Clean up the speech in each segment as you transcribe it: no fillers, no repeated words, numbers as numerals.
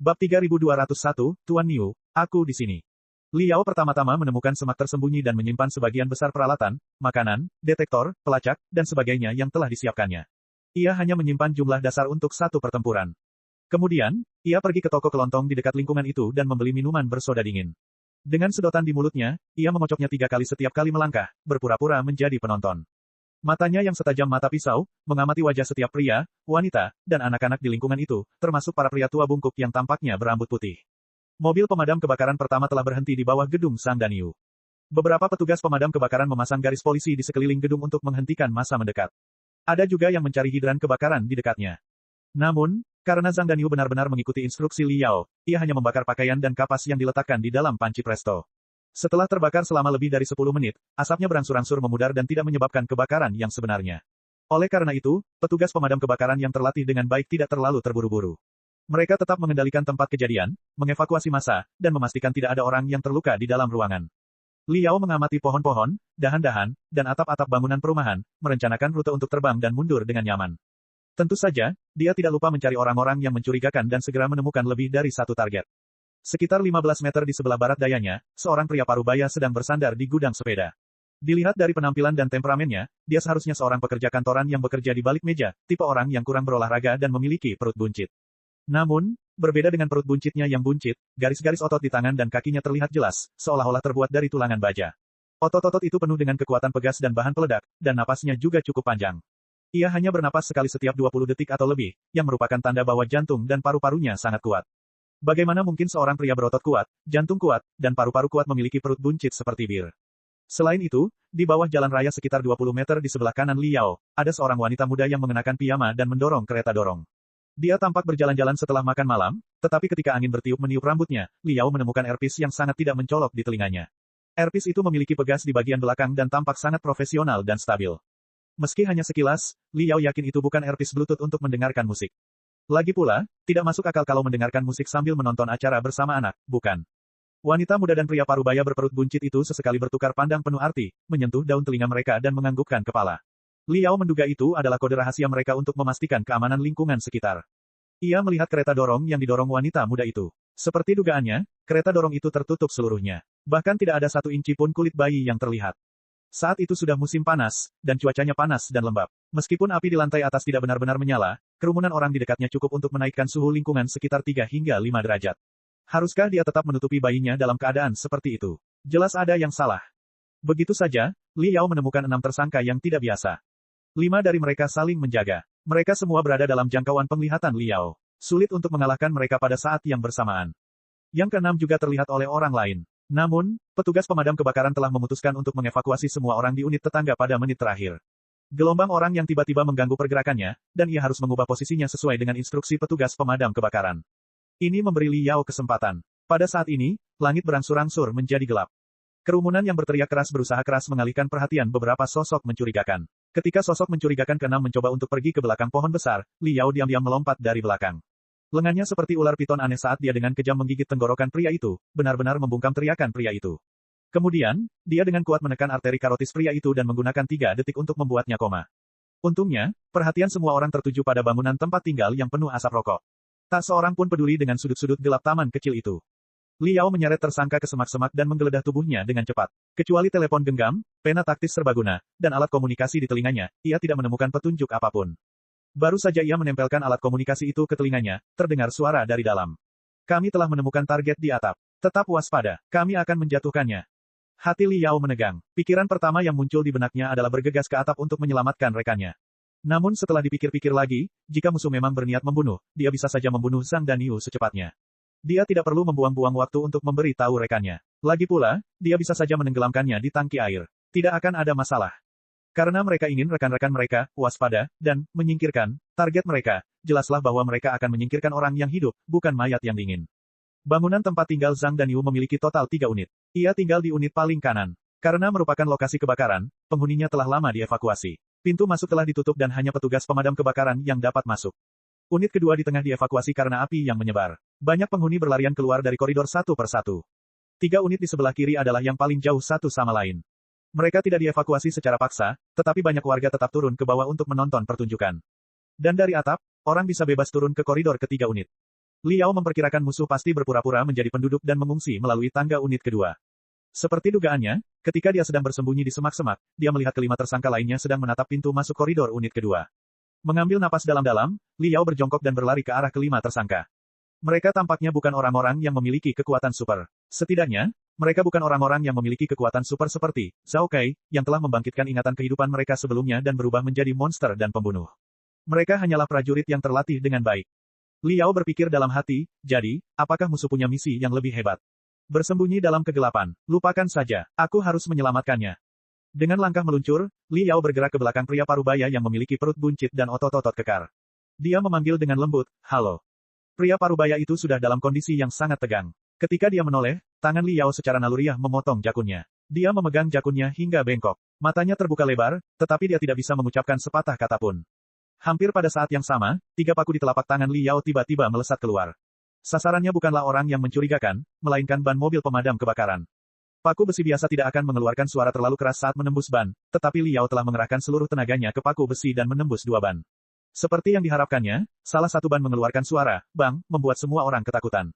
Bab 3201, Tuan Niu, aku di sini. Liao pertama-tama menemukan semak tersembunyi dan menyimpan sebagian besar peralatan, makanan, detektor, pelacak, dan sebagainya yang telah disiapkannya. Ia hanya menyimpan jumlah dasar untuk satu pertempuran. Kemudian, ia pergi ke toko kelontong di dekat lingkungan itu dan membeli minuman bersoda dingin. Dengan sedotan di mulutnya, ia memocoknya 3 kali setiap kali melangkah, berpura-pura menjadi penonton. Matanya yang setajam mata pisau, mengamati wajah setiap pria, wanita, dan anak-anak di lingkungan itu, termasuk para pria tua bungkuk yang tampaknya berambut putih. Mobil pemadam kebakaran pertama telah berhenti di bawah gedung Sang Danyu. Beberapa petugas pemadam kebakaran memasang garis polisi di sekeliling gedung untuk menghentikan massa mendekat. Ada juga yang mencari hidran kebakaran di dekatnya. Namun, karena Zhang Danyu benar-benar mengikuti instruksi Liao, ia hanya membakar pakaian dan kapas yang diletakkan di dalam panci presto. Setelah terbakar selama lebih dari 10 menit, asapnya berangsur-angsur memudar dan tidak menyebabkan kebakaran yang sebenarnya. Oleh karena itu, petugas pemadam kebakaran yang terlatih dengan baik tidak terlalu terburu-buru. Mereka tetap mengendalikan tempat kejadian, mengevakuasi massa, dan memastikan tidak ada orang yang terluka di dalam ruangan. Liao mengamati pohon-pohon, dahan-dahan, dan atap-atap bangunan perumahan, merencanakan rute untuk terbang dan mundur dengan nyaman. Tentu saja, dia tidak lupa mencari orang-orang yang mencurigakan dan segera menemukan lebih dari satu target. Sekitar 15 meter di sebelah barat dayanya, seorang pria parubaya sedang bersandar di gudang sepeda. Dilihat dari penampilan dan temperamennya, dia seharusnya seorang pekerja kantoran yang bekerja di balik meja, tipe orang yang kurang berolahraga dan memiliki perut buncit. Namun, berbeda dengan perut buncitnya yang buncit, garis-garis otot di tangan dan kakinya terlihat jelas, seolah-olah terbuat dari tulangan baja. Otot-otot itu penuh dengan kekuatan pegas dan bahan peledak, dan napasnya juga cukup panjang. Ia hanya bernapas sekali setiap 20 detik atau lebih, yang merupakan tanda bahwa jantung dan paru-parunya sangat kuat. Bagaimana mungkin seorang pria berotot kuat, jantung kuat, dan paru-paru kuat memiliki perut buncit seperti bir? Selain itu, di bawah jalan raya sekitar 20 meter di sebelah kanan Liao, ada seorang wanita muda yang mengenakan piyama dan mendorong kereta dorong. Dia tampak berjalan-jalan setelah makan malam, tetapi ketika angin bertiup meniup rambutnya, Liao menemukan earpiece yang sangat tidak mencolok di telinganya. Earpiece itu memiliki pegas di bagian belakang dan tampak sangat profesional dan stabil. Meski hanya sekilas, Liao yakin itu bukan earpiece Bluetooth untuk mendengarkan musik. Lagi pula, tidak masuk akal kalau mendengarkan musik sambil menonton acara bersama anak, bukan? Wanita muda dan pria parubaya berperut buncit itu sesekali bertukar pandang penuh arti, menyentuh daun telinga mereka dan menganggukkan kepala. Liao menduga itu adalah kode rahasia mereka untuk memastikan keamanan lingkungan sekitar. Ia melihat kereta dorong yang didorong wanita muda itu. Seperti dugaannya, kereta dorong itu tertutup seluruhnya. Bahkan tidak ada 1 inci pun kulit bayi yang terlihat. Saat itu sudah musim panas, dan cuacanya panas dan lembab. Meskipun api di lantai atas tidak benar-benar menyala, kerumunan orang di dekatnya cukup untuk menaikkan suhu lingkungan sekitar 3 hingga 5 derajat. Haruskah dia tetap menutupi bayinya dalam keadaan seperti itu? Jelas ada yang salah. Begitu saja, Liao menemukan 6 tersangka yang tidak biasa. 5 dari mereka saling menjaga. Mereka semua berada dalam jangkauan penglihatan Liao. Sulit untuk mengalahkan mereka pada saat yang bersamaan. Yang keenam juga terlihat oleh orang lain. Namun, petugas pemadam kebakaran telah memutuskan untuk mengevakuasi semua orang di unit tetangga pada menit terakhir. Gelombang orang yang tiba-tiba mengganggu pergerakannya, dan ia harus mengubah posisinya sesuai dengan instruksi petugas pemadam kebakaran. Ini memberi Liao kesempatan. Pada saat ini, langit berangsur-angsur menjadi gelap. Kerumunan yang berteriak keras berusaha keras mengalihkan perhatian beberapa sosok mencurigakan. Ketika sosok mencurigakan keenam mencoba untuk pergi ke belakang pohon besar, Liao diam-diam melompat dari belakang. Lengannya seperti ular piton aneh saat dia dengan kejam menggigit tenggorokan pria itu, benar-benar membungkam teriakan pria itu. Kemudian, dia dengan kuat menekan arteri karotis pria itu dan menggunakan 3 detik untuk membuatnya koma. Untungnya, perhatian semua orang tertuju pada bangunan tempat tinggal yang penuh asap rokok. Tak seorang pun peduli dengan sudut-sudut gelap taman kecil itu. Liao menyeret tersangka ke semak-semak dan menggeledah tubuhnya dengan cepat. Kecuali telepon genggam, pena taktis serbaguna, dan alat komunikasi di telinganya, ia tidak menemukan petunjuk apapun. Baru saja ia menempelkan alat komunikasi itu ke telinganya, terdengar suara dari dalam. Kami telah menemukan target di atap. Tetap waspada, kami akan menjatuhkannya. Hati Liao menegang. Pikiran pertama yang muncul di benaknya adalah bergegas ke atap untuk menyelamatkan rekannya. Namun setelah dipikir-pikir lagi, jika musuh memang berniat membunuh, dia bisa saja membunuh Zhang Danyu secepatnya. Dia tidak perlu membuang-buang waktu untuk memberi tahu rekannya. Lagi pula, dia bisa saja menenggelamkannya di tangki air. Tidak akan ada masalah. Karena mereka ingin rekan-rekan mereka waspada dan menyingkirkan target mereka, jelaslah bahwa mereka akan menyingkirkan orang yang hidup, bukan mayat yang dingin. Bangunan tempat tinggal Zhang Danyu memiliki total 3 unit. Ia tinggal di unit paling kanan. Karena merupakan lokasi kebakaran, penghuninya telah lama dievakuasi. Pintu masuk telah ditutup dan hanya petugas pemadam kebakaran yang dapat masuk. Unit kedua di tengah dievakuasi karena api yang menyebar. Banyak penghuni berlarian keluar dari koridor satu per satu. 3 unit di sebelah kiri adalah yang paling jauh satu sama lain. Mereka tidak dievakuasi secara paksa, tetapi banyak warga tetap turun ke bawah untuk menonton pertunjukan. Dan dari atap, orang bisa bebas turun ke koridor ketiga unit. Liao memperkirakan musuh pasti berpura-pura menjadi penduduk dan mengungsi melalui tangga unit kedua. Seperti dugaannya, ketika dia sedang bersembunyi di semak-semak, dia melihat kelima tersangka lainnya sedang menatap pintu masuk koridor unit kedua. Mengambil napas dalam-dalam, Liao berjongkok dan berlari ke arah kelima tersangka. Mereka tampaknya bukan orang-orang yang memiliki kekuatan super. Setidaknya, mereka bukan orang-orang yang memiliki kekuatan super seperti Zhao Kai, yang telah membangkitkan ingatan kehidupan mereka sebelumnya dan berubah menjadi monster dan pembunuh. Mereka hanyalah prajurit yang terlatih dengan baik. Liao berpikir dalam hati, jadi, apakah musuh punya misi yang lebih hebat? Bersembunyi dalam kegelapan. Lupakan saja, aku harus menyelamatkannya. Dengan langkah meluncur, Liao bergerak ke belakang pria parubaya yang memiliki perut buncit dan otot-otot kekar. Dia memanggil dengan lembut, "Halo." Pria parubaya itu sudah dalam kondisi yang sangat tegang. Ketika dia menoleh, tangan Liao secara naluriah memotong jakunnya. Dia memegang jakunnya hingga bengkok. Matanya terbuka lebar, tetapi dia tidak bisa mengucapkan sepatah kata pun. Hampir pada saat yang sama, 3 paku di telapak tangan Liao tiba-tiba melesat keluar. Sasarannya bukanlah orang yang mencurigakan, melainkan ban mobil pemadam kebakaran. Paku besi biasa tidak akan mengeluarkan suara terlalu keras saat menembus ban, tetapi Liao telah mengerahkan seluruh tenaganya ke paku besi dan menembus 2 ban. Seperti yang diharapkannya, salah satu ban mengeluarkan suara, bang, membuat semua orang ketakutan.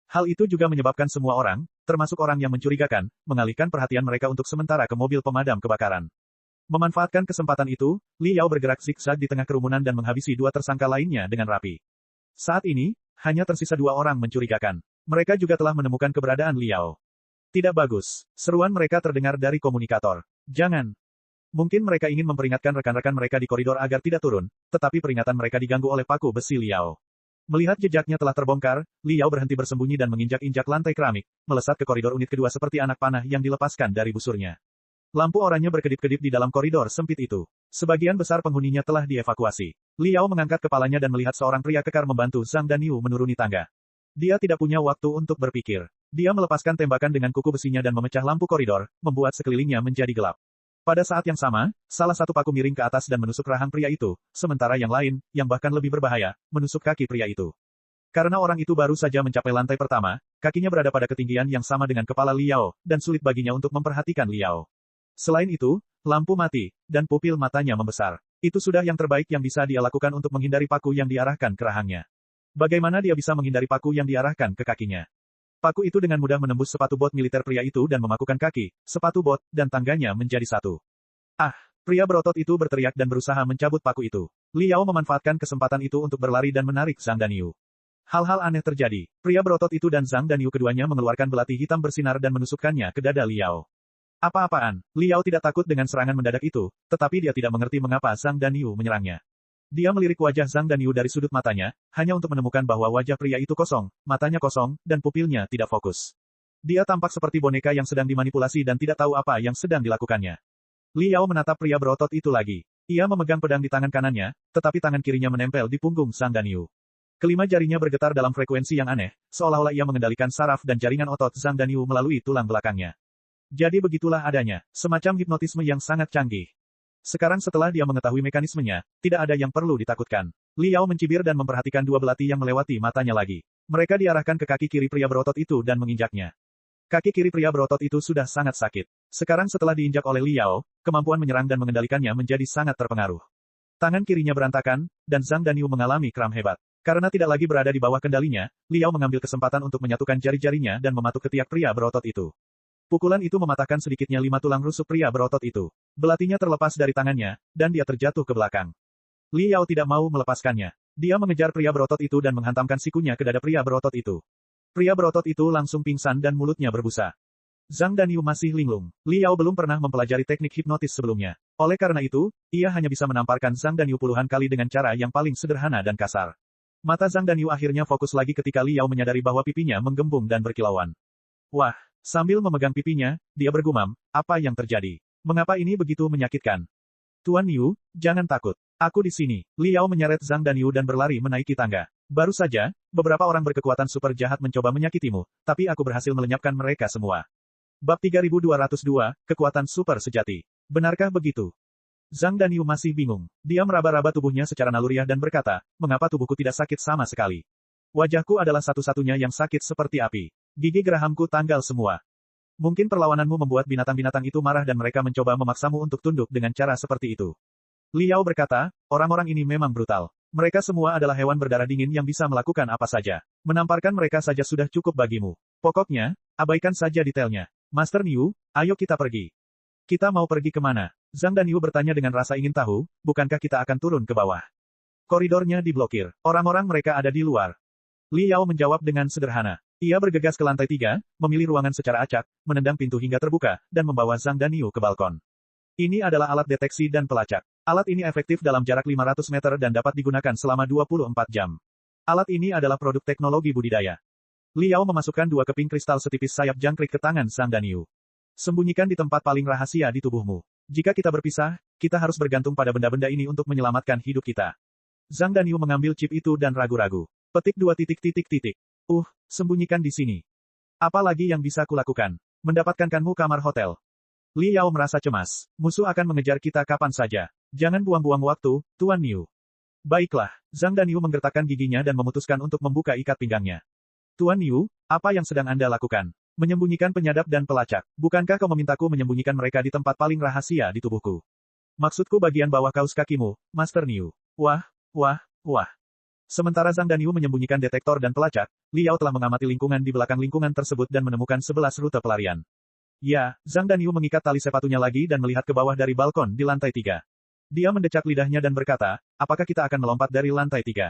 Hal itu juga menyebabkan semua orang, termasuk orang yang mencurigakan, mengalihkan perhatian mereka untuk sementara ke mobil pemadam kebakaran. Memanfaatkan kesempatan itu, Liao bergerak zigzag di tengah kerumunan dan menghabisi 2 tersangka lainnya dengan rapi. Saat ini, hanya tersisa 2 orang mencurigakan. Mereka juga telah menemukan keberadaan Liao. Tidak bagus. Seruan mereka terdengar dari komunikator. Jangan. Mungkin mereka ingin memperingatkan rekan-rekan mereka di koridor agar tidak turun, tetapi peringatan mereka diganggu oleh paku besi Liao. Melihat jejaknya telah terbongkar, Liao berhenti bersembunyi dan menginjak-injak lantai keramik, melesat ke koridor unit kedua seperti anak panah yang dilepaskan dari busurnya. Lampu oranye berkedip-kedip di dalam koridor sempit itu. Sebagian besar penghuninya telah dievakuasi. Liao mengangkat kepalanya dan melihat seorang pria kekar membantu Zhang Danyu menuruni tangga. Dia tidak punya waktu untuk berpikir. Dia melepaskan tembakan dengan kuku besinya dan memecah lampu koridor, membuat sekelilingnya menjadi gelap. Pada saat yang sama, salah satu paku miring ke atas dan menusuk rahang pria itu, sementara yang lain, yang bahkan lebih berbahaya, menusuk kaki pria itu. Karena orang itu baru saja mencapai lantai pertama, kakinya berada pada ketinggian yang sama dengan kepala Liao, dan sulit baginya untuk memperhatikan Liao. Selain itu, lampu mati, dan pupil matanya membesar. Itu sudah yang terbaik yang bisa dia lakukan untuk menghindari paku yang diarahkan ke rahangnya. Bagaimana dia bisa menghindari paku yang diarahkan ke kakinya? Paku itu dengan mudah menembus sepatu bot militer pria itu dan memakukan kaki, sepatu bot, dan tangganya menjadi satu. Ah! Pria berotot itu berteriak dan berusaha mencabut paku itu. Liao memanfaatkan kesempatan itu untuk berlari dan menarik Zhang Danyu. Hal-hal aneh terjadi. Pria berotot itu dan Zhang Danyu keduanya mengeluarkan belati hitam bersinar dan menusukkannya ke dada Liao. Apa-apaan, Liao tidak takut dengan serangan mendadak itu, tetapi dia tidak mengerti mengapa Zhang Danyu menyerangnya. Dia melirik wajah Zhang Danyu dari sudut matanya, hanya untuk menemukan bahwa wajah pria itu kosong, matanya kosong, dan pupilnya tidak fokus. Dia tampak seperti boneka yang sedang dimanipulasi dan tidak tahu apa yang sedang dilakukannya. Liao menatap pria berotot itu lagi. Ia memegang pedang di tangan kanannya, tetapi tangan kirinya menempel di punggung Zhang Danyu. Kelima jarinya bergetar dalam frekuensi yang aneh, seolah-olah ia mengendalikan saraf dan jaringan otot Zhang Danyu melalui tulang belakangnya. Jadi begitulah adanya, semacam hipnotisme yang sangat canggih. Sekarang setelah dia mengetahui mekanismenya, tidak ada yang perlu ditakutkan. Liao mencibir dan memperhatikan 2 belati yang melewati matanya lagi. Mereka diarahkan ke kaki kiri pria berotot itu dan menginjaknya. Kaki kiri pria berotot itu sudah sangat sakit. Sekarang setelah diinjak oleh Liao, kemampuan menyerang dan mengendalikannya menjadi sangat terpengaruh. Tangan kirinya berantakan, dan Zhang Danyu mengalami kram hebat. Karena tidak lagi berada di bawah kendalinya, Liao mengambil kesempatan untuk menyatukan jari-jarinya dan mematuk ketiak pria berotot itu. Pukulan itu mematahkan sedikitnya 5 tulang rusuk pria berotot itu. Belatinya terlepas dari tangannya, dan dia terjatuh ke belakang. Liao tidak mau melepaskannya. Dia mengejar pria berotot itu dan menghantamkan sikunya ke dada pria berotot itu. Pria berotot itu langsung pingsan dan mulutnya berbusa. Zhang Danyu masih linglung. Liao belum pernah mempelajari teknik hipnotis sebelumnya. Oleh karena itu, ia hanya bisa menamparkan Zhang Danyu puluhan kali dengan cara yang paling sederhana dan kasar. Mata Zhang Danyu akhirnya fokus lagi ketika Liao menyadari bahwa pipinya menggembung dan berkilauan. Wah! Sambil memegang pipinya, dia bergumam, apa yang terjadi? Mengapa ini begitu menyakitkan? Tuan Yu, jangan takut. Aku di sini. Liao menyeret Zhang Danyu dan berlari menaiki tangga. Baru saja, beberapa orang berkekuatan super jahat mencoba menyakitimu, tapi aku berhasil melenyapkan mereka semua. Bab 3202, Kekuatan Super Sejati. Benarkah begitu? Zhang Danyu masih bingung. Dia meraba-raba tubuhnya secara naluriah dan berkata, mengapa tubuhku tidak sakit sama sekali? Wajahku adalah satu-satunya yang sakit seperti api. Gigi gerahamku tanggal semua. Mungkin perlawananmu membuat binatang-binatang itu marah dan mereka mencoba memaksamu untuk tunduk dengan cara seperti itu. Liao berkata, orang-orang ini memang brutal. Mereka semua adalah hewan berdarah dingin yang bisa melakukan apa saja. Menamparkan mereka saja sudah cukup bagimu. Pokoknya, abaikan saja detailnya. Master Niu, ayo kita pergi. Kita mau pergi kemana? Zhang Danyu bertanya dengan rasa ingin tahu, bukankah kita akan turun ke bawah? Koridornya diblokir. Orang-orang mereka ada di luar. Li Yao menjawab dengan sederhana. Ia bergegas ke lantai 3, memilih ruangan secara acak, menendang pintu hingga terbuka, dan membawa Zhang Danyu ke balkon. Ini adalah alat deteksi dan pelacak. Alat ini efektif dalam jarak 500 meter dan dapat digunakan selama 24 jam. Alat ini adalah produk teknologi budidaya. Li Yao memasukkan 2 keping kristal setipis sayap jangkrik ke tangan Zhang Danyu. Sembunyikan di tempat paling rahasia di tubuhmu. Jika kita berpisah, kita harus bergantung pada benda-benda ini untuk menyelamatkan hidup kita. Zhang Danyu mengambil chip itu dan ragu-ragu. Petik 2 titik. Sembunyikan di sini. Apa lagi yang bisa kulakukan? Mendapatkanmu kamar hotel. Li Yao merasa cemas. Musuh akan mengejar kita kapan saja. Jangan buang-buang waktu, Tuan Niu. Baiklah, Zhang Danyu menggertakkan giginya dan memutuskan untuk membuka ikat pinggangnya. Tuan Niu, apa yang sedang Anda lakukan? Menyembunyikan penyadap dan pelacak. Bukankah kau memintaku menyembunyikan mereka di tempat paling rahasia di tubuhku? Maksudku bagian bawah kaus kakimu, Master Niu. Wah. Sementara Zhang Danyu menyembunyikan detektor dan pelacak, Li Yao telah mengamati lingkungan di belakang lingkungan tersebut dan menemukan 11 rute pelarian. Ya, Zhang Danyu mengikat tali sepatunya lagi dan melihat ke bawah dari balkon di lantai 3. Dia mendecak lidahnya dan berkata, apakah kita akan melompat dari lantai 3?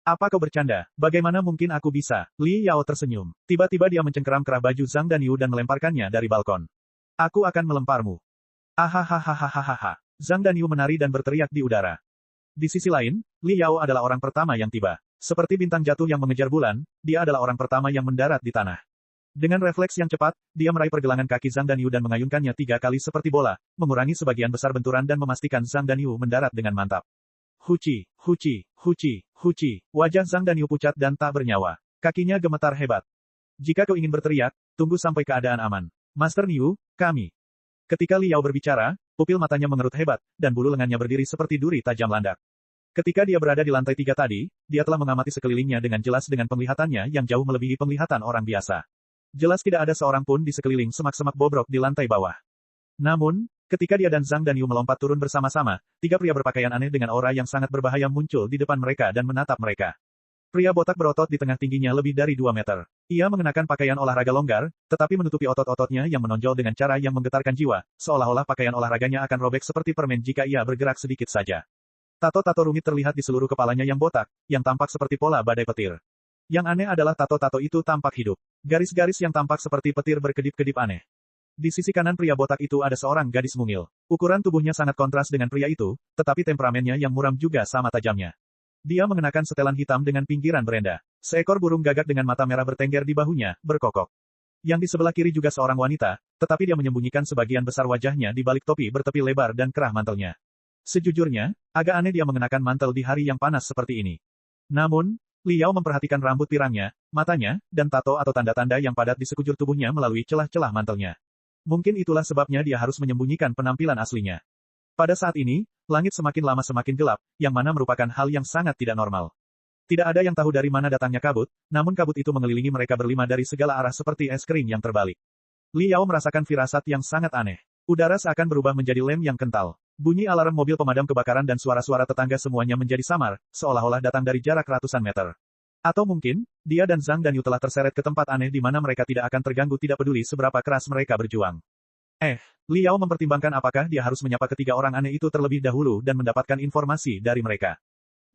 Apa kau bercanda? Bagaimana mungkin aku bisa? Li Yao tersenyum. Tiba-tiba dia mencengkeram kerah baju Zhang Danyu dan melemparkannya dari balkon. Aku akan melemparmu. Ahahaha. Zhang Danyu menari dan berteriak di udara. Di sisi lain, Li Yao adalah orang pertama yang tiba. Seperti bintang jatuh yang mengejar bulan, dia adalah orang pertama yang mendarat di tanah. Dengan refleks yang cepat, dia meraih pergelangan kaki Zhang Danyu dan mengayunkannya 3 kali seperti bola, mengurangi sebagian besar benturan dan memastikan Zhang Danyu mendarat dengan mantap. Huci. Wajah Zhang Danyu pucat dan tak bernyawa. Kakinya gemetar hebat. Jika kau ingin berteriak, tunggu sampai keadaan aman. Master Niu, kami. Ketika Li Yao berbicara, pupil matanya mengerut hebat, dan bulu lengannya berdiri seperti duri tajam landak. Ketika dia berada di lantai 3 tadi, dia telah mengamati sekelilingnya dengan jelas dengan penglihatannya yang jauh melebihi penglihatan orang biasa. Jelas tidak ada seorang pun di sekeliling semak-semak bobrok di lantai bawah. Namun, ketika dia dan Zhang Danyu melompat turun bersama-sama, 3 pria berpakaian aneh dengan aura yang sangat berbahaya muncul di depan mereka dan menatap mereka. Pria botak berotot di tengah tingginya lebih dari 2 meter. Ia mengenakan pakaian olahraga longgar, tetapi menutupi otot-ototnya yang menonjol dengan cara yang menggetarkan jiwa, seolah-olah pakaian olahraganya akan robek seperti permen jika ia bergerak sedikit saja. Tato-tato rumit terlihat di seluruh kepalanya yang botak, yang tampak seperti pola badai petir. Yang aneh adalah tato-tato itu tampak hidup. Garis-garis yang tampak seperti petir berkedip-kedip aneh. Di sisi kanan pria botak itu ada seorang gadis mungil. Ukuran tubuhnya sangat kontras dengan pria itu, tetapi temperamennya yang muram juga sama tajamnya. Dia mengenakan setelan hitam dengan pinggiran berenda. Seekor burung gagak dengan mata merah bertengger di bahunya, berkokok. Yang di sebelah kiri juga seorang wanita, tetapi dia menyembunyikan sebagian besar wajahnya di balik topi bertepi lebar dan kerah mantelnya. Sejujurnya, agak aneh dia mengenakan mantel di hari yang panas seperti ini. Namun, Li Yao memperhatikan rambut pirangnya, matanya, dan tato atau tanda-tanda yang padat di sekujur tubuhnya melalui celah-celah mantelnya. Mungkin itulah sebabnya dia harus menyembunyikan penampilan aslinya. Pada saat ini, langit semakin lama semakin gelap, yang mana merupakan hal yang sangat tidak normal. Tidak ada yang tahu dari mana datangnya kabut, namun kabut itu mengelilingi mereka berlima dari segala arah seperti es krim yang terbalik. Li Yao merasakan firasat yang sangat aneh. Udara seakan berubah menjadi lem yang kental. Bunyi alarm mobil pemadam kebakaran dan suara-suara tetangga semuanya menjadi samar, seolah-olah datang dari jarak ratusan meter. Atau mungkin, dia dan Zhang Danyu telah terseret ke tempat aneh di mana mereka tidak akan terganggu tidak peduli seberapa keras mereka berjuang. Li Yao mempertimbangkan apakah dia harus menyapa ketiga orang aneh itu terlebih dahulu dan mendapatkan informasi dari mereka.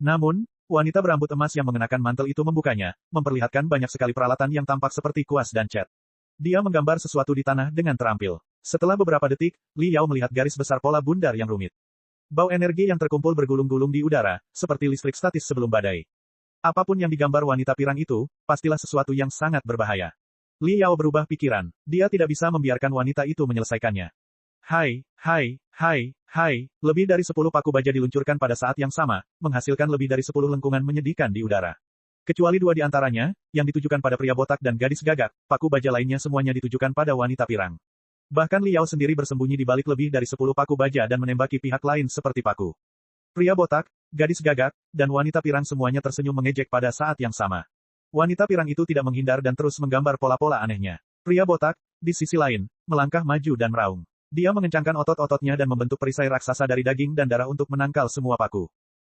Namun, wanita berambut emas yang mengenakan mantel itu membukanya, memperlihatkan banyak sekali peralatan yang tampak seperti kuas dan cat. Dia menggambar sesuatu di tanah dengan terampil. Setelah beberapa detik, Li Yao melihat garis besar pola bundar yang rumit. Bau energi yang terkumpul bergulung-gulung di udara, seperti listrik statis sebelum badai. Apapun yang digambar wanita pirang itu, pastilah sesuatu yang sangat berbahaya. Li Yao berubah pikiran. Dia tidak bisa membiarkan wanita itu menyelesaikannya. Hai. Lebih dari 10 paku baja diluncurkan pada saat yang sama, menghasilkan lebih dari 10 lengkungan menyedihkan di udara. Kecuali 2 di antaranya, yang ditujukan pada pria botak dan gadis gagak, paku baja lainnya semuanya ditujukan pada wanita pirang. Bahkan Li Yao sendiri bersembunyi di balik lebih dari 10 paku baja dan menembaki pihak lain seperti paku. Pria botak, gadis gagak, dan wanita pirang semuanya tersenyum mengejek pada saat yang sama. Wanita pirang itu tidak menghindar dan terus menggambar pola-pola anehnya. Pria botak, di sisi lain, melangkah maju dan meraung. Dia mengencangkan otot-ototnya dan membentuk perisai raksasa dari daging dan darah untuk menangkal semua paku.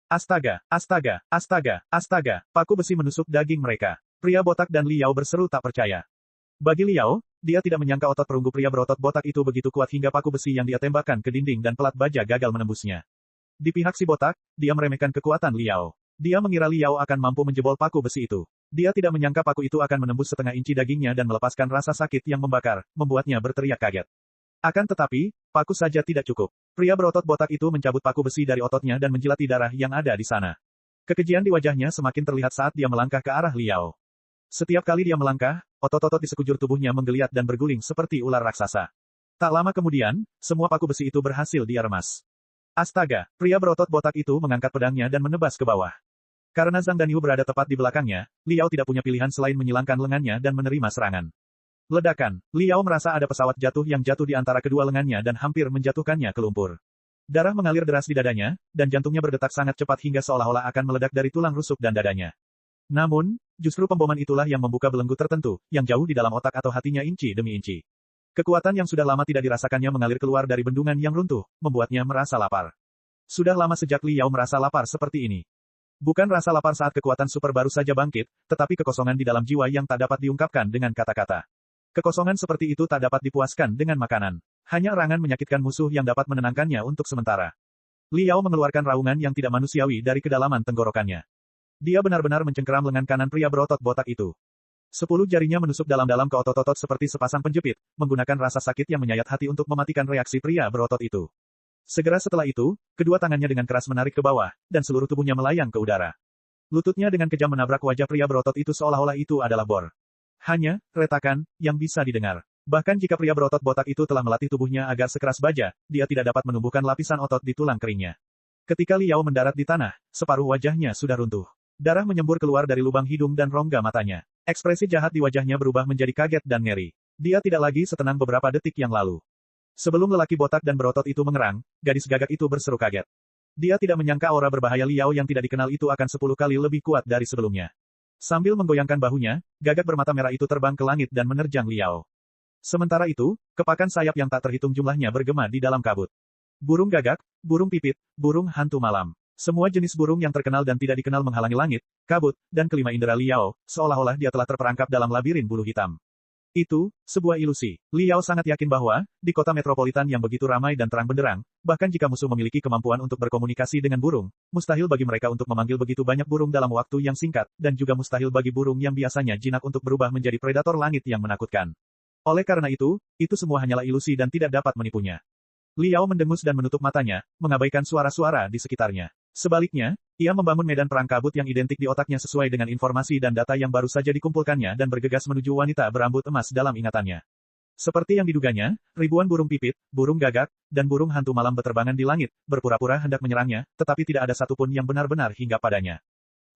Astaga, astaga, astaga, astaga, paku besi menusuk daging mereka. Pria botak dan Liao berseru tak percaya. Bagi Liao, dia tidak menyangka otot perunggu pria berotot botak itu begitu kuat hingga paku besi yang dia tembakkan ke dinding dan pelat baja gagal menembusnya. Di pihak si botak, dia meremehkan kekuatan Liao. Dia mengira Liao akan mampu menjebol paku besi itu. Dia tidak menyangka paku itu akan menembus setengah inci dagingnya dan melepaskan rasa sakit yang membakar, membuatnya berteriak kaget. Akan tetapi, paku saja tidak cukup. Pria berotot botak itu mencabut paku besi dari ototnya dan menjilati darah yang ada di sana. Kekejian di wajahnya semakin terlihat saat dia melangkah ke arah Liao. Setiap kali dia melangkah, otot-otot di sekujur tubuhnya menggeliat dan berguling seperti ular raksasa. Tak lama kemudian, semua paku besi itu berhasil dia remas. Astaga, pria berotot botak itu mengangkat pedangnya dan menebas ke bawah. Karena Zhang Danyu berada tepat di belakangnya, Liao tidak punya pilihan selain menyilangkan lengannya dan menerima serangan. Ledakan, Liao merasa ada pesawat jatuh yang jatuh di antara kedua lengannya dan hampir menjatuhkannya ke lumpur. Darah mengalir deras di dadanya, dan jantungnya berdetak sangat cepat hingga seolah-olah akan meledak dari tulang rusuk dan dadanya. Namun, justru pemboman itulah yang membuka belenggu tertentu, yang jauh di dalam otak atau hatinya inci demi inci. Kekuatan yang sudah lama tidak dirasakannya mengalir keluar dari bendungan yang runtuh, membuatnya merasa lapar. Sudah lama sejak Liao merasa lapar seperti ini. Bukan rasa lapar saat kekuatan super baru saja bangkit, tetapi kekosongan di dalam jiwa yang tak dapat diungkapkan dengan kata-kata. Kekosongan seperti itu tak dapat dipuaskan dengan makanan. Hanya erangan menyakitkan musuh yang dapat menenangkannya untuk sementara. Liao mengeluarkan raungan yang tidak manusiawi dari kedalaman tenggorokannya. Dia benar-benar mencengkeram lengan kanan pria berotot botak itu. 10 jarinya menusuk dalam-dalam ke otot-otot seperti sepasang penjepit, menggunakan rasa sakit yang menyayat hati untuk mematikan reaksi pria berotot itu. Segera setelah itu, kedua tangannya dengan keras menarik ke bawah, dan seluruh tubuhnya melayang ke udara. Lututnya dengan kejam menabrak wajah pria berotot itu seolah-olah itu adalah bor. Hanya, retakan, yang bisa didengar. Bahkan jika pria berotot botak itu telah melatih tubuhnya agar sekeras baja, dia tidak dapat menumbuhkan lapisan otot di tulang keringnya. Ketika Liao mendarat di tanah, separuh wajahnya sudah runtuh. Darah menyembur keluar dari lubang hidung dan rongga matanya. Ekspresi jahat di wajahnya berubah menjadi kaget dan ngeri. Dia tidak lagi setenang beberapa detik yang lalu. Sebelum lelaki botak dan berotot itu mengerang, gadis gagak itu berseru kaget. Dia tidak menyangka aura berbahaya Liao yang tidak dikenal itu akan 10 kali lebih kuat dari sebelumnya. Sambil menggoyangkan bahunya, gagak bermata merah itu terbang ke langit dan menerjang Liao. Sementara itu, kepakan sayap yang tak terhitung jumlahnya bergema di dalam kabut. Burung gagak, burung pipit, burung hantu malam. Semua jenis burung yang terkenal dan tidak dikenal menghalangi langit, kabut, dan kelima indera Liao, seolah-olah dia telah terperangkap dalam labirin bulu hitam. Itu, sebuah ilusi. Liao sangat yakin bahwa, di kota metropolitan yang begitu ramai dan terang benderang, bahkan jika musuh memiliki kemampuan untuk berkomunikasi dengan burung, mustahil bagi mereka untuk memanggil begitu banyak burung dalam waktu yang singkat, dan juga mustahil bagi burung yang biasanya jinak untuk berubah menjadi predator langit yang menakutkan. Oleh karena itu semua hanyalah ilusi dan tidak dapat menipunya. Liao mendengus dan menutup matanya, mengabaikan suara-suara di sekitarnya. Sebaliknya, ia membangun medan perang kabut yang identik di otaknya sesuai dengan informasi dan data yang baru saja dikumpulkannya dan bergegas menuju wanita berambut emas dalam ingatannya. Seperti yang diduganya, ribuan burung pipit, burung gagak, dan burung hantu malam berterbangan di langit, berpura-pura hendak menyerangnya, tetapi tidak ada satupun yang benar-benar hinggap padanya.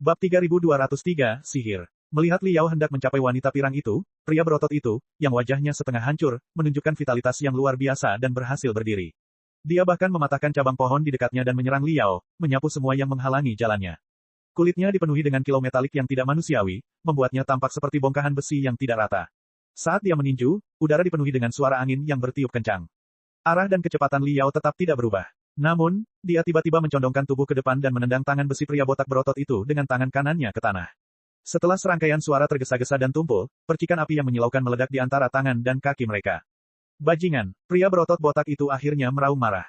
Bab 3203, Sihir. Melihat Liao hendak mencapai wanita pirang itu, pria berotot itu, yang wajahnya setengah hancur, menunjukkan vitalitas yang luar biasa dan berhasil berdiri. Dia bahkan mematahkan cabang pohon di dekatnya dan menyerang Liao, menyapu semua yang menghalangi jalannya. Kulitnya dipenuhi dengan kilau metalik yang tidak manusiawi, membuatnya tampak seperti bongkahan besi yang tidak rata. Saat dia meninju, udara dipenuhi dengan suara angin yang bertiup kencang. Arah dan kecepatan Liao tetap tidak berubah. Namun, dia tiba-tiba mencondongkan tubuh ke depan dan menendang tangan besi pria botak berotot itu dengan tangan kanannya ke tanah. Setelah serangkaian suara tergesa-gesa dan tumpul, percikan api yang menyilaukan meledak di antara tangan dan kaki mereka. Bajingan, pria berotot botak itu akhirnya meraung marah.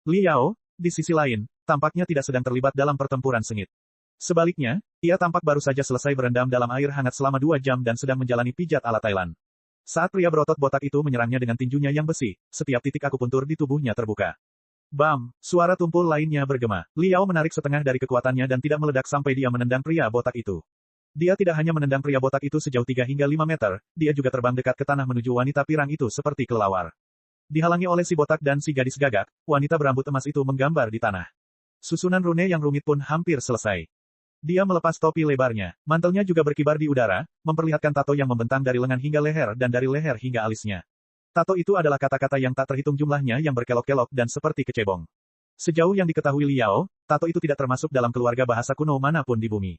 Liao, di sisi lain, tampaknya tidak sedang terlibat dalam pertempuran sengit. Sebaliknya, ia tampak baru saja selesai berendam dalam air hangat selama 2 jam dan sedang menjalani pijat ala Thailand. Saat pria berotot botak itu menyerangnya dengan tinjunya yang besi, setiap titik akupuntur di tubuhnya terbuka. Bam! Suara tumpul lainnya bergema. Liao menarik setengah dari kekuatannya dan tidak meledak sampai dia menendang pria botak itu. Dia tidak hanya menendang pria botak itu sejauh 3 hingga 5 meter, dia juga terbang dekat ke tanah menuju wanita pirang itu seperti kelelawar. Dihalangi oleh si botak dan si gadis gagak, wanita berambut emas itu menggambar di tanah. Susunan rune yang rumit pun hampir selesai. Dia melepas topi lebarnya, mantelnya juga berkibar di udara, memperlihatkan tato yang membentang dari lengan hingga leher dan dari leher hingga alisnya. Tato itu adalah kata-kata yang tak terhitung jumlahnya yang berkelok-kelok dan seperti kecebong. Sejauh yang diketahui Liao, tato itu tidak termasuk dalam keluarga bahasa kuno manapun di bumi.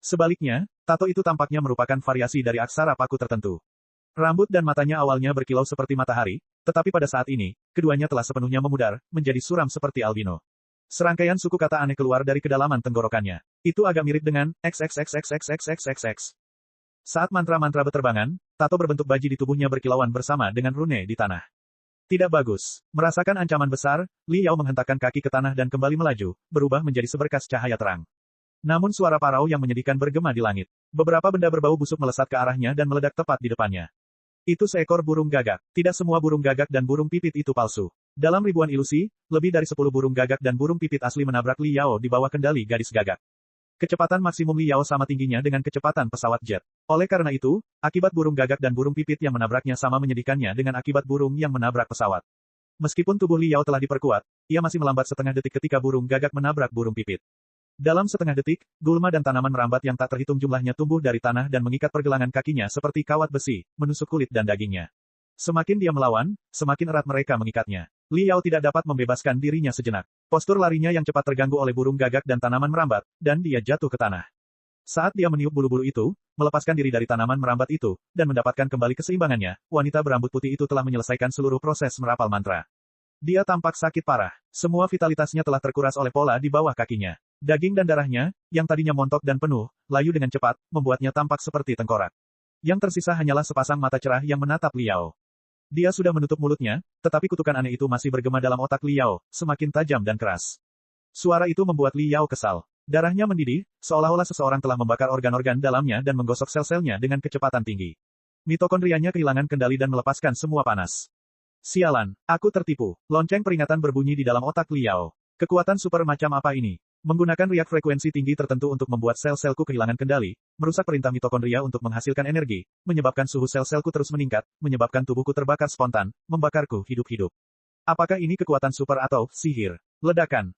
Sebaliknya, tato itu tampaknya merupakan variasi dari aksara paku tertentu. Rambut dan matanya awalnya berkilau seperti matahari, tetapi pada saat ini, keduanya telah sepenuhnya memudar, menjadi suram seperti albino. Serangkaian suku kata aneh keluar dari kedalaman tenggorokannya. Itu agak mirip dengan XXXXXXXXX. Saat mantra-mantra beterbangan, tato berbentuk baji di tubuhnya berkilauan bersama dengan rune di tanah. Tidak bagus. Merasakan ancaman besar, Li Yao menghentakkan kaki ke tanah dan kembali melaju, berubah menjadi seberkas cahaya terang. Namun suara parau yang menyedihkan bergema di langit. Beberapa benda berbau busuk melesat ke arahnya dan meledak tepat di depannya. Itu seekor burung gagak. Tidak semua burung gagak dan burung pipit itu palsu. Dalam ribuan ilusi, lebih dari 10 burung gagak dan burung pipit asli menabrak Li Yao di bawah kendali gadis gagak. Kecepatan maksimum Li Yao sama tingginya dengan kecepatan pesawat jet. Oleh karena itu, akibat burung gagak dan burung pipit yang menabraknya sama menyedihkannya dengan akibat burung yang menabrak pesawat. Meskipun tubuh Li Yao telah diperkuat, ia masih melambat setengah detik ketika burung gagak menabrak burung pipit. Dalam setengah detik, gulma dan tanaman merambat yang tak terhitung jumlahnya tumbuh dari tanah dan mengikat pergelangan kakinya seperti kawat besi, menusuk kulit dan dagingnya. Semakin dia melawan, semakin erat mereka mengikatnya. Li Yao tidak dapat membebaskan dirinya sejenak. Postur larinya yang cepat terganggu oleh burung gagak dan tanaman merambat, dan dia jatuh ke tanah. Saat dia meniup bulu-bulu itu, melepaskan diri dari tanaman merambat itu, dan mendapatkan kembali keseimbangannya, wanita berambut putih itu telah menyelesaikan seluruh proses merapal mantra. Dia tampak sakit parah. Semua vitalitasnya telah terkuras oleh pola di bawah kakinya. Daging dan darahnya, yang tadinya montok dan penuh, layu dengan cepat, membuatnya tampak seperti tengkorak. Yang tersisa hanyalah sepasang mata cerah yang menatap Li Yao. Dia sudah menutup mulutnya, tetapi kutukan aneh itu masih bergema dalam otak Li Yao, semakin tajam dan keras. Suara itu membuat Li Yao kesal. Darahnya mendidih, seolah-olah seseorang telah membakar organ-organ dalamnya dan menggosok sel-selnya dengan kecepatan tinggi. Mitokondrianya kehilangan kendali dan melepaskan semua panas. Sialan, aku tertipu. Lonceng peringatan berbunyi di dalam otak Li Yao. Kekuatan super macam apa ini? Menggunakan riak frekuensi tinggi tertentu untuk membuat sel-selku kehilangan kendali, merusak perintah mitokondria untuk menghasilkan energi, menyebabkan suhu sel-selku terus meningkat, menyebabkan tubuhku terbakar spontan, membakarku hidup-hidup. Apakah ini kekuatan super atau sihir? Ledakan.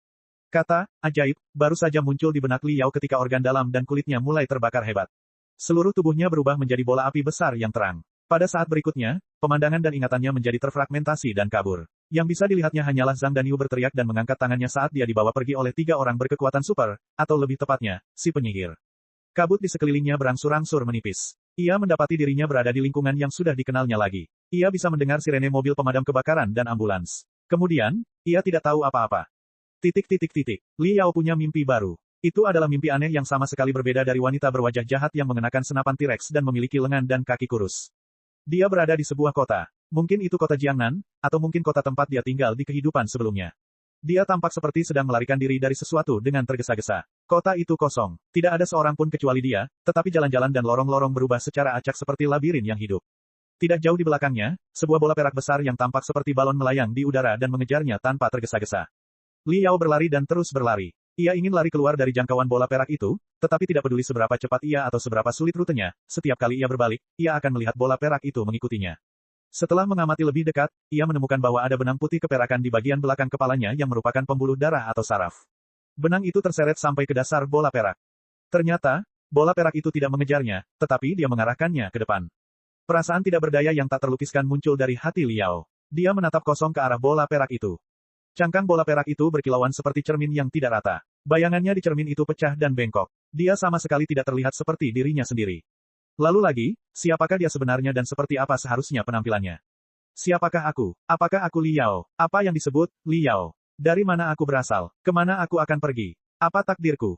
Kata ajaib baru saja muncul di benak Li Yao ketika organ dalam dan kulitnya mulai terbakar hebat. Seluruh tubuhnya berubah menjadi bola api besar yang terang. Pada saat berikutnya, pemandangan dan ingatannya menjadi terfragmentasi dan kabur. Yang bisa dilihatnya hanyalah Zhang Danyu berteriak dan mengangkat tangannya saat dia dibawa pergi oleh 3 orang berkekuatan super, atau lebih tepatnya, si penyihir. Kabut di sekelilingnya berangsur-angsur menipis. Ia mendapati dirinya berada di lingkungan yang sudah dikenalnya lagi. Ia bisa mendengar sirene mobil pemadam kebakaran dan ambulans. Kemudian, ia tidak tahu apa-apa. Li Yao punya mimpi baru. Itu adalah mimpi aneh yang sama sekali berbeda dari wanita berwajah jahat yang mengenakan senapan T-Rex dan memiliki lengan dan kaki kurus. Dia berada di sebuah kota. Mungkin itu kota Jiangnan, atau mungkin kota tempat dia tinggal di kehidupan sebelumnya. Dia tampak seperti sedang melarikan diri dari sesuatu dengan tergesa-gesa. Kota itu kosong. Tidak ada seorang pun kecuali dia, tetapi jalan-jalan dan lorong-lorong berubah secara acak seperti labirin yang hidup. Tidak jauh di belakangnya, sebuah bola perak besar yang tampak seperti balon melayang di udara dan mengejarnya tanpa tergesa-gesa. Li Yao berlari dan terus berlari. Ia ingin lari keluar dari jangkauan bola perak itu, tetapi tidak peduli seberapa cepat ia atau seberapa sulit rutenya, setiap kali ia berbalik, ia akan melihat bola perak itu mengikutinya. Setelah mengamati lebih dekat, ia menemukan bahwa ada benang putih keperakan di bagian belakang kepalanya yang merupakan pembuluh darah atau saraf. Benang itu terseret sampai ke dasar bola perak. Ternyata, bola perak itu tidak mengejarnya, tetapi dia mengarahkannya ke depan. Perasaan tidak berdaya yang tak terlukiskan muncul dari hati Li Yao. Dia menatap kosong ke arah bola perak itu. Cangkang bola perak itu berkilauan seperti cermin yang tidak rata. Bayangannya di cermin itu pecah dan bengkok. Dia sama sekali tidak terlihat seperti dirinya sendiri. Lalu lagi, siapakah dia sebenarnya dan seperti apa seharusnya penampilannya? Siapakah aku? Apakah aku Li Yao? Apa yang disebut Li Yao? Dari mana aku berasal? Kemana aku akan pergi? Apa takdirku?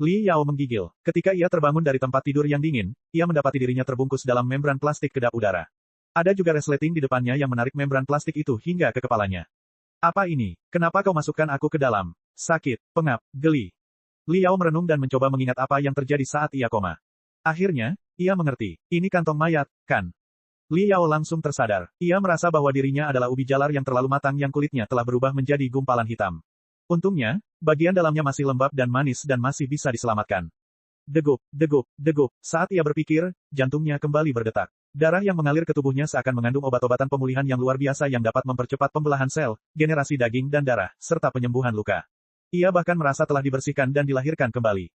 Li Yao menggigil. Ketika ia terbangun dari tempat tidur yang dingin, ia mendapati dirinya terbungkus dalam membran plastik kedap udara. Ada juga resleting di depannya yang menarik membran plastik itu hingga ke kepalanya. Apa ini? Kenapa kau masukkan aku ke dalam? Sakit, pengap, geli. Li Yao merenung dan mencoba mengingat apa yang terjadi saat ia koma. Akhirnya, ia mengerti. Ini kantong mayat, kan? Li Yao langsung tersadar. Ia merasa bahwa dirinya adalah ubi jalar yang terlalu matang yang kulitnya telah berubah menjadi gumpalan hitam. Untungnya, bagian dalamnya masih lembab dan manis dan masih bisa diselamatkan. Degup. Saat ia berpikir, jantungnya kembali berdetak. Darah yang mengalir ke tubuhnya seakan mengandung obat-obatan pemulihan yang luar biasa yang dapat mempercepat pembelahan sel, generasi daging dan darah, serta penyembuhan luka. Ia bahkan merasa telah dibersihkan dan dilahirkan kembali.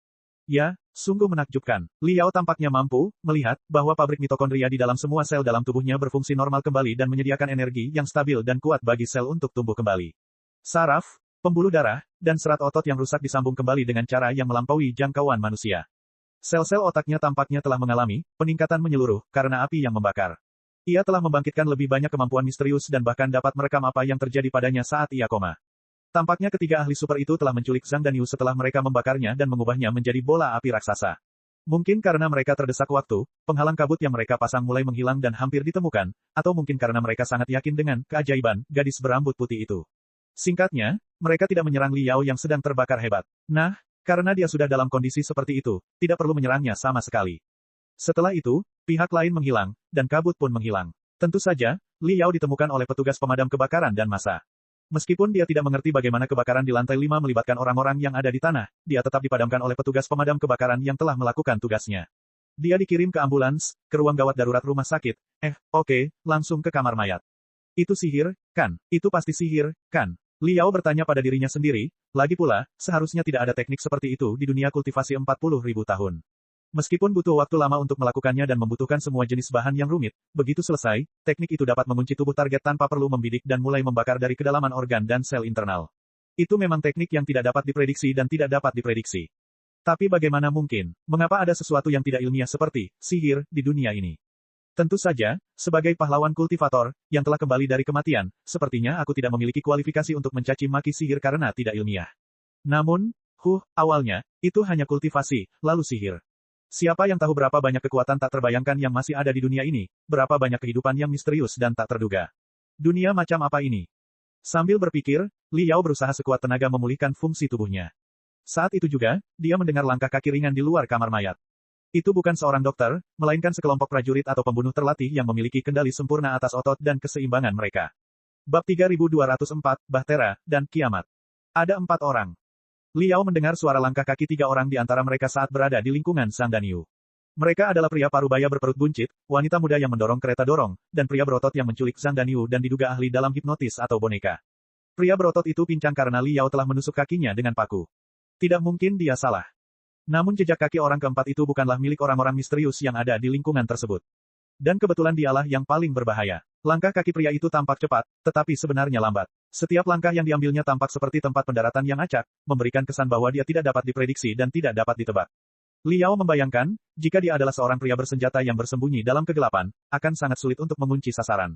Ya, sungguh menakjubkan. Li Yao tampaknya mampu melihat bahwa pabrik mitokondria di dalam semua sel dalam tubuhnya berfungsi normal kembali dan menyediakan energi yang stabil dan kuat bagi sel untuk tumbuh kembali. Saraf, pembuluh darah, dan serat otot yang rusak disambung kembali dengan cara yang melampaui jangkauan manusia. Sel-sel otaknya tampaknya telah mengalami peningkatan menyeluruh karena api yang membakar. Ia telah membangkitkan lebih banyak kemampuan misterius dan bahkan dapat merekam apa yang terjadi padanya saat ia koma. Tampaknya ketiga ahli super itu telah menculik Zhang Danyu setelah mereka membakarnya dan mengubahnya menjadi bola api raksasa. Mungkin karena mereka terdesak waktu, penghalang kabut yang mereka pasang mulai menghilang dan hampir ditemukan, atau mungkin karena mereka sangat yakin dengan keajaiban gadis berambut putih itu. Singkatnya, mereka tidak menyerang Li Yao yang sedang terbakar hebat. Nah, karena dia sudah dalam kondisi seperti itu, tidak perlu menyerangnya sama sekali. Setelah itu, pihak lain menghilang, dan kabut pun menghilang. Tentu saja, Li Yao ditemukan oleh petugas pemadam kebakaran dan massa. Meskipun dia tidak mengerti bagaimana kebakaran di lantai 5 melibatkan orang-orang yang ada di tanah, dia tetap dipadamkan oleh petugas pemadam kebakaran yang telah melakukan tugasnya. Dia dikirim ke ambulans, ke ruang gawat darurat rumah sakit. Oke, langsung ke kamar mayat. Itu sihir, kan? Itu pasti sihir, kan? Li Yao bertanya pada dirinya sendiri, lagi pula, seharusnya tidak ada teknik seperti itu di dunia kultivasi 40.000 tahun. Meskipun butuh waktu lama untuk melakukannya dan membutuhkan semua jenis bahan yang rumit, begitu selesai, teknik itu dapat mengunci tubuh target tanpa perlu membidik dan mulai membakar dari kedalaman organ dan sel internal. Itu memang teknik yang tidak dapat diprediksi dan tidak dapat diprediksi. Tapi bagaimana mungkin, mengapa ada sesuatu yang tidak ilmiah seperti sihir di dunia ini? Tentu saja, sebagai pahlawan kultivator, yang telah kembali dari kematian, sepertinya aku tidak memiliki kualifikasi untuk mencaci maki sihir karena tidak ilmiah. Namun, awalnya, itu hanya kultivasi, lalu sihir. Siapa yang tahu berapa banyak kekuatan tak terbayangkan yang masih ada di dunia ini, berapa banyak kehidupan yang misterius dan tak terduga. Dunia macam apa ini? Sambil berpikir, Li Yao berusaha sekuat tenaga memulihkan fungsi tubuhnya. Saat itu juga, dia mendengar langkah kaki ringan di luar kamar mayat. Itu bukan seorang dokter, melainkan sekelompok prajurit atau pembunuh terlatih yang memiliki kendali sempurna atas otot dan keseimbangan mereka. Bab 3204, Bahtera, dan Kiamat. Ada 4 orang. Li Yao mendengar suara langkah kaki 3 orang di antara mereka saat berada di lingkungan Zhang Danyu. Mereka adalah pria parubaya berperut buncit, wanita muda yang mendorong kereta dorong, dan pria berotot yang menculik Zhang Danyu dan diduga ahli dalam hipnotis atau boneka. Pria berotot itu pincang karena Li Yao telah menusuk kakinya dengan paku. Tidak mungkin dia salah. Namun jejak kaki orang keempat itu bukanlah milik orang-orang misterius yang ada di lingkungan tersebut. Dan kebetulan dialah yang paling berbahaya. Langkah kaki pria itu tampak cepat, tetapi sebenarnya lambat. Setiap langkah yang diambilnya tampak seperti tempat pendaratan yang acak, memberikan kesan bahwa dia tidak dapat diprediksi dan tidak dapat ditebak. Li Yao membayangkan, jika dia adalah seorang pria bersenjata yang bersembunyi dalam kegelapan, akan sangat sulit untuk mengunci sasaran.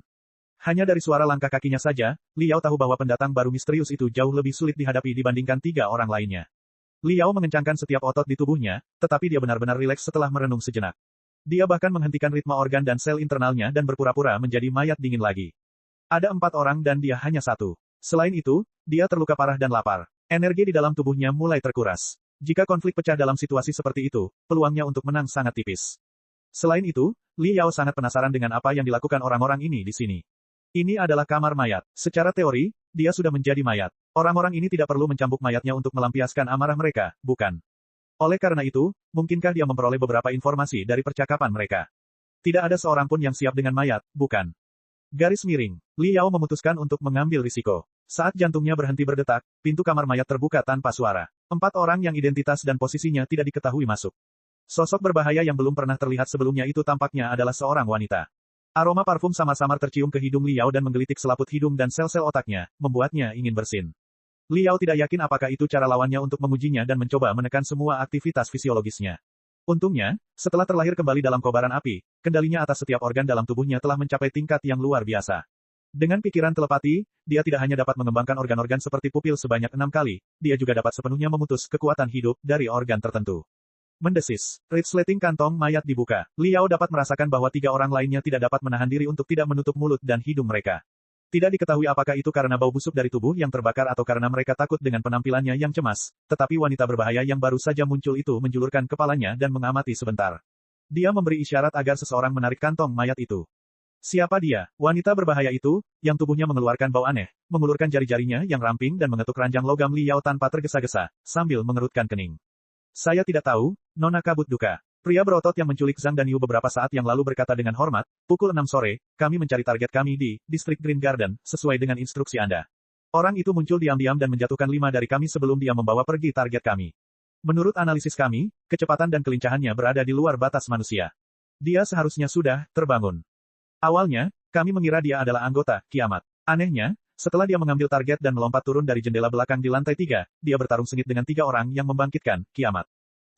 Hanya dari suara langkah kakinya saja, Li Yao tahu bahwa pendatang baru misterius itu jauh lebih sulit dihadapi dibandingkan 3 orang lainnya. Li Yao mengencangkan setiap otot di tubuhnya, tetapi dia benar-benar rileks setelah merenung sejenak. Dia bahkan menghentikan ritme organ dan sel internalnya dan berpura-pura menjadi mayat dingin lagi. Ada 4 orang dan dia hanya 1. Selain itu, dia terluka parah dan lapar. Energi di dalam tubuhnya mulai terkuras. Jika konflik pecah dalam situasi seperti itu, peluangnya untuk menang sangat tipis. Selain itu, Li Yao sangat penasaran dengan apa yang dilakukan orang-orang ini di sini. Ini adalah kamar mayat. Secara teori, dia sudah menjadi mayat. Orang-orang ini tidak perlu mencambuk mayatnya untuk melampiaskan amarah mereka, bukan? Oleh karena itu, mungkinkah dia memperoleh beberapa informasi dari percakapan mereka? Tidak ada seorang pun yang siap dengan mayat, bukan? Garis miring. Li Yao memutuskan untuk mengambil risiko. Saat jantungnya berhenti berdetak, pintu kamar mayat terbuka tanpa suara. 4 orang yang identitas dan posisinya tidak diketahui masuk. Sosok berbahaya yang belum pernah terlihat sebelumnya itu tampaknya adalah seorang wanita. Aroma parfum samar-samar tercium ke hidung Li Yao dan menggelitik selaput hidung dan sel-sel otaknya, membuatnya ingin bersin. Li Yao tidak yakin apakah itu cara lawannya untuk mengujinya dan mencoba menekan semua aktivitas fisiologisnya. Untungnya, setelah terlahir kembali dalam kobaran api, kendalinya atas setiap organ dalam tubuhnya telah mencapai tingkat yang luar biasa. Dengan pikiran telepati, dia tidak hanya dapat mengembangkan organ-organ seperti pupil sebanyak 6 kali, dia juga dapat sepenuhnya memutus kekuatan hidup dari organ tertentu. Mendesis. Resleting kantong mayat dibuka. Li Yao dapat merasakan bahwa 3 orang lainnya tidak dapat menahan diri untuk tidak menutup mulut dan hidung mereka. Tidak diketahui apakah itu karena bau busuk dari tubuh yang terbakar atau karena mereka takut dengan penampilannya yang cemas, tetapi wanita berbahaya yang baru saja muncul itu menjulurkan kepalanya dan mengamati sebentar. Dia memberi isyarat agar seseorang menarik kantong mayat itu. Siapa dia? Wanita berbahaya itu, yang tubuhnya mengeluarkan bau aneh, mengulurkan jari-jarinya yang ramping dan mengetuk ranjang logam Li Yao tanpa tergesa-gesa, sambil mengerutkan kening. Saya tidak tahu, Nona Kabut Duka. Pria berotot yang menculik Zhang Danyu beberapa saat yang lalu berkata dengan hormat, pukul 6 sore, kami mencari target kami di distrik Green Garden, sesuai dengan instruksi Anda. Orang itu muncul diam-diam dan menjatuhkan 5 dari kami sebelum dia membawa pergi target kami. Menurut analisis kami, kecepatan dan kelincahannya berada di luar batas manusia. Dia seharusnya sudah terbangun. Awalnya, kami mengira dia adalah anggota Kiamat. Anehnya, setelah dia mengambil target dan melompat turun dari jendela belakang di lantai 3, dia bertarung sengit dengan 3 orang yang membangkitkan Kiamat.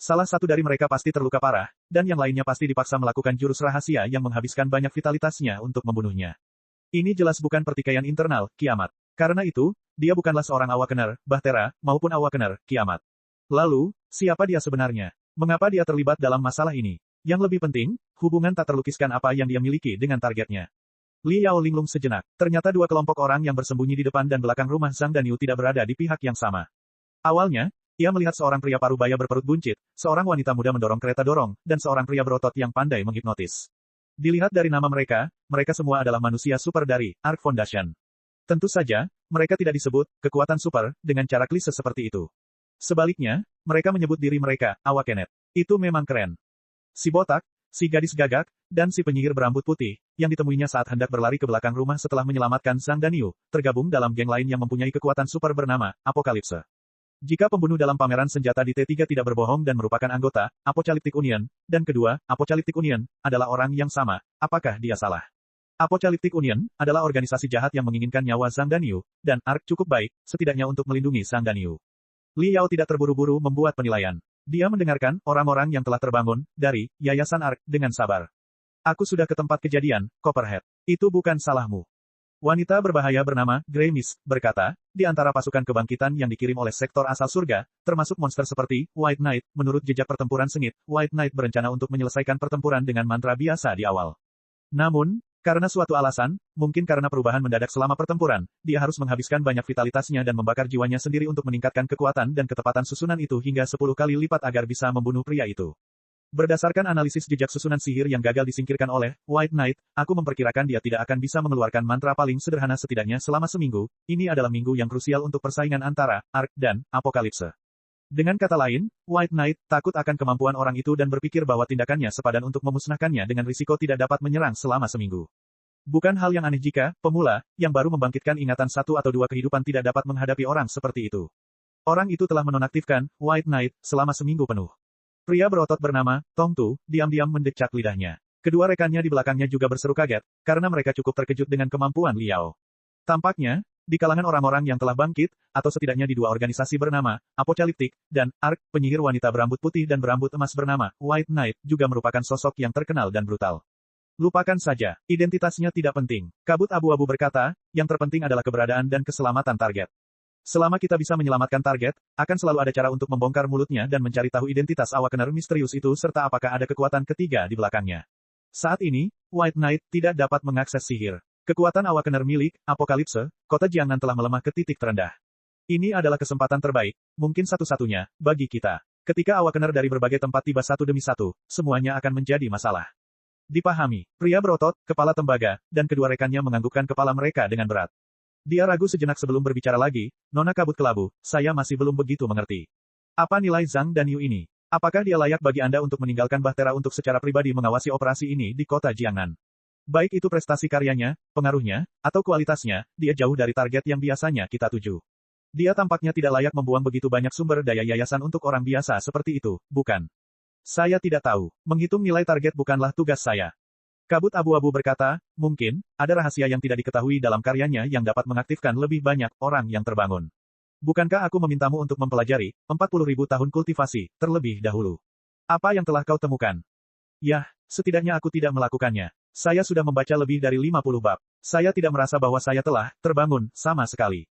Salah satu dari mereka pasti terluka parah, dan yang lainnya pasti dipaksa melakukan jurus rahasia yang menghabiskan banyak vitalitasnya untuk membunuhnya. Ini jelas bukan pertikaian internal, Kiamat. Karena itu, Dia bukanlah seorang awakener, bahtera, maupun awakener, kiamat. Lalu, siapa dia sebenarnya? Mengapa dia terlibat dalam masalah ini? Yang lebih penting, hubungan tak terlukiskan apa yang dia miliki dengan targetnya. Li Yao linglung sejenak. Ternyata dua kelompok orang yang bersembunyi di depan dan belakang rumah Zhang Danyu tidak berada di pihak yang sama. Awalnya, ia melihat seorang pria parubaya berperut buncit, seorang wanita muda mendorong kereta dorong, dan seorang pria berotot yang pandai menghipnotis. Dilihat dari nama mereka, mereka semua adalah manusia super dari Ark Foundation. Tentu saja, mereka tidak disebut kekuatan super dengan cara klise seperti itu. Sebaliknya, mereka menyebut diri mereka Awakenet. Itu memang keren. Si botak, si gadis gagak, dan si penyihir berambut putih, yang ditemuinya saat hendak berlari ke belakang rumah setelah menyelamatkan Zhang Danyu, tergabung dalam geng lain yang mempunyai kekuatan super bernama Apokalipse. Jika pembunuh dalam pameran senjata di T3 tidak berbohong dan merupakan anggota Apocalyptic Union, dan kedua, Apocalyptic Union, adalah orang yang sama, apakah dia salah? Apocalyptic Union adalah organisasi jahat yang menginginkan nyawa Zhang Danyu, dan Ark cukup baik, setidaknya untuk melindungi Zhang Danyu. Li Yao tidak terburu-buru membuat penilaian. Dia mendengarkan orang-orang yang telah terbangun dari Yayasan Ark dengan sabar. Aku sudah ke tempat kejadian, Copperhead. Itu bukan salahmu. Wanita berbahaya bernama Grey Mist berkata, di antara pasukan kebangkitan yang dikirim oleh sektor asal surga, termasuk monster seperti White Knight, menurut jejak pertempuran sengit, White Knight berencana untuk menyelesaikan pertempuran dengan mantra biasa di awal. Namun, karena suatu alasan, mungkin karena perubahan mendadak selama pertempuran, dia harus menghabiskan banyak vitalitasnya dan membakar jiwanya sendiri untuk meningkatkan kekuatan dan ketepatan susunan itu hingga 10 kali lipat agar bisa membunuh pria itu. Berdasarkan analisis jejak susunan sihir yang gagal disingkirkan oleh White Knight, aku memperkirakan dia tidak akan bisa mengeluarkan mantra paling sederhana setidaknya selama seminggu. Ini adalah minggu yang krusial untuk persaingan antara Ark dan Apokalipse. Dengan kata lain, White Knight takut akan kemampuan orang itu dan berpikir bahwa tindakannya sepadan untuk memusnahkannya dengan risiko tidak dapat menyerang selama seminggu. Bukan hal yang aneh jika pemula yang baru membangkitkan ingatan satu atau dua kehidupan tidak dapat menghadapi orang seperti itu. Orang itu telah menonaktifkan White Knight selama seminggu penuh. Pria berotot bernama Tong Tu diam-diam mendecak lidahnya. Kedua rekannya di belakangnya juga berseru kaget, karena mereka cukup terkejut dengan kemampuan Li Yao. Tampaknya, di kalangan orang-orang yang telah bangkit, atau setidaknya di dua organisasi bernama Apocalyptic dan Ark, penyihir wanita berambut putih dan berambut emas bernama White Knight juga merupakan sosok yang terkenal dan brutal. Lupakan saja, identitasnya tidak penting. Kabut abu-abu berkata, yang terpenting adalah keberadaan dan keselamatan target. Selama kita bisa menyelamatkan target, akan selalu ada cara untuk membongkar mulutnya dan mencari tahu identitas awakener misterius itu serta apakah ada kekuatan ketiga di belakangnya. Saat ini, White Knight tidak dapat mengakses sihir. Kekuatan awakener milik Apokalipse, kota Jiangnan telah melemah ke titik terendah. Ini adalah kesempatan terbaik, mungkin satu-satunya, bagi kita. Ketika awakener dari berbagai tempat tiba satu demi satu, semuanya akan menjadi masalah. Dipahami, pria berotot, kepala tembaga, dan kedua rekannya menganggukkan kepala mereka dengan berat. Dia ragu sejenak sebelum berbicara lagi, Nona kabut kelabu, saya masih belum begitu mengerti. Apa nilai Zhang Danyu ini? Apakah dia layak bagi Anda untuk meninggalkan Bahtera untuk secara pribadi mengawasi operasi ini di kota Jiangnan? Baik itu prestasi karyanya, pengaruhnya, atau kualitasnya, dia jauh dari target yang biasanya kita tuju. Dia tampaknya tidak layak membuang begitu banyak sumber daya yayasan untuk orang biasa seperti itu, bukan? Saya tidak tahu. Menghitung nilai target bukanlah tugas saya. Kabut abu-abu berkata, mungkin, ada rahasia yang tidak diketahui dalam karyanya yang dapat mengaktifkan lebih banyak orang yang terbangun. Bukankah aku memintamu untuk mempelajari 40.000 tahun kultivasi terlebih dahulu? Apa yang telah kau temukan? Yah, setidaknya aku tidak melakukannya. Saya sudah membaca lebih dari 50 bab. Saya tidak merasa bahwa saya telah terbangun sama sekali.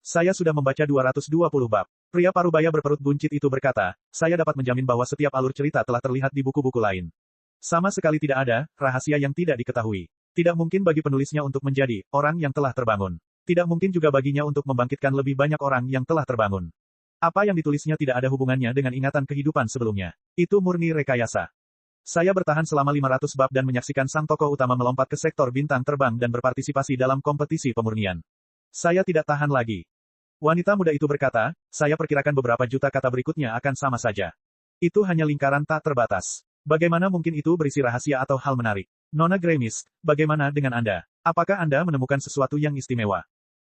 Saya sudah membaca 220 bab. Pria parubaya berperut buncit itu berkata, saya dapat menjamin bahwa setiap alur cerita telah terlihat di buku-buku lain. Sama sekali tidak ada rahasia yang tidak diketahui. Tidak mungkin bagi penulisnya untuk menjadi orang yang telah terbangun. Tidak mungkin juga baginya untuk membangkitkan lebih banyak orang yang telah terbangun. Apa yang ditulisnya tidak ada hubungannya dengan ingatan kehidupan sebelumnya. Itu murni rekayasa. Saya bertahan selama 500 bab dan menyaksikan sang tokoh utama melompat ke sektor bintang terbang dan berpartisipasi dalam kompetisi pemurnian. Saya tidak tahan lagi. Wanita muda itu berkata, saya perkirakan beberapa juta kata berikutnya akan sama saja. Itu hanya lingkaran tak terbatas. Bagaimana mungkin itu berisi rahasia atau hal menarik? Nona Grey Mist, bagaimana dengan Anda? Apakah Anda menemukan sesuatu yang istimewa?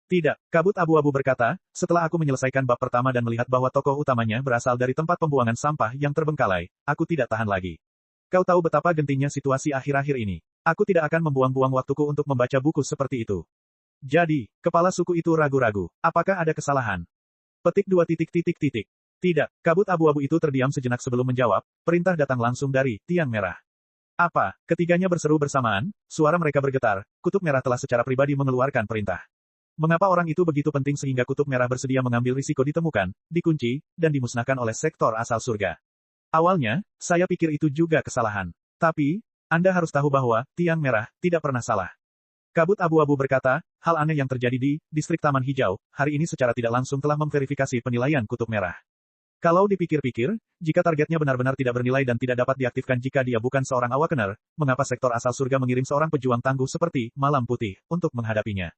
Tidak, kabut abu-abu berkata, setelah aku menyelesaikan bab pertama dan melihat bahwa tokoh utamanya berasal dari tempat pembuangan sampah yang terbengkalai, aku tidak tahan lagi. Kau tahu betapa gentingnya situasi akhir-akhir ini. Aku tidak akan membuang-buang waktuku untuk membaca buku seperti itu. Jadi, kepala suku itu ragu-ragu. Apakah ada kesalahan? Petik 2 titik. Tidak, kabut abu-abu itu terdiam sejenak sebelum menjawab, perintah datang langsung dari tiang merah. Apa? Ketiganya berseru bersamaan, suara mereka bergetar, kutub merah telah secara pribadi mengeluarkan perintah. Mengapa orang itu begitu penting sehingga Kutub Merah bersedia mengambil risiko ditemukan, dikunci, dan dimusnahkan oleh sektor asal surga? Awalnya, saya pikir itu juga kesalahan. Tapi, Anda harus tahu bahwa Tiang Merah tidak pernah salah. Kabut Abu-Abu berkata, hal aneh yang terjadi di Distrik Taman Hijau, hari ini secara tidak langsung telah memverifikasi penilaian Kutub Merah. Kalau dipikir-pikir, jika targetnya benar-benar tidak bernilai dan tidak dapat diaktifkan jika dia bukan seorang Awakener, mengapa sektor asal surga mengirim seorang pejuang tangguh seperti Malam Putih untuk menghadapinya?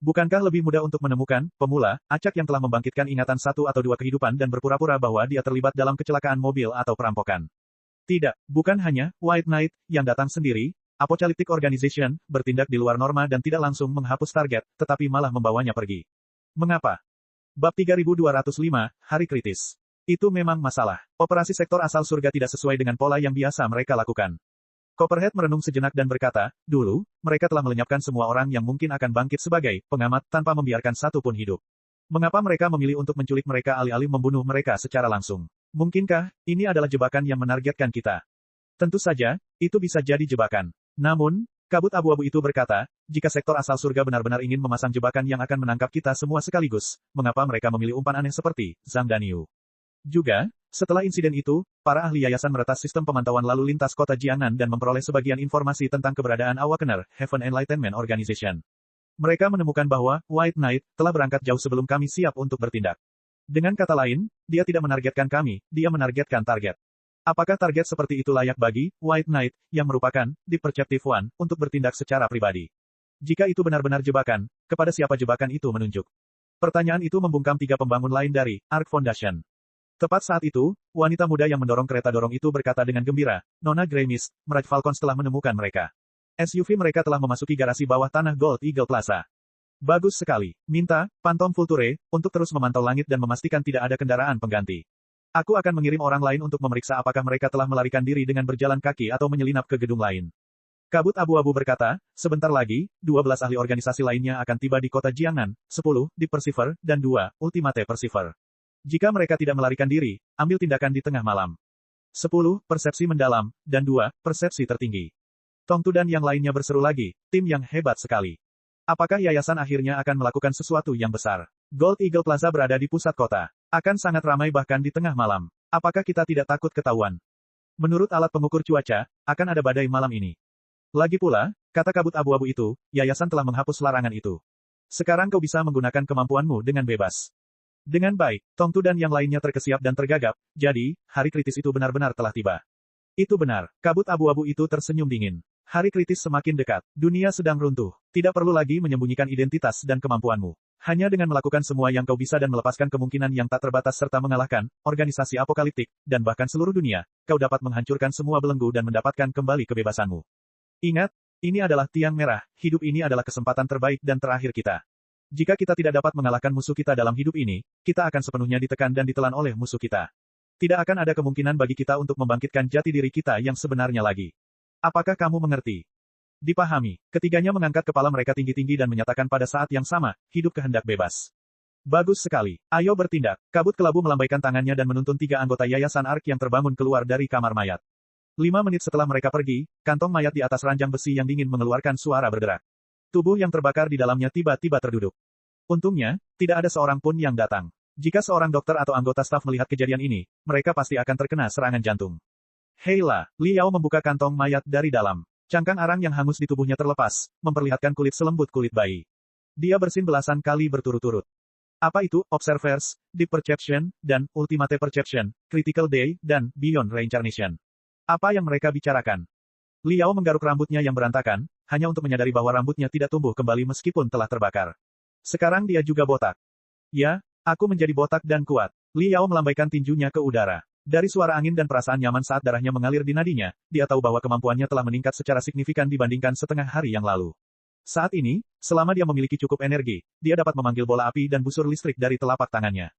Bukankah lebih mudah untuk menemukan pemula, acak yang telah membangkitkan ingatan satu atau dua kehidupan dan berpura-pura bahwa dia terlibat dalam kecelakaan mobil atau perampokan? Tidak, bukan hanya White Knight yang datang sendiri, Apocalyptic Organization bertindak di luar norma dan tidak langsung menghapus target, tetapi malah membawanya pergi. Mengapa? Bab 3205, Hari Kritis. Itu memang masalah. Operasi sektor asal surga tidak sesuai dengan pola yang biasa mereka lakukan. Copperhead merenung sejenak dan berkata, dulu, mereka telah melenyapkan semua orang yang mungkin akan bangkit sebagai pengamat tanpa membiarkan satu pun hidup. Mengapa mereka memilih untuk menculik mereka alih-alih membunuh mereka secara langsung? Mungkinkah, ini adalah jebakan yang menargetkan kita? Tentu saja, itu bisa jadi jebakan. Namun, kabut abu-abu itu berkata, jika sektor asal surga benar-benar ingin memasang jebakan yang akan menangkap kita semua sekaligus, mengapa mereka memilih umpan aneh seperti Zhang Danyu? Juga, setelah insiden itu, para ahli yayasan meretas sistem pemantauan lalu lintas kota Jiangnan dan memperoleh sebagian informasi tentang keberadaan Awakener, Heaven Enlightenment Organization. Mereka menemukan bahwa White Knight telah berangkat jauh sebelum kami siap untuk bertindak. Dengan kata lain, dia tidak menargetkan kami, dia menargetkan target. Apakah target seperti itu layak bagi White Knight, yang merupakan The Perceptive One, untuk bertindak secara pribadi? Jika itu benar-benar jebakan, kepada siapa jebakan itu menunjuk? Pertanyaan itu membungkam tiga pembangun lain dari Ark Foundation. Tepat saat itu, wanita muda yang mendorong kereta dorong itu berkata dengan gembira, Nona Grey Mist, Mirage Falcons telah menemukan mereka. SUV mereka telah memasuki garasi bawah tanah Gold Eagle Plaza. Bagus sekali. Minta, Phantom Vulture, untuk terus memantau langit dan memastikan tidak ada kendaraan pengganti. Aku akan mengirim orang lain untuk memeriksa apakah mereka telah melarikan diri dengan berjalan kaki atau menyelinap ke gedung lain. Kabut abu-abu berkata, sebentar lagi, 12 ahli organisasi lainnya akan tiba di kota Jiangnan, 10 di Perciver, dan 2 Ultimate Perciver. Jika mereka tidak melarikan diri, ambil tindakan di tengah malam. 10 persepsi mendalam, dan 2 persepsi tertinggi. Tongtu dan yang lainnya berseru lagi, tim yang hebat sekali. Apakah yayasan akhirnya akan melakukan sesuatu yang besar? Gold Eagle Plaza berada di pusat kota. Akan sangat ramai bahkan di tengah malam. Apakah kita tidak takut ketahuan? Menurut alat pengukur cuaca, akan ada badai malam ini. Lagi pula, kata kabut abu-abu itu, yayasan telah menghapus larangan itu. Sekarang kau bisa menggunakan kemampuanmu dengan bebas. Dengan baik, Tongtu dan yang lainnya terkesiap dan tergagap, jadi, hari kritis itu benar-benar telah tiba. Itu benar, kabut abu-abu itu tersenyum dingin. Hari kritis semakin dekat, dunia sedang runtuh. Tidak perlu lagi menyembunyikan identitas dan kemampuanmu. Hanya dengan melakukan semua yang kau bisa dan melepaskan kemungkinan yang tak terbatas serta mengalahkan organisasi apokaliptik, dan bahkan seluruh dunia, kau dapat menghancurkan semua belenggu dan mendapatkan kembali kebebasanmu. Ingat, ini adalah tiang merah, hidup ini adalah kesempatan terbaik dan terakhir kita. Jika kita tidak dapat mengalahkan musuh kita dalam hidup ini, kita akan sepenuhnya ditekan dan ditelan oleh musuh kita. Tidak akan ada kemungkinan bagi kita untuk membangkitkan jati diri kita yang sebenarnya lagi. Apakah kamu mengerti? Dipahami. Ketiganya mengangkat kepala mereka tinggi-tinggi dan menyatakan pada saat yang sama, hidup kehendak bebas. Bagus sekali. Ayo bertindak. Kabut kelabu melambaikan tangannya dan menuntun 3 anggota yayasan Ark yang terbangun keluar dari kamar mayat. 5 menit setelah mereka pergi, kantong mayat di atas ranjang besi yang dingin mengeluarkan suara berderak. Tubuh yang terbakar di dalamnya tiba-tiba terduduk. Untungnya, tidak ada seorang pun yang datang. Jika seorang dokter atau anggota staf melihat kejadian ini, mereka pasti akan terkena serangan jantung. Heila, Liao membuka kantong mayat dari dalam. Cangkang arang yang hangus di tubuhnya terlepas, memperlihatkan kulit selembut kulit bayi. Dia bersin belasan kali berturut-turut. Apa itu, Observers, Deep Perception, dan Ultimate Perception, Critical Day, dan Beyond Reincarnation? Apa yang mereka bicarakan? Liao menggaruk rambutnya yang berantakan, hanya untuk menyadari bahwa rambutnya tidak tumbuh kembali meskipun telah terbakar. Sekarang dia juga botak. Ya, aku menjadi botak dan kuat. Liao melambaikan tinjunya ke udara. Dari suara angin dan perasaan nyaman saat darahnya mengalir di nadinya, dia tahu bahwa kemampuannya telah meningkat secara signifikan dibandingkan setengah hari yang lalu. Saat ini, selama dia memiliki cukup energi, dia dapat memanggil bola api dan busur listrik dari telapak tangannya.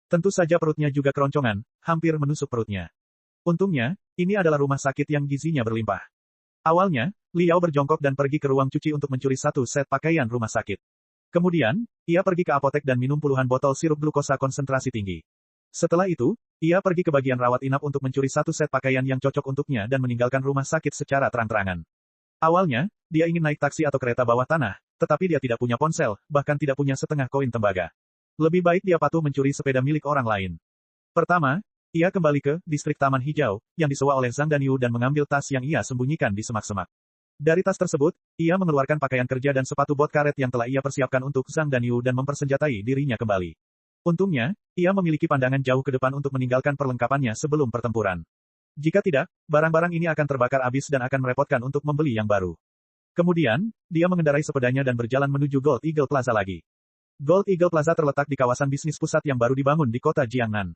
Tentu saja perutnya juga keroncongan, hampir menusuk perutnya. Untungnya, ini adalah rumah sakit yang gizinya berlimpah. Awalnya, Liao berjongkok dan pergi ke ruang cuci untuk mencuri 1 set pakaian rumah sakit. Kemudian, ia pergi ke apotek dan minum puluhan botol sirup glukosa konsentrasi tinggi. Setelah itu, ia pergi ke bagian rawat inap untuk mencuri 1 set pakaian yang cocok untuknya dan meninggalkan rumah sakit secara terang-terangan. Awalnya, dia ingin naik taksi atau kereta bawah tanah, tetapi dia tidak punya ponsel, bahkan tidak punya setengah koin tembaga. Lebih baik dia patuh mencuri sepeda milik orang lain. Pertama, ia kembali ke distrik Taman Hijau, yang disewa oleh Zhang Danyu dan mengambil tas yang ia sembunyikan di semak-semak. Dari tas tersebut, ia mengeluarkan pakaian kerja dan sepatu bot karet yang telah ia persiapkan untuk Zhang Danyu dan mempersenjatai dirinya kembali. Untungnya, ia memiliki pandangan jauh ke depan untuk meninggalkan perlengkapannya sebelum pertempuran. Jika tidak, barang-barang ini akan terbakar habis dan akan merepotkan untuk membeli yang baru. Kemudian, dia mengendarai sepedanya dan berjalan menuju Gold Eagle Plaza lagi. Gold Eagle Plaza terletak di kawasan bisnis pusat yang baru dibangun di kota Jiangnan.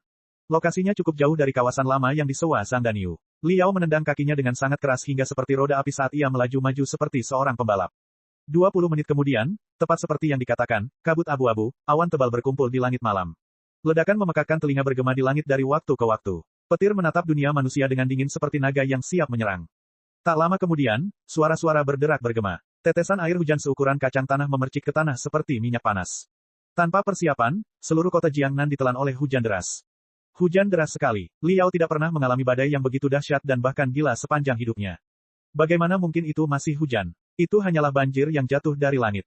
Lokasinya cukup jauh dari kawasan lama yang disewa Zhang Danyu. Liao menendang kakinya dengan sangat keras hingga seperti roda api saat ia melaju-maju seperti seorang pembalap. 20 menit kemudian, tepat seperti yang dikatakan, kabut abu-abu, awan tebal berkumpul di langit malam. Ledakan memekakkan telinga bergema di langit dari waktu ke waktu. Petir menatap dunia manusia dengan dingin seperti naga yang siap menyerang. Tak lama kemudian, suara-suara berderak bergema. Tetesan air hujan seukuran kacang tanah memercik ke tanah seperti minyak panas. Tanpa persiapan, seluruh kota Jiangnan ditelan oleh hujan deras. Hujan deras sekali. Liao tidak pernah mengalami badai yang begitu dahsyat dan bahkan gila sepanjang hidupnya. Bagaimana mungkin itu masih hujan? Itu hanyalah banjir yang jatuh dari langit.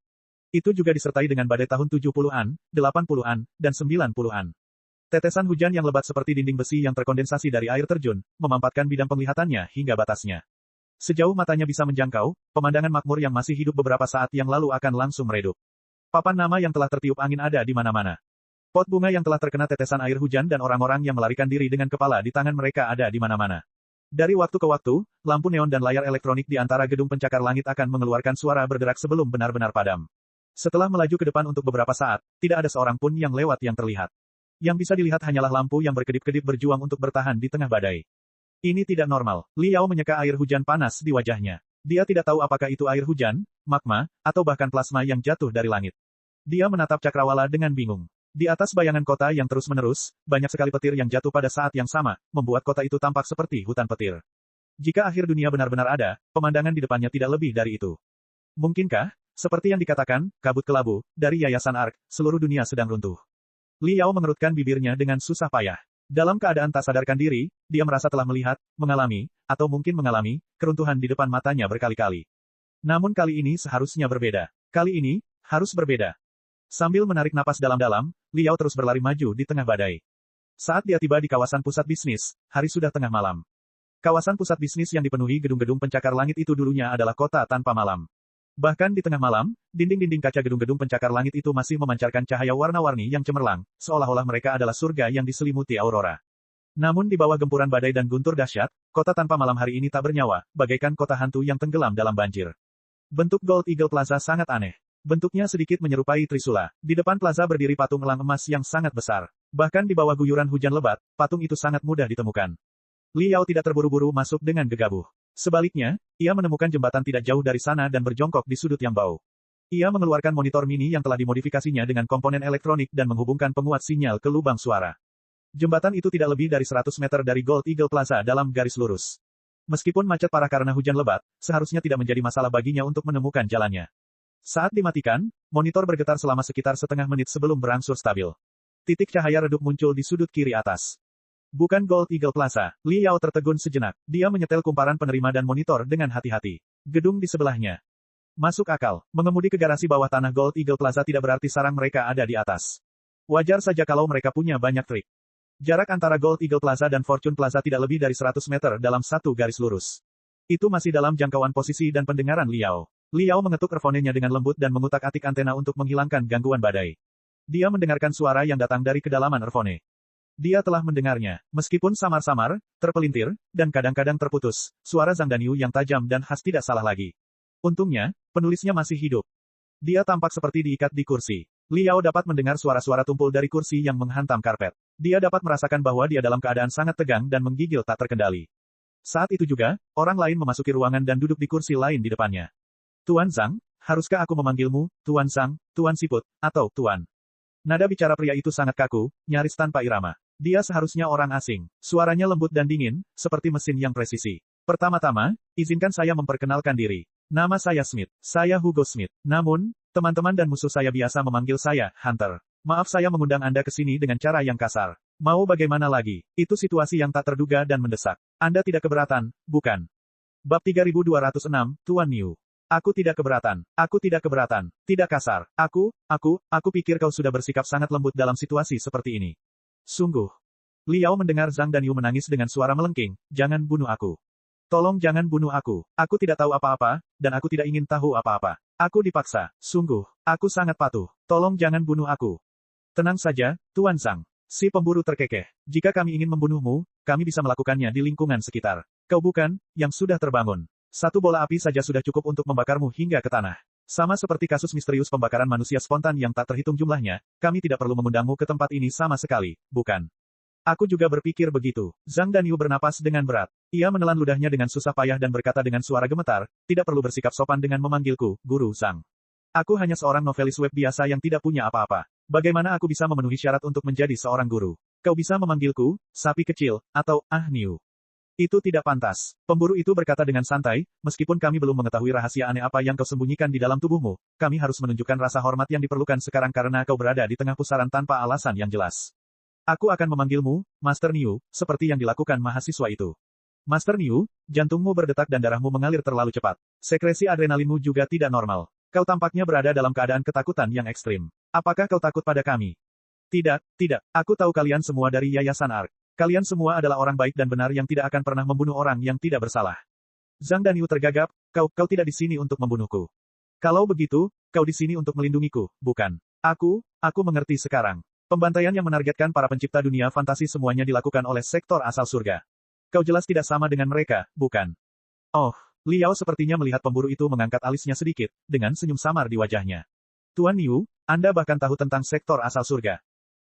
Itu juga disertai dengan badai tahun 70-an, 80-an, dan 90-an. Tetesan hujan yang lebat seperti dinding besi yang terkondensasi dari air terjun, memampatkan bidang penglihatannya hingga batasnya. Sejauh matanya bisa menjangkau, pemandangan makmur yang masih hidup beberapa saat yang lalu akan langsung meredup. Papan nama yang telah tertiup angin ada di mana-mana. Pot bunga yang telah terkena tetesan air hujan dan orang-orang yang melarikan diri dengan kepala di tangan mereka ada di mana-mana. Dari waktu ke waktu, lampu neon dan layar elektronik di antara gedung pencakar langit akan mengeluarkan suara berderak sebelum benar-benar padam. Setelah melaju ke depan untuk beberapa saat, tidak ada seorang pun yang lewat yang terlihat. Yang bisa dilihat hanyalah lampu yang berkedip-kedip berjuang untuk bertahan di tengah badai. Ini tidak normal. Liao menyeka air hujan panas di wajahnya. Dia tidak tahu apakah itu air hujan, magma, atau bahkan plasma yang jatuh dari langit. Dia menatap cakrawala dengan bingung. Di atas bayangan kota yang terus-menerus, banyak sekali petir yang jatuh pada saat yang sama, membuat kota itu tampak seperti hutan petir. Jika akhir dunia benar-benar ada, pemandangan di depannya tidak lebih dari itu. Mungkinkah, seperti yang dikatakan, kabut kelabu, dari Yayasan Ark, seluruh dunia sedang runtuh. Liao mengerutkan bibirnya dengan susah payah. Dalam keadaan tak sadarkan diri, dia merasa telah melihat, mengalami, atau mungkin mengalami, keruntuhan di depan matanya berkali-kali. Namun kali ini seharusnya berbeda. Kali ini, harus berbeda. Sambil menarik napas dalam-dalam, Liao terus berlari maju di tengah badai. Saat dia tiba di kawasan pusat bisnis, hari sudah tengah malam. Kawasan pusat bisnis yang dipenuhi gedung-gedung pencakar langit itu dulunya adalah kota tanpa malam. Bahkan di tengah malam, dinding-dinding kaca gedung-gedung pencakar langit itu masih memancarkan cahaya warna-warni yang cemerlang, seolah-olah mereka adalah surga yang diselimuti aurora. Namun di bawah gempuran badai dan guntur dahsyat, kota tanpa malam hari ini tak bernyawa, bagaikan kota hantu yang tenggelam dalam banjir. Bentuk Gold Eagle Plaza sangat aneh. Bentuknya sedikit menyerupai trisula. Di depan plaza berdiri patung elang emas yang sangat besar. Bahkan di bawah guyuran hujan lebat, patung itu sangat mudah ditemukan. Liao tidak terburu-buru masuk dengan gegabah. Sebaliknya, ia menemukan jembatan tidak jauh dari sana dan berjongkok di sudut yang bau. Ia mengeluarkan monitor mini yang telah dimodifikasinya dengan komponen elektronik dan menghubungkan penguat sinyal ke lubang suara. Jembatan itu tidak lebih dari 100 meter dari Gold Eagle Plaza dalam garis lurus. Meskipun macet parah karena hujan lebat, seharusnya tidak menjadi masalah baginya untuk menemukan jalannya. Saat dimatikan, monitor bergetar selama sekitar setengah menit sebelum berangsur stabil. Titik cahaya redup muncul di sudut kiri atas. Bukan Gold Eagle Plaza. Liao tertegun sejenak. Dia menyetel kumparan penerima dan monitor dengan hati-hati. Gedung di sebelahnya. Masuk akal. Mengemudi ke garasi bawah tanah Gold Eagle Plaza tidak berarti sarang mereka ada di atas. Wajar saja kalau mereka punya banyak trik. Jarak antara Gold Eagle Plaza dan Fortune Plaza tidak lebih dari 100 meter dalam satu garis lurus. Itu masih dalam jangkauan posisi dan pendengaran Liao. Liao mengetuk earphone-nya dengan lembut dan mengutak-atik antena untuk menghilangkan gangguan badai. Dia mendengarkan suara yang datang dari kedalaman earphone. Dia telah mendengarnya, meskipun samar-samar, terpelintir, dan kadang-kadang terputus, suara Zhang Danyu yang tajam dan khas tidak salah lagi. Untungnya, penulisnya masih hidup. Dia tampak seperti diikat di kursi. Liao dapat mendengar suara-suara tumpul dari kursi yang menghantam karpet. Dia dapat merasakan bahwa dia dalam keadaan sangat tegang dan menggigil tak terkendali. Saat itu juga, orang lain memasuki ruangan dan duduk di kursi lain di depannya. Tuan Zhang, haruskah aku memanggilmu, Tuan Zhang, Tuan Siput, atau Tuan? Nada bicara pria itu sangat kaku, nyaris tanpa irama. Dia seharusnya orang asing. Suaranya lembut dan dingin, seperti mesin yang presisi. Pertama-tama, izinkan saya memperkenalkan diri. Nama saya Smith. Saya Hugo Smith. Namun, teman-teman dan musuh saya biasa memanggil saya Hunter. Maaf saya mengundang Anda ke sini dengan cara yang kasar. Mau bagaimana lagi? Itu situasi yang tak terduga dan mendesak. Anda tidak keberatan, bukan? Bab 3206, Tuan Niu. Aku tidak keberatan. Aku tidak keberatan. Tidak kasar. Aku pikir kau sudah bersikap sangat lembut dalam situasi seperti ini. Sungguh. Liao mendengar Zhang Danyu menangis dengan suara melengking, jangan bunuh aku. Tolong jangan bunuh aku. Aku tidak tahu apa-apa, dan aku tidak ingin tahu apa-apa. Aku dipaksa. Sungguh. Aku sangat patuh. Tolong jangan bunuh aku. Tenang saja, Tuan Zhang. Si pemburu terkekeh. Jika kami ingin membunuhmu, kami bisa melakukannya di lingkungan sekitar. Kau bukan, yang sudah terbangun. Satu bola api saja sudah cukup untuk membakarmu hingga ke tanah. Sama seperti kasus misterius pembakaran manusia spontan yang tak terhitung jumlahnya, kami tidak perlu mengundangmu ke tempat ini sama sekali, bukan? Aku juga berpikir begitu. Zhang Danyu bernapas dengan berat. Ia menelan ludahnya dengan susah payah dan berkata dengan suara gemetar, tidak perlu bersikap sopan dengan memanggilku, Guru Zhang. Aku hanya seorang novelis web biasa yang tidak punya apa-apa. Bagaimana aku bisa memenuhi syarat untuk menjadi seorang guru? Kau bisa memanggilku, sapi kecil, atau Niu. Itu tidak pantas. Pemburu itu berkata dengan santai, meskipun kami belum mengetahui rahasia aneh apa yang kau sembunyikan di dalam tubuhmu, kami harus menunjukkan rasa hormat yang diperlukan sekarang karena kau berada di tengah pusaran tanpa alasan yang jelas. Aku akan memanggilmu, Master Niu, seperti yang dilakukan mahasiswa itu. Master Niu, jantungmu berdetak dan darahmu mengalir terlalu cepat. Sekresi adrenalinmu juga tidak normal. Kau tampaknya berada dalam keadaan ketakutan yang ekstrim. Apakah kau takut pada kami? Tidak. Aku tahu kalian semua dari Yayasan Ark. Kalian semua adalah orang baik dan benar yang tidak akan pernah membunuh orang yang tidak bersalah. Zhang Danyu tergagap, kau tidak di sini untuk membunuhku. Kalau begitu, kau di sini untuk melindungiku, bukan? Aku mengerti sekarang. Pembantaian yang menargetkan para pencipta dunia fantasi semuanya dilakukan oleh sektor asal surga. Kau jelas tidak sama dengan mereka, bukan? Oh, Liao sepertinya melihat pemburu itu mengangkat alisnya sedikit, dengan senyum samar di wajahnya. Tuan Niu, Anda bahkan tahu tentang sektor asal surga.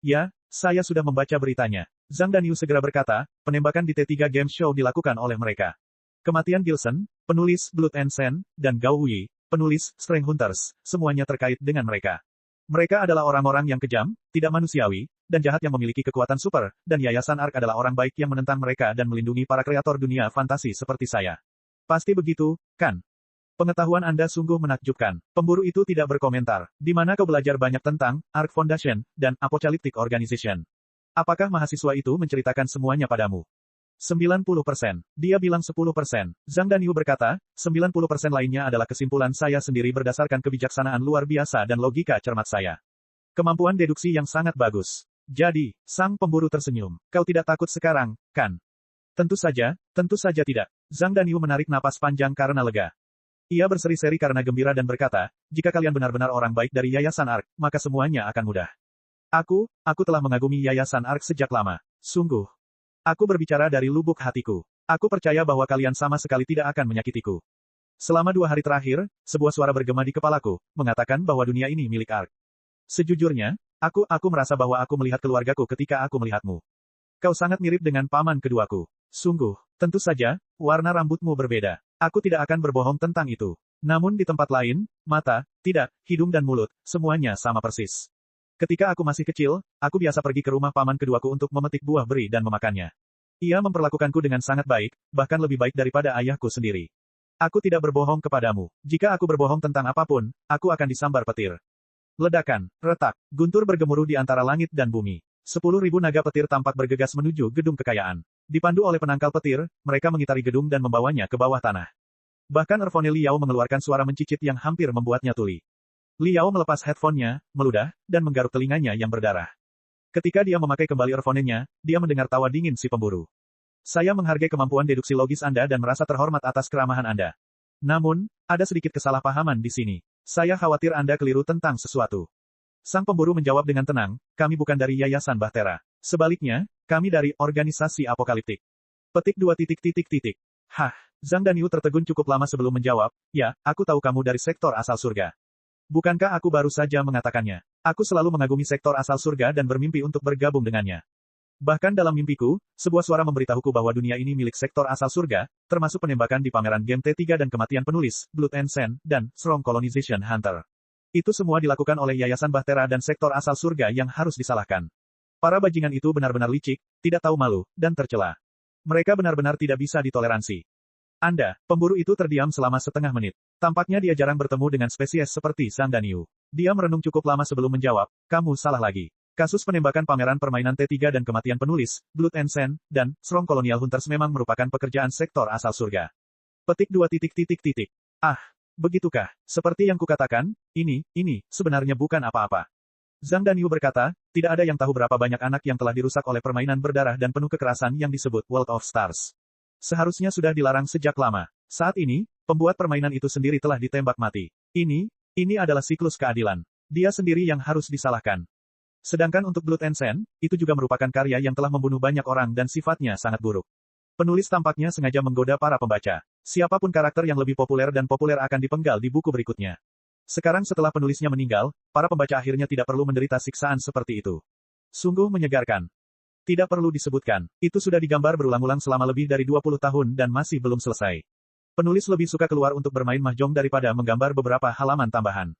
Ya, saya sudah membaca beritanya. Zhang Danyu segera berkata, penembakan di T3 Game Show dilakukan oleh mereka. Kematian Gilson, penulis Blood and Sand, dan Gao Wei, penulis Strength Hunters, semuanya terkait dengan mereka. Mereka adalah orang-orang yang kejam, tidak manusiawi, dan jahat yang memiliki kekuatan super, dan Yayasan Ark adalah orang baik yang menentang mereka dan melindungi para kreator dunia fantasi seperti saya. Pasti begitu, kan? Pengetahuan Anda sungguh menakjubkan. Pemburu itu tidak berkomentar. Di mana kau belajar banyak tentang Ark Foundation dan Apocalyptic Organization? Apakah mahasiswa itu menceritakan semuanya padamu? 90%. Dia bilang 10%. Zhang Danyu berkata, 90% lainnya adalah kesimpulan saya sendiri berdasarkan kebijaksanaan luar biasa dan logika cermat saya. Kemampuan deduksi yang sangat bagus. Jadi, sang pemburu tersenyum. Kau tidak takut sekarang, kan? Tentu saja tidak. Zhang Danyu menarik napas panjang karena lega. Ia berseri-seri karena gembira dan berkata, jika kalian benar-benar orang baik dari Yayasan Ark, maka semuanya akan mudah. Aku telah mengagumi Yayasan Ark sejak lama. Sungguh. Aku berbicara dari lubuk hatiku. Aku percaya bahwa kalian sama sekali tidak akan menyakitiku. Selama 2 hari terakhir, sebuah suara bergema di kepalaku, mengatakan bahwa dunia ini milik Ark. Sejujurnya, aku merasa bahwa aku melihat keluargaku ketika aku melihatmu. Kau sangat mirip dengan paman keduaku. Sungguh, tentu saja, warna rambutmu berbeda. Aku tidak akan berbohong tentang itu. Namun di tempat lain, mata, tidak, hidung dan mulut, semuanya sama persis. Ketika aku masih kecil, aku biasa pergi ke rumah paman keduaku untuk memetik buah beri dan memakannya. Ia memperlakukanku dengan sangat baik, bahkan lebih baik daripada ayahku sendiri. Aku tidak berbohong kepadamu. Jika aku berbohong tentang apapun, aku akan disambar petir. Ledakan, retak, guntur bergemuruh di antara langit dan bumi. 10.000 naga petir tampak bergegas menuju gedung kekayaan. Dipandu oleh penangkal petir, mereka mengitari gedung dan membawanya ke bawah tanah. Bahkan earphone Liao mengeluarkan suara mencicit yang hampir membuatnya tuli. Liao melepas headphone-nya, meludah, dan menggaruk telinganya yang berdarah. Ketika dia memakai kembali earphone-nya, dia mendengar tawa dingin si pemburu. Saya menghargai kemampuan deduksi logis Anda dan merasa terhormat atas keramahan Anda. Namun, ada sedikit kesalahpahaman di sini. Saya khawatir Anda keliru tentang sesuatu. Sang pemburu menjawab dengan tenang, kami bukan dari Yayasan Bahtera. Sebaliknya, kami dari organisasi apokaliptik. Petik 2. Hah, Zhang Danyu tertegun cukup lama sebelum menjawab, ya, aku tahu kamu dari sektor asal surga. Bukankah aku baru saja mengatakannya? Aku selalu mengagumi sektor asal surga dan bermimpi untuk bergabung dengannya. Bahkan dalam mimpiku, sebuah suara memberitahuku bahwa dunia ini milik sektor asal surga, termasuk penembakan di pameran game T3 dan kematian penulis, Blood and Sand, dan Strong Colonization Hunter. Itu semua dilakukan oleh Yayasan Bahtera dan sektor asal surga yang harus disalahkan. Para bajingan itu benar-benar licik, tidak tahu malu, dan tercela. Mereka benar-benar tidak bisa ditoleransi. Anda, pemburu itu terdiam selama setengah menit. Tampaknya dia jarang bertemu dengan spesies seperti Zhang Danyu. Dia merenung cukup lama sebelum menjawab, kamu salah lagi. Kasus penembakan pameran permainan T3 dan kematian penulis, Blood and Sand, dan Strong Colonial Hunters memang merupakan pekerjaan sektor asal surga. Petik 2. Ah, Begitukah? Seperti yang kukatakan, ini, sebenarnya bukan apa-apa. Zhang Danyu berkata, tidak ada yang tahu berapa banyak anak yang telah dirusak oleh permainan berdarah dan penuh kekerasan yang disebut World of Stars. Seharusnya sudah dilarang sejak lama. Saat ini, pembuat permainan itu sendiri telah ditembak mati. Ini adalah siklus keadilan. Dia sendiri yang harus disalahkan. Sedangkan untuk Blood and Sand, itu juga merupakan karya yang telah membunuh banyak orang dan sifatnya sangat buruk. Penulis tampaknya sengaja menggoda para pembaca. Siapapun karakter yang lebih populer dan populer akan dipenggal di buku berikutnya. Sekarang setelah penulisnya meninggal, para pembaca akhirnya tidak perlu menderita siksaan seperti itu. Sungguh menyegarkan. Tidak perlu disebutkan, itu sudah digambar berulang-ulang selama lebih dari 20 tahun dan masih belum selesai. Penulis lebih suka keluar untuk bermain mahjong daripada menggambar beberapa halaman tambahan.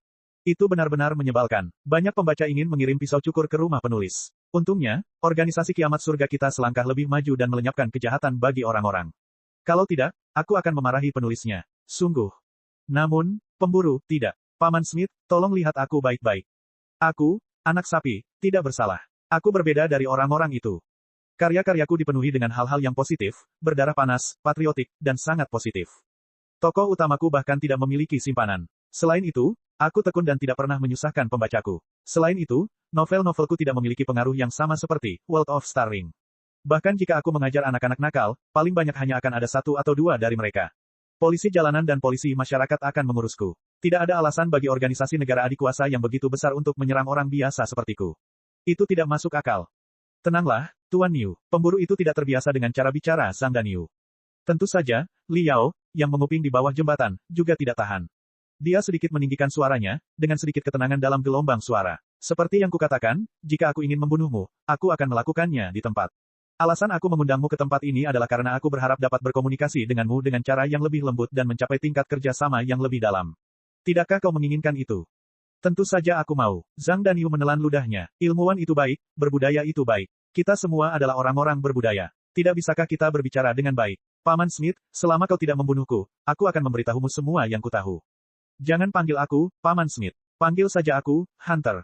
Itu benar-benar menyebalkan. Banyak pembaca ingin mengirim pisau cukur ke rumah penulis. Untungnya, organisasi kiamat surga kita selangkah lebih maju dan melenyapkan kejahatan bagi orang-orang. Kalau tidak, aku akan memarahi penulisnya. Sungguh. Namun, pemburu, tidak. Paman Smith, tolong lihat aku baik-baik. Aku, anak sapi, tidak bersalah. Aku berbeda dari orang-orang itu. Karya-karyaku dipenuhi dengan hal-hal yang positif, berdarah panas, patriotik, dan sangat positif. Tokoh utamaku bahkan tidak memiliki simpanan. Selain itu, aku tekun dan tidak pernah menyusahkan pembacaku. Selain itu, novel-novelku tidak memiliki pengaruh yang sama seperti World of Starring. Bahkan jika aku mengajar anak-anak nakal, paling banyak hanya akan ada satu atau dua dari mereka. Polisi jalanan dan polisi masyarakat akan mengurusku. Tidak ada alasan bagi organisasi negara adikuasa yang begitu besar untuk menyerang orang biasa sepertiku. Itu tidak masuk akal. Tenanglah, Tuan Niu. Pemburu itu tidak terbiasa dengan cara bicara Zhang Danyu. Tentu saja, Li Yao, yang menguping di bawah jembatan, juga tidak tahan. Dia sedikit meninggikan suaranya, dengan sedikit ketenangan dalam gelombang suara. Seperti yang kukatakan, jika aku ingin membunuhmu, aku akan melakukannya di tempat. Alasan aku mengundangmu ke tempat ini adalah karena aku berharap dapat berkomunikasi denganmu dengan cara yang lebih lembut dan mencapai tingkat kerjasama yang lebih dalam. Tidakkah kau menginginkan itu? Tentu saja aku mau. Zhang Danyu menelan ludahnya. Ilmuwan itu baik, berbudaya itu baik. Kita semua adalah orang-orang berbudaya. Tidak bisakah kita berbicara dengan baik? Paman Smith, selama kau tidak membunuhku, aku akan memberitahumu semua yang kutahu. Jangan panggil aku, Paman Smith. Panggil saja aku, Hunter.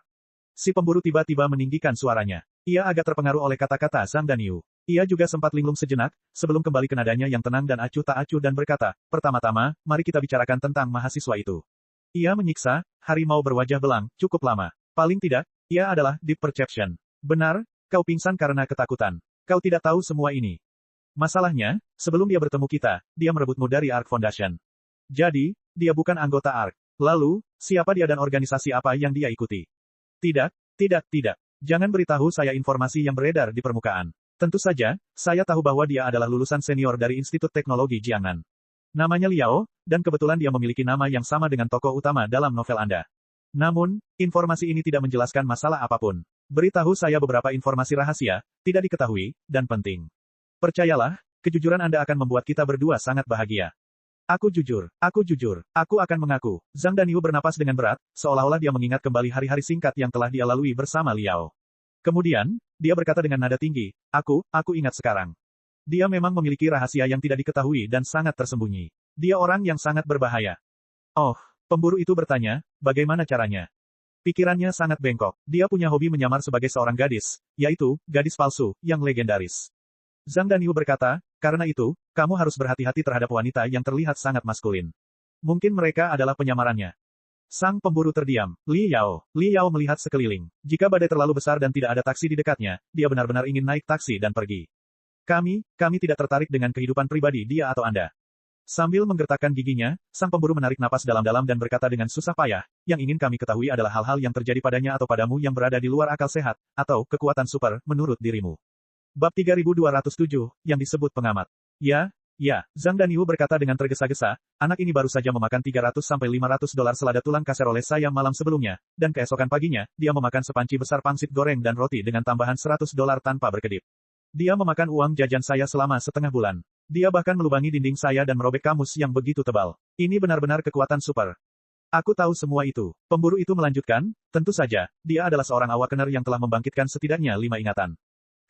Si pemburu tiba-tiba meninggikan suaranya. Ia agak terpengaruh oleh kata-kata Zhang Danyu. Ia juga sempat linglung sejenak, sebelum kembali ke nadanya yang tenang dan acuh tak acuh dan berkata, pertama-tama, mari kita bicarakan tentang mahasiswa itu. Ia menyiksa, harimau berwajah belang, cukup lama. Paling tidak, ia adalah Deep Perception. Benar, kau pingsan karena ketakutan. Kau tidak tahu semua ini. Masalahnya, sebelum dia bertemu kita, dia merebutmu dari Ark Foundation. Jadi, dia bukan anggota Ark. Lalu, siapa dia dan organisasi apa yang dia ikuti? Tidak. Jangan beritahu saya informasi yang beredar di permukaan. Tentu saja, saya tahu bahwa dia adalah lulusan senior dari Institut Teknologi Jiangnan. Namanya Liao, dan kebetulan dia memiliki nama yang sama dengan tokoh utama dalam novel Anda. Namun, informasi ini tidak menjelaskan masalah apapun. Beritahu saya beberapa informasi rahasia, tidak diketahui, dan penting. Percayalah, kejujuran Anda akan membuat kita berdua sangat bahagia. Aku jujur, aku akan mengaku. Zhang Danyu bernapas dengan berat, seolah-olah dia mengingat kembali hari-hari singkat yang telah dia lalui bersama Liao. Kemudian, dia berkata dengan nada tinggi, aku ingat sekarang. Dia memang memiliki rahasia yang tidak diketahui dan sangat tersembunyi. Dia orang yang sangat berbahaya. Oh, pemburu itu bertanya, bagaimana caranya? Pikirannya sangat bengkok. Dia punya hobi menyamar sebagai seorang gadis, yaitu, gadis palsu, yang legendaris. Zhang Danyu berkata, karena itu, kamu harus berhati-hati terhadap wanita yang terlihat sangat maskulin. Mungkin mereka adalah penyamarannya. Sang pemburu terdiam. Li Yao melihat sekeliling. Jika badai terlalu besar dan tidak ada taksi di dekatnya, dia benar-benar ingin naik taksi dan pergi. Kami tidak tertarik dengan kehidupan pribadi dia atau Anda. Sambil menggertakkan giginya, sang pemburu menarik napas dalam-dalam dan berkata dengan susah payah, yang ingin kami ketahui adalah hal-hal yang terjadi padanya atau padamu yang berada di luar akal sehat, atau kekuatan super, menurut dirimu. Bab 3207, yang disebut pengamat. Ya, Zhang Danyu berkata dengan tergesa-gesa, anak ini baru saja memakan $300–500 selada tulang kasar oleh saya malam sebelumnya, dan keesokan paginya, dia memakan sepanci besar pangsit goreng dan roti dengan tambahan $100 tanpa berkedip. Dia memakan uang jajan saya selama setengah bulan. Dia bahkan melubangi dinding saya dan merobek kamus yang begitu tebal. Ini benar-benar kekuatan super. Aku tahu semua itu. Pemburu itu melanjutkan, tentu saja, dia adalah seorang awakener yang telah membangkitkan setidaknya 5 ingatan.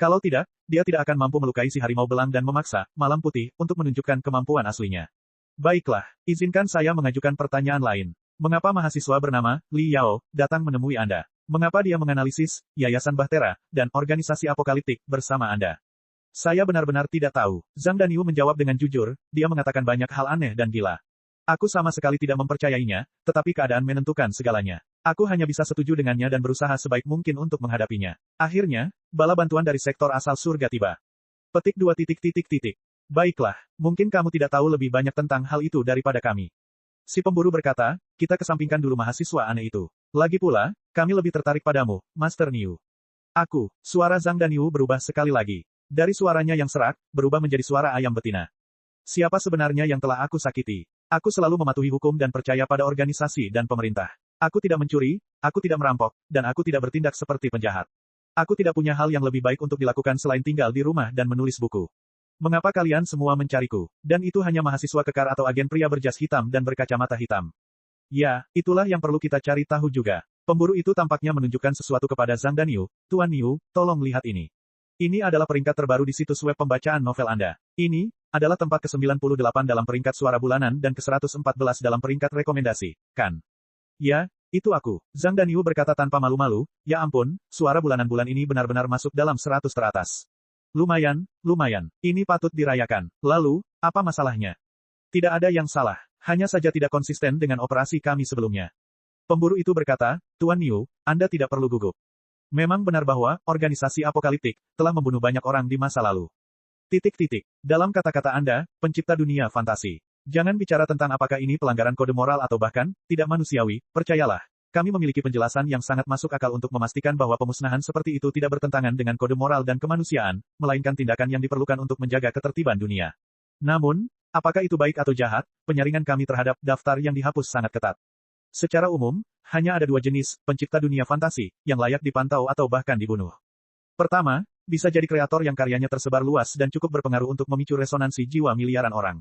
Kalau tidak, dia tidak akan mampu melukai si harimau belang dan memaksa Malam Putih untuk menunjukkan kemampuan aslinya. Baiklah, izinkan saya mengajukan pertanyaan lain. Mengapa mahasiswa bernama Li Yao datang menemui Anda? Mengapa dia menganalisis Yayasan Bahtera dan organisasi apokaliptik bersama Anda? Saya benar-benar tidak tahu. Zhang Danyu menjawab dengan jujur, dia mengatakan banyak hal aneh dan gila. Aku sama sekali tidak mempercayainya, tetapi keadaan menentukan segalanya. Aku hanya bisa setuju dengannya dan berusaha sebaik mungkin untuk menghadapinya. Akhirnya, bala bantuan dari sektor asal surga tiba. Petik 2 titik titik titik. Baiklah, mungkin kamu tidak tahu lebih banyak tentang hal itu daripada kami. Si pemburu berkata, kita kesampingkan dulu mahasiswa aneh itu. Lagi pula, kami lebih tertarik padamu, Master Niu. Suara Zhang Danyu berubah sekali lagi. Dari suaranya yang serak, berubah menjadi suara ayam betina. Siapa sebenarnya yang telah aku sakiti? Aku selalu mematuhi hukum dan percaya pada organisasi dan pemerintah. Aku tidak mencuri, aku tidak merampok, dan aku tidak bertindak seperti penjahat. Aku tidak punya hal yang lebih baik untuk dilakukan selain tinggal di rumah dan menulis buku. Mengapa kalian semua mencariku? Dan itu hanya mahasiswa kekar atau agen pria berjas hitam dan berkacamata hitam. Ya, itulah yang perlu kita cari tahu juga. Pemburu itu tampaknya menunjukkan sesuatu kepada Zhang Danyu. Tuan Niu, tolong lihat ini. Ini adalah peringkat terbaru di situs web pembacaan novel Anda. Ini adalah tempat ke-98 dalam peringkat suara bulanan dan ke-114 dalam peringkat rekomendasi, kan? Ya, itu aku. Zhang Danyu berkata tanpa malu-malu, ya ampun, suara bulanan-bulan ini benar-benar masuk dalam 100 teratas. Lumayan. Ini patut dirayakan. Lalu, apa masalahnya? Tidak ada yang salah. Hanya saja tidak konsisten dengan operasi kami sebelumnya. Pemburu itu berkata, Tuan Niu, Anda tidak perlu gugup. Memang benar bahwa, organisasi apokaliptik, telah membunuh banyak orang di masa lalu. Dalam kata-kata Anda, pencipta dunia fantasi. Jangan bicara tentang apakah ini pelanggaran kode moral atau bahkan, tidak manusiawi, percayalah. Kami memiliki penjelasan yang sangat masuk akal untuk memastikan bahwa pemusnahan seperti itu tidak bertentangan dengan kode moral dan kemanusiaan, melainkan tindakan yang diperlukan untuk menjaga ketertiban dunia. Namun, apakah itu baik atau jahat, penyaringan kami terhadap daftar yang dihapus sangat ketat. Secara umum, hanya ada dua jenis, pencipta dunia fantasi, yang layak dipantau atau bahkan dibunuh. Pertama, bisa jadi kreator yang karyanya tersebar luas dan cukup berpengaruh untuk memicu resonansi jiwa miliaran orang.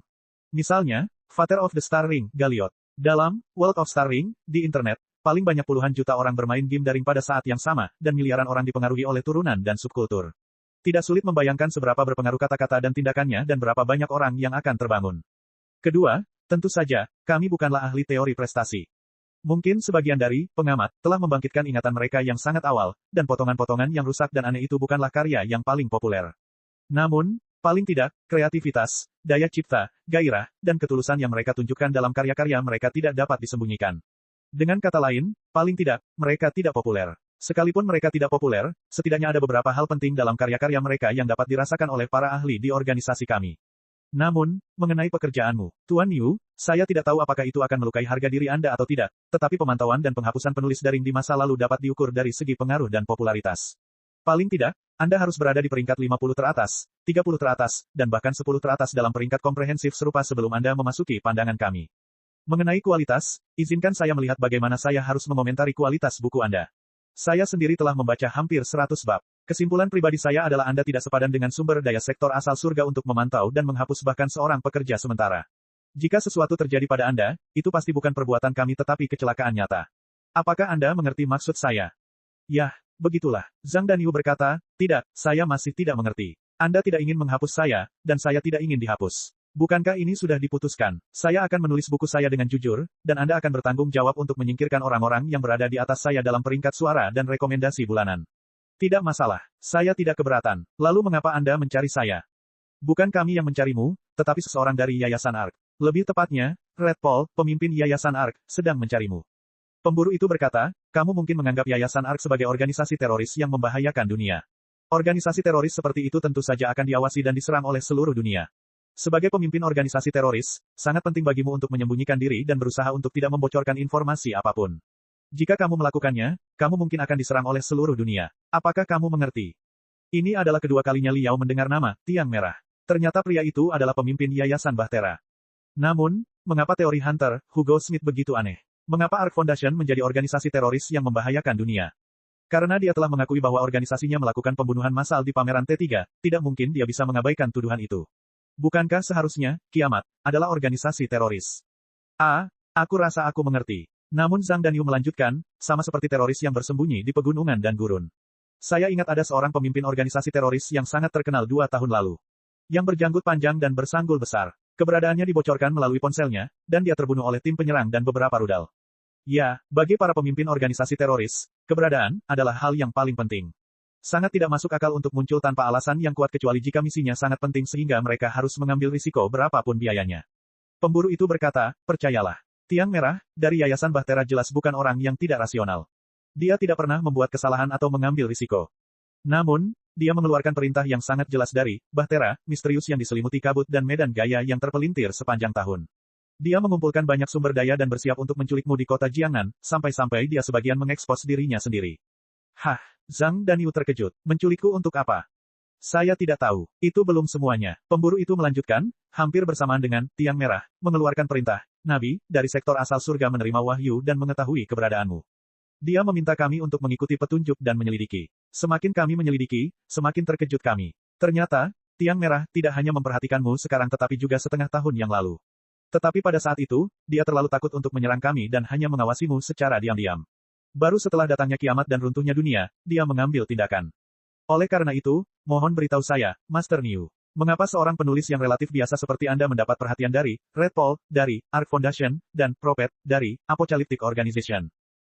Misalnya, Father of the Star Ring, Galliot. Dalam World of Star Ring, di internet, paling banyak puluhan juta orang bermain game daring pada saat yang sama, dan miliaran orang dipengaruhi oleh turunan dan subkultur. Tidak sulit membayangkan seberapa berpengaruh kata-kata dan tindakannya dan berapa banyak orang yang akan terbangun. Kedua, tentu saja, kami bukanlah ahli teori prestasi. Mungkin sebagian dari pengamat telah membangkitkan ingatan mereka yang sangat awal, dan potongan-potongan yang rusak dan aneh itu bukanlah karya yang paling populer. Namun, paling tidak, kreativitas, daya cipta, gairah, dan ketulusan yang mereka tunjukkan dalam karya-karya mereka tidak dapat disembunyikan. Dengan kata lain, paling tidak, mereka tidak populer. Sekalipun mereka tidak populer, setidaknya ada beberapa hal penting dalam karya-karya mereka yang dapat dirasakan oleh para ahli di organisasi kami. Namun, mengenai pekerjaanmu, Tuan Niu, saya tidak tahu apakah itu akan melukai harga diri Anda atau tidak, tetapi pemantauan dan penghapusan penulis daring di masa lalu dapat diukur dari segi pengaruh dan popularitas. Paling tidak, Anda harus berada di peringkat 50 teratas, 30 teratas, dan bahkan 10 teratas dalam peringkat komprehensif serupa sebelum Anda memasuki pandangan kami. Mengenai kualitas, izinkan saya melihat bagaimana saya harus mengomentari kualitas buku Anda. Saya sendiri telah membaca hampir 100 bab. Kesimpulan pribadi saya adalah Anda tidak sepadan dengan sumber daya sektor asal surga untuk memantau dan menghapus bahkan seorang pekerja sementara. Jika sesuatu terjadi pada Anda, itu pasti bukan perbuatan kami tetapi kecelakaan nyata. Apakah Anda mengerti maksud saya? Yah, begitulah. Zhang Danyu berkata, tidak, saya masih tidak mengerti. Anda tidak ingin menghapus saya, dan saya tidak ingin dihapus. Bukankah ini sudah diputuskan? Saya akan menulis buku saya dengan jujur, dan Anda akan bertanggung jawab untuk menyingkirkan orang-orang yang berada di atas saya dalam peringkat suara dan rekomendasi bulanan. Tidak masalah. Saya tidak keberatan. Lalu mengapa Anda mencari saya? Bukan kami yang mencarimu, tetapi seseorang dari Yayasan ARK. Lebih tepatnya, Red Paul, pemimpin Yayasan ARK, sedang mencarimu. Pemburu itu berkata, kamu mungkin menganggap Yayasan ARK sebagai organisasi teroris yang membahayakan dunia. Organisasi teroris seperti itu tentu saja akan diawasi dan diserang oleh seluruh dunia. Sebagai pemimpin organisasi teroris, sangat penting bagimu untuk menyembunyikan diri dan berusaha untuk tidak membocorkan informasi apapun. Jika kamu melakukannya, kamu mungkin akan diserang oleh seluruh dunia. Apakah kamu mengerti? Ini adalah kedua kalinya Liao mendengar nama Tiang Merah. Ternyata pria itu adalah pemimpin Yayasan Bahtera. Namun, mengapa teori Hunter, Hugo Smith begitu aneh? Mengapa ARK Foundation menjadi organisasi teroris yang membahayakan dunia? Karena dia telah mengakui bahwa organisasinya melakukan pembunuhan massal di pameran T3, tidak mungkin dia bisa mengabaikan tuduhan itu. Bukankah seharusnya, kiamat, adalah organisasi teroris? Aku rasa aku mengerti. Namun Zhang Danyu melanjutkan, sama seperti teroris yang bersembunyi di pegunungan dan gurun. Saya ingat ada seorang pemimpin organisasi teroris yang sangat terkenal 2 tahun lalu. Yang berjanggut panjang dan bersanggul besar. Keberadaannya dibocorkan melalui ponselnya, dan dia terbunuh oleh tim penyerang dan beberapa rudal. Ya, bagi para pemimpin organisasi teroris, keberadaan adalah hal yang paling penting. Sangat tidak masuk akal untuk muncul tanpa alasan yang kuat kecuali jika misinya sangat penting sehingga mereka harus mengambil risiko berapapun biayanya. Pemburu itu berkata, percayalah. Tiang Merah, dari Yayasan Bahtera jelas bukan orang yang tidak rasional. Dia tidak pernah membuat kesalahan atau mengambil risiko. Namun, dia mengeluarkan perintah yang sangat jelas dari Bahtera, misterius yang diselimuti kabut dan medan gaya yang terpelintir sepanjang tahun. Dia mengumpulkan banyak sumber daya dan bersiap untuk menculikmu di kota Jiangnan, sampai-sampai dia sebagian mengekspos dirinya sendiri. Hah, Zhang Danyu terkejut. Menculikku untuk apa? Saya tidak tahu. Itu belum semuanya. Pemburu itu melanjutkan, hampir bersamaan dengan Tiang Merah, mengeluarkan perintah. Nabi, dari sektor asal surga menerima wahyu dan mengetahui keberadaanmu. Dia meminta kami untuk mengikuti petunjuk dan menyelidiki. Semakin kami menyelidiki, semakin terkejut kami. Ternyata, Tiang Merah tidak hanya memperhatikanmu sekarang tetapi juga setengah tahun yang lalu. Tetapi pada saat itu, dia terlalu takut untuk menyerang kami dan hanya mengawasimu secara diam-diam. Baru setelah datangnya kiamat dan runtuhnya dunia, dia mengambil tindakan. Oleh karena itu, mohon beritahu saya, Master Niu. Mengapa seorang penulis yang relatif biasa seperti Anda mendapat perhatian dari Red Pole, dari Ark Foundation, dan Prophet, dari Apocalyptic Organization?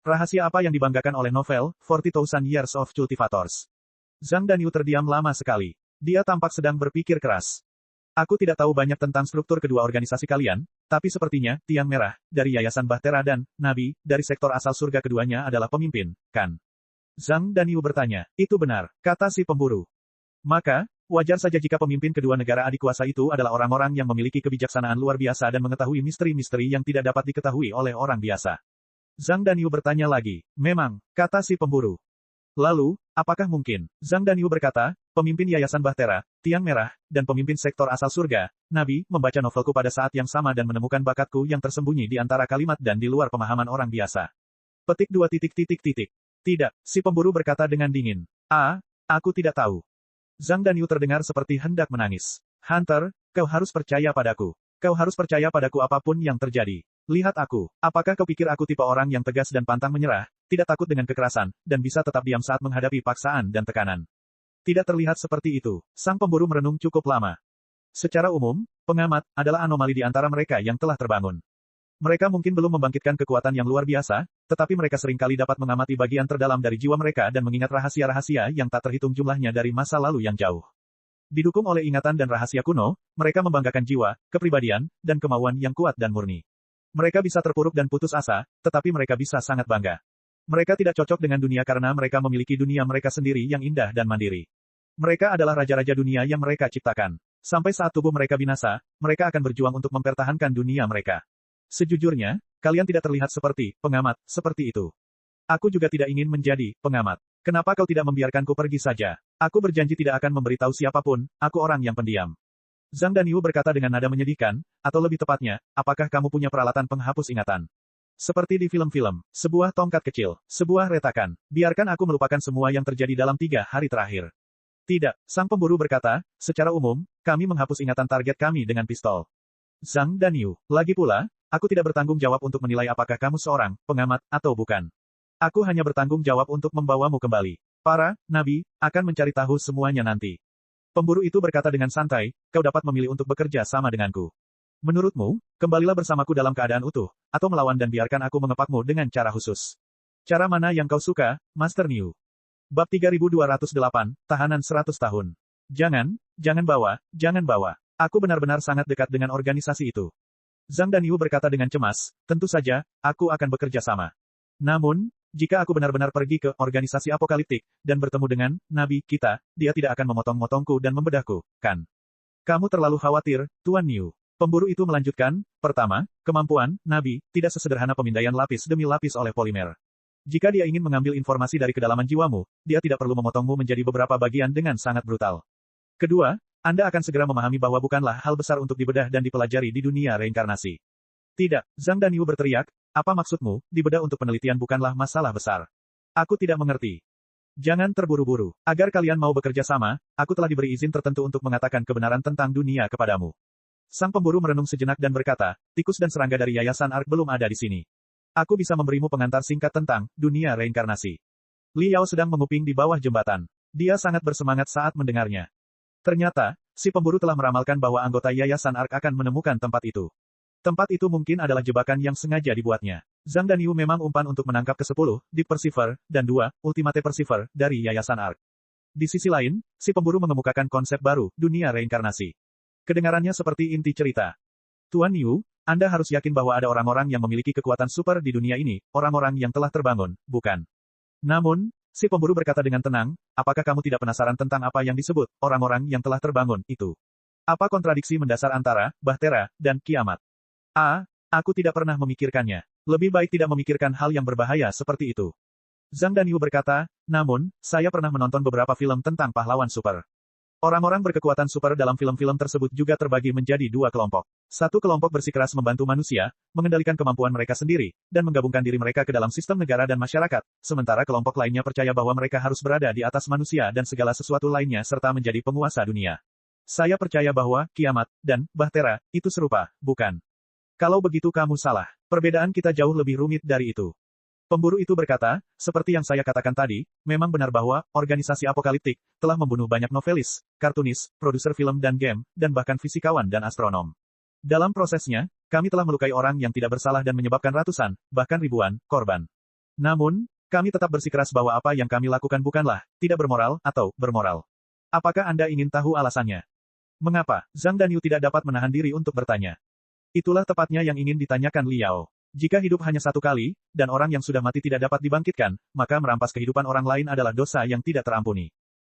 Rahasia apa yang dibanggakan oleh novel 40,000 Years of Cultivators? Zhang Danyu terdiam lama sekali. Dia tampak sedang berpikir keras. Aku tidak tahu banyak tentang struktur kedua organisasi kalian, tapi sepertinya, Tiang Merah, dari Yayasan Bahtera dan Nabi, dari sektor asal surga keduanya adalah pemimpin, kan? Zhang Danyu bertanya. Itu benar, kata si pemburu. Maka, wajar saja jika pemimpin kedua negara adik kuasa itu adalah orang-orang yang memiliki kebijaksanaan luar biasa dan mengetahui misteri-misteri yang tidak dapat diketahui oleh orang biasa. Zhang Danyu bertanya lagi. Memang, kata si pemburu. Lalu, apakah mungkin? Zhang Danyu berkata, pemimpin Yayasan Bahtera, Tiang Merah, dan pemimpin sektor asal surga, Nabi, membaca novelku pada saat yang sama dan menemukan bakatku yang tersembunyi di antara kalimat dan di luar pemahaman orang biasa. Petik 2. Tidak, si pemburu berkata dengan dingin. Aku tidak tahu. Zhang Danyu terdengar seperti hendak menangis. Hunter, kau harus percaya padaku. Kau harus percaya padaku apapun yang terjadi. Lihat aku. Apakah kau pikir aku tipe orang yang tegas dan pantang menyerah, tidak takut dengan kekerasan, dan bisa tetap diam saat menghadapi paksaan dan tekanan? Tidak terlihat seperti itu. Sang pemburu merenung cukup lama. Secara umum, pengamat adalah anomali di antara mereka yang telah terbangun. Mereka mungkin belum membangkitkan kekuatan yang luar biasa, tetapi mereka seringkali dapat mengamati bagian terdalam dari jiwa mereka dan mengingat rahasia-rahasia yang tak terhitung jumlahnya dari masa lalu yang jauh. Didukung oleh ingatan dan rahasia kuno, mereka membanggakan jiwa, kepribadian, dan kemauan yang kuat dan murni. Mereka bisa terpuruk dan putus asa, tetapi mereka bisa sangat bangga. Mereka tidak cocok dengan dunia karena mereka memiliki dunia mereka sendiri yang indah dan mandiri. Mereka adalah raja-raja dunia yang mereka ciptakan. Sampai saat tubuh mereka binasa, mereka akan berjuang untuk mempertahankan dunia mereka. Sejujurnya, kalian tidak terlihat seperti pengamat seperti itu. Aku juga tidak ingin menjadi pengamat. Kenapa kau tidak membiarkanku pergi saja? Aku berjanji tidak akan memberitahu siapapun, aku orang yang pendiam. Zhang Danyu berkata dengan nada menyedihkan, atau lebih tepatnya, apakah kamu punya peralatan penghapus ingatan? Seperti di film-film, sebuah tongkat kecil, sebuah retakan. Biarkan aku melupakan semua yang terjadi dalam 3 hari terakhir. Tidak, sang pemburu berkata, secara umum, kami menghapus ingatan target kami dengan pistol. Zhang Danyu, lagi pula, aku tidak bertanggung jawab untuk menilai apakah kamu seorang pengamat atau bukan. Aku hanya bertanggung jawab untuk membawamu kembali. Para nabi akan mencari tahu semuanya nanti. Pemburu itu berkata dengan santai, kau dapat memilih untuk bekerja sama denganku. Menurutmu, kembalilah bersamaku dalam keadaan utuh, atau melawan dan biarkan aku mengepakmu dengan cara khusus. Cara mana yang kau suka, Master Niu? Bab 3208, Tahanan 100 tahun. Jangan bawa. Aku benar-benar sangat dekat dengan organisasi itu. Zhang Danyu berkata dengan cemas, tentu saja, aku akan bekerja sama. Namun, jika aku benar-benar pergi ke organisasi apokaliptik, dan bertemu dengan nabi kita, dia tidak akan memotong-motongku dan membedahku, kan? Kamu terlalu khawatir, Tuan Niu. Pemburu itu melanjutkan, pertama, kemampuan, nabi, tidak sesederhana pemindaian lapis demi lapis oleh polimer. Jika dia ingin mengambil informasi dari kedalaman jiwamu, dia tidak perlu memotongmu menjadi beberapa bagian dengan sangat brutal. Kedua, Anda akan segera memahami bahwa bukanlah hal besar untuk dibedah dan dipelajari di dunia reinkarnasi. Tidak, Zhang Danyu berteriak, apa maksudmu, dibedah untuk penelitian bukanlah masalah besar. Aku tidak mengerti. Jangan terburu-buru. Agar kalian mau bekerja sama, aku telah diberi izin tertentu untuk mengatakan kebenaran tentang dunia kepadamu. Sang pemburu merenung sejenak dan berkata, tikus dan serangga dari Yayasan Ark belum ada di sini. Aku bisa memberimu pengantar singkat tentang dunia reinkarnasi. Li Yao sedang menguping di bawah jembatan. Dia sangat bersemangat saat mendengarnya. Ternyata, si pemburu telah meramalkan bahwa anggota Yayasan Ark akan menemukan tempat itu. Tempat itu mungkin adalah jebakan yang sengaja dibuatnya. Zhang Danyu memang umpan untuk menangkap ke-10, Deep Perceiver, dan 2, Ultimate Perceiver, dari Yayasan Ark. Di sisi lain, si pemburu mengemukakan konsep baru, dunia reinkarnasi. Kedengarannya seperti inti cerita. Tuan Yu, Anda harus yakin bahwa ada orang-orang yang memiliki kekuatan super di dunia ini, orang-orang yang telah terbangun, bukan? Namun, si pemburu berkata dengan tenang, apakah kamu tidak penasaran tentang apa yang disebut, orang-orang yang telah terbangun, itu? Apa kontradiksi mendasar antara, Bahtera, dan kiamat? Aku tidak pernah memikirkannya. Lebih baik tidak memikirkan hal yang berbahaya seperti itu. Zhang Danyu berkata, namun, saya pernah menonton beberapa film tentang pahlawan super. Orang-orang berkekuatan super dalam film-film tersebut juga terbagi menjadi dua kelompok. Satu kelompok bersikeras membantu manusia, mengendalikan kemampuan mereka sendiri, dan menggabungkan diri mereka ke dalam sistem negara dan masyarakat, sementara kelompok lainnya percaya bahwa mereka harus berada di atas manusia dan segala sesuatu lainnya serta menjadi penguasa dunia. Saya percaya bahwa, kiamat, dan, Bahtera, itu serupa, bukan? Kalau begitu kamu salah. Perbedaan kita jauh lebih rumit dari itu. Pemburu itu berkata, seperti yang saya katakan tadi, memang benar bahwa, organisasi apokaliptik, telah membunuh banyak novelis, kartunis, produser film dan game, dan bahkan fisikawan dan astronom. Dalam prosesnya, kami telah melukai orang yang tidak bersalah dan menyebabkan ratusan, bahkan ribuan, korban. Namun, kami tetap bersikeras bahwa apa yang kami lakukan bukanlah, tidak bermoral, atau, bermoral. Apakah Anda ingin tahu alasannya? Mengapa, Zhang Danyu tidak dapat menahan diri untuk bertanya? Itulah tepatnya yang ingin ditanyakan Liao. Jika hidup hanya satu kali, dan orang yang sudah mati tidak dapat dibangkitkan, maka merampas kehidupan orang lain adalah dosa yang tidak terampuni.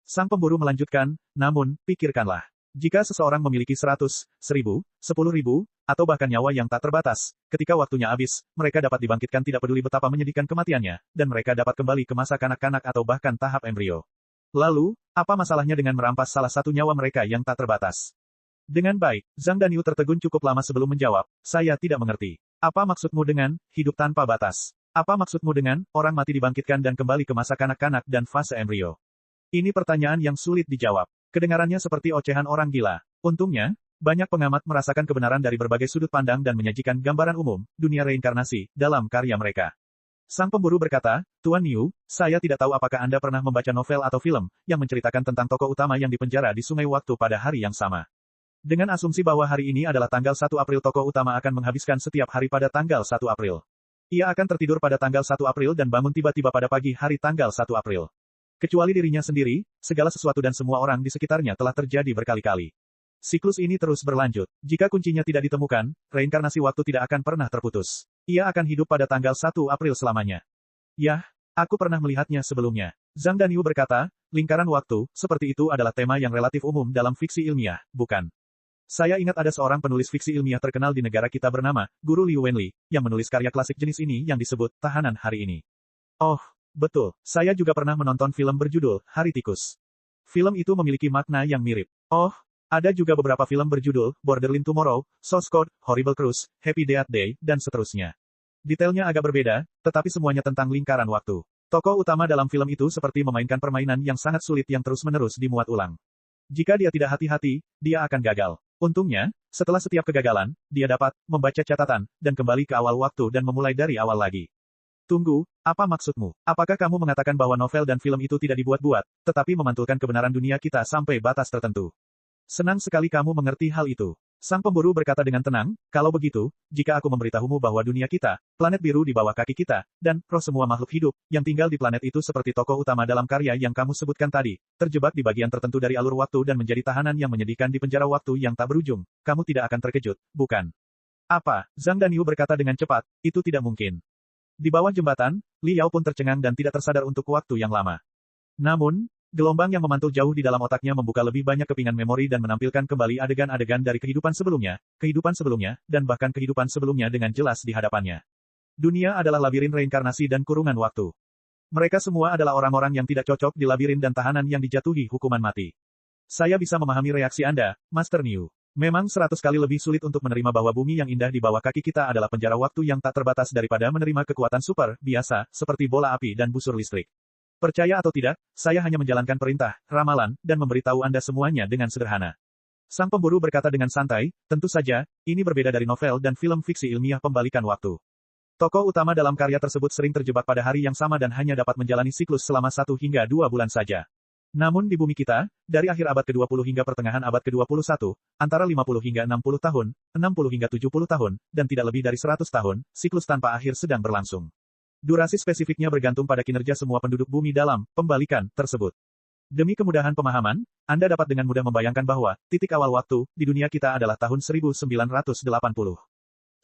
Sang pemburu melanjutkan, namun, pikirkanlah. Jika seseorang memiliki 100, 1000, 10.000, atau bahkan nyawa yang tak terbatas, ketika waktunya habis, mereka dapat dibangkitkan tidak peduli betapa menyedihkan kematiannya, dan mereka dapat kembali ke masa kanak-kanak atau bahkan tahap embrio. Lalu, apa masalahnya dengan merampas salah satu nyawa mereka yang tak terbatas? Dengan baik, Zhang Danyu tertegun cukup lama sebelum menjawab, saya tidak mengerti. Apa maksudmu dengan, hidup tanpa batas? Apa maksudmu dengan, orang mati dibangkitkan dan kembali ke masa kanak-kanak dan fase embrio? Ini pertanyaan yang sulit dijawab. Kedengarannya seperti ocehan orang gila. Untungnya, banyak pengamat merasakan kebenaran dari berbagai sudut pandang dan menyajikan gambaran umum, dunia reinkarnasi, dalam karya mereka. Sang pemburu berkata, Tuan Niu, saya tidak tahu apakah Anda pernah membaca novel atau film, yang menceritakan tentang tokoh utama yang dipenjara di sungai waktu pada hari yang sama. Dengan asumsi bahwa hari ini adalah tanggal 1 April, tokoh utama akan menghabiskan setiap hari pada tanggal 1 April. Ia akan tertidur pada tanggal 1 April dan bangun tiba-tiba pada pagi hari tanggal 1 April. Kecuali dirinya sendiri, segala sesuatu dan semua orang di sekitarnya telah terjadi berkali-kali. Siklus ini terus berlanjut. Jika kuncinya tidak ditemukan, reinkarnasi waktu tidak akan pernah terputus. Ia akan hidup pada tanggal 1 April selamanya. Yah, aku pernah melihatnya sebelumnya. Zhang Danyu berkata, lingkaran waktu, seperti itu adalah tema yang relatif umum dalam fiksi ilmiah, bukan? Saya ingat ada seorang penulis fiksi ilmiah terkenal di negara kita bernama, Guru Liu Wenli, yang menulis karya klasik jenis ini yang disebut, Tahanan Hari Ini. Oh, betul, saya juga pernah menonton film berjudul, Hari Tikus. Film itu memiliki makna yang mirip. Oh, ada juga beberapa film berjudul, Borderline Tomorrow, Source Code, Horrible Cruise, Happy Death Day, dan seterusnya. Detailnya agak berbeda, tetapi semuanya tentang lingkaran waktu. Tokoh utama dalam film itu seperti memainkan permainan yang sangat sulit yang terus-menerus dimuat ulang. Jika dia tidak hati-hati, dia akan gagal. Untungnya, setelah setiap kegagalan, dia dapat membaca catatan, dan kembali ke awal waktu dan memulai dari awal lagi. Tunggu, apa maksudmu? Apakah kamu mengatakan bahwa novel dan film itu tidak dibuat-buat, tetapi memantulkan kebenaran dunia kita sampai batas tertentu? Senang sekali kamu mengerti hal itu. Sang pemburu berkata dengan tenang, kalau begitu, jika aku memberitahumu bahwa dunia kita, planet biru di bawah kaki kita, dan roh semua makhluk hidup, yang tinggal di planet itu seperti tokoh utama dalam karya yang kamu sebutkan tadi, terjebak di bagian tertentu dari alur waktu dan menjadi tahanan yang menyedihkan di penjara waktu yang tak berujung, kamu tidak akan terkejut, bukan? Apa? Zhang Danyu berkata dengan cepat, itu tidak mungkin. Di bawah jembatan, Li Yao pun tercengang dan tidak tersadar untuk waktu yang lama. Namun, gelombang yang memantul jauh di dalam otaknya membuka lebih banyak kepingan memori dan menampilkan kembali adegan-adegan dari kehidupan sebelumnya, dan bahkan kehidupan sebelumnya dengan jelas di hadapannya. Dunia adalah labirin reinkarnasi dan kurungan waktu. Mereka semua adalah orang-orang yang tidak cocok di labirin dan tahanan yang dijatuhi hukuman mati. Saya bisa memahami reaksi Anda, Master Niu. Memang 100 kali lebih sulit untuk menerima bahwa bumi yang indah di bawah kaki kita adalah penjara waktu yang tak terbatas daripada menerima kekuatan super, biasa, seperti bola api dan busur listrik. Percaya atau tidak, saya hanya menjalankan perintah, ramalan, dan memberitahu Anda semuanya dengan sederhana. Sang pemburu berkata dengan santai, tentu saja, ini berbeda dari novel dan film fiksi ilmiah pembalikan waktu. Tokoh utama dalam karya tersebut sering terjebak pada hari yang sama dan hanya dapat menjalani siklus selama 1 hingga 2 bulan saja. Namun di bumi kita, dari akhir abad ke-20 hingga pertengahan abad ke-21, antara 50 hingga 60 tahun, 60 hingga 70 tahun, dan tidak lebih dari 100 tahun, siklus tanpa akhir sedang berlangsung. Durasi spesifiknya bergantung pada kinerja semua penduduk bumi dalam pembalikan tersebut. Demi kemudahan pemahaman, Anda dapat dengan mudah membayangkan bahwa titik awal waktu di dunia kita adalah tahun 1980.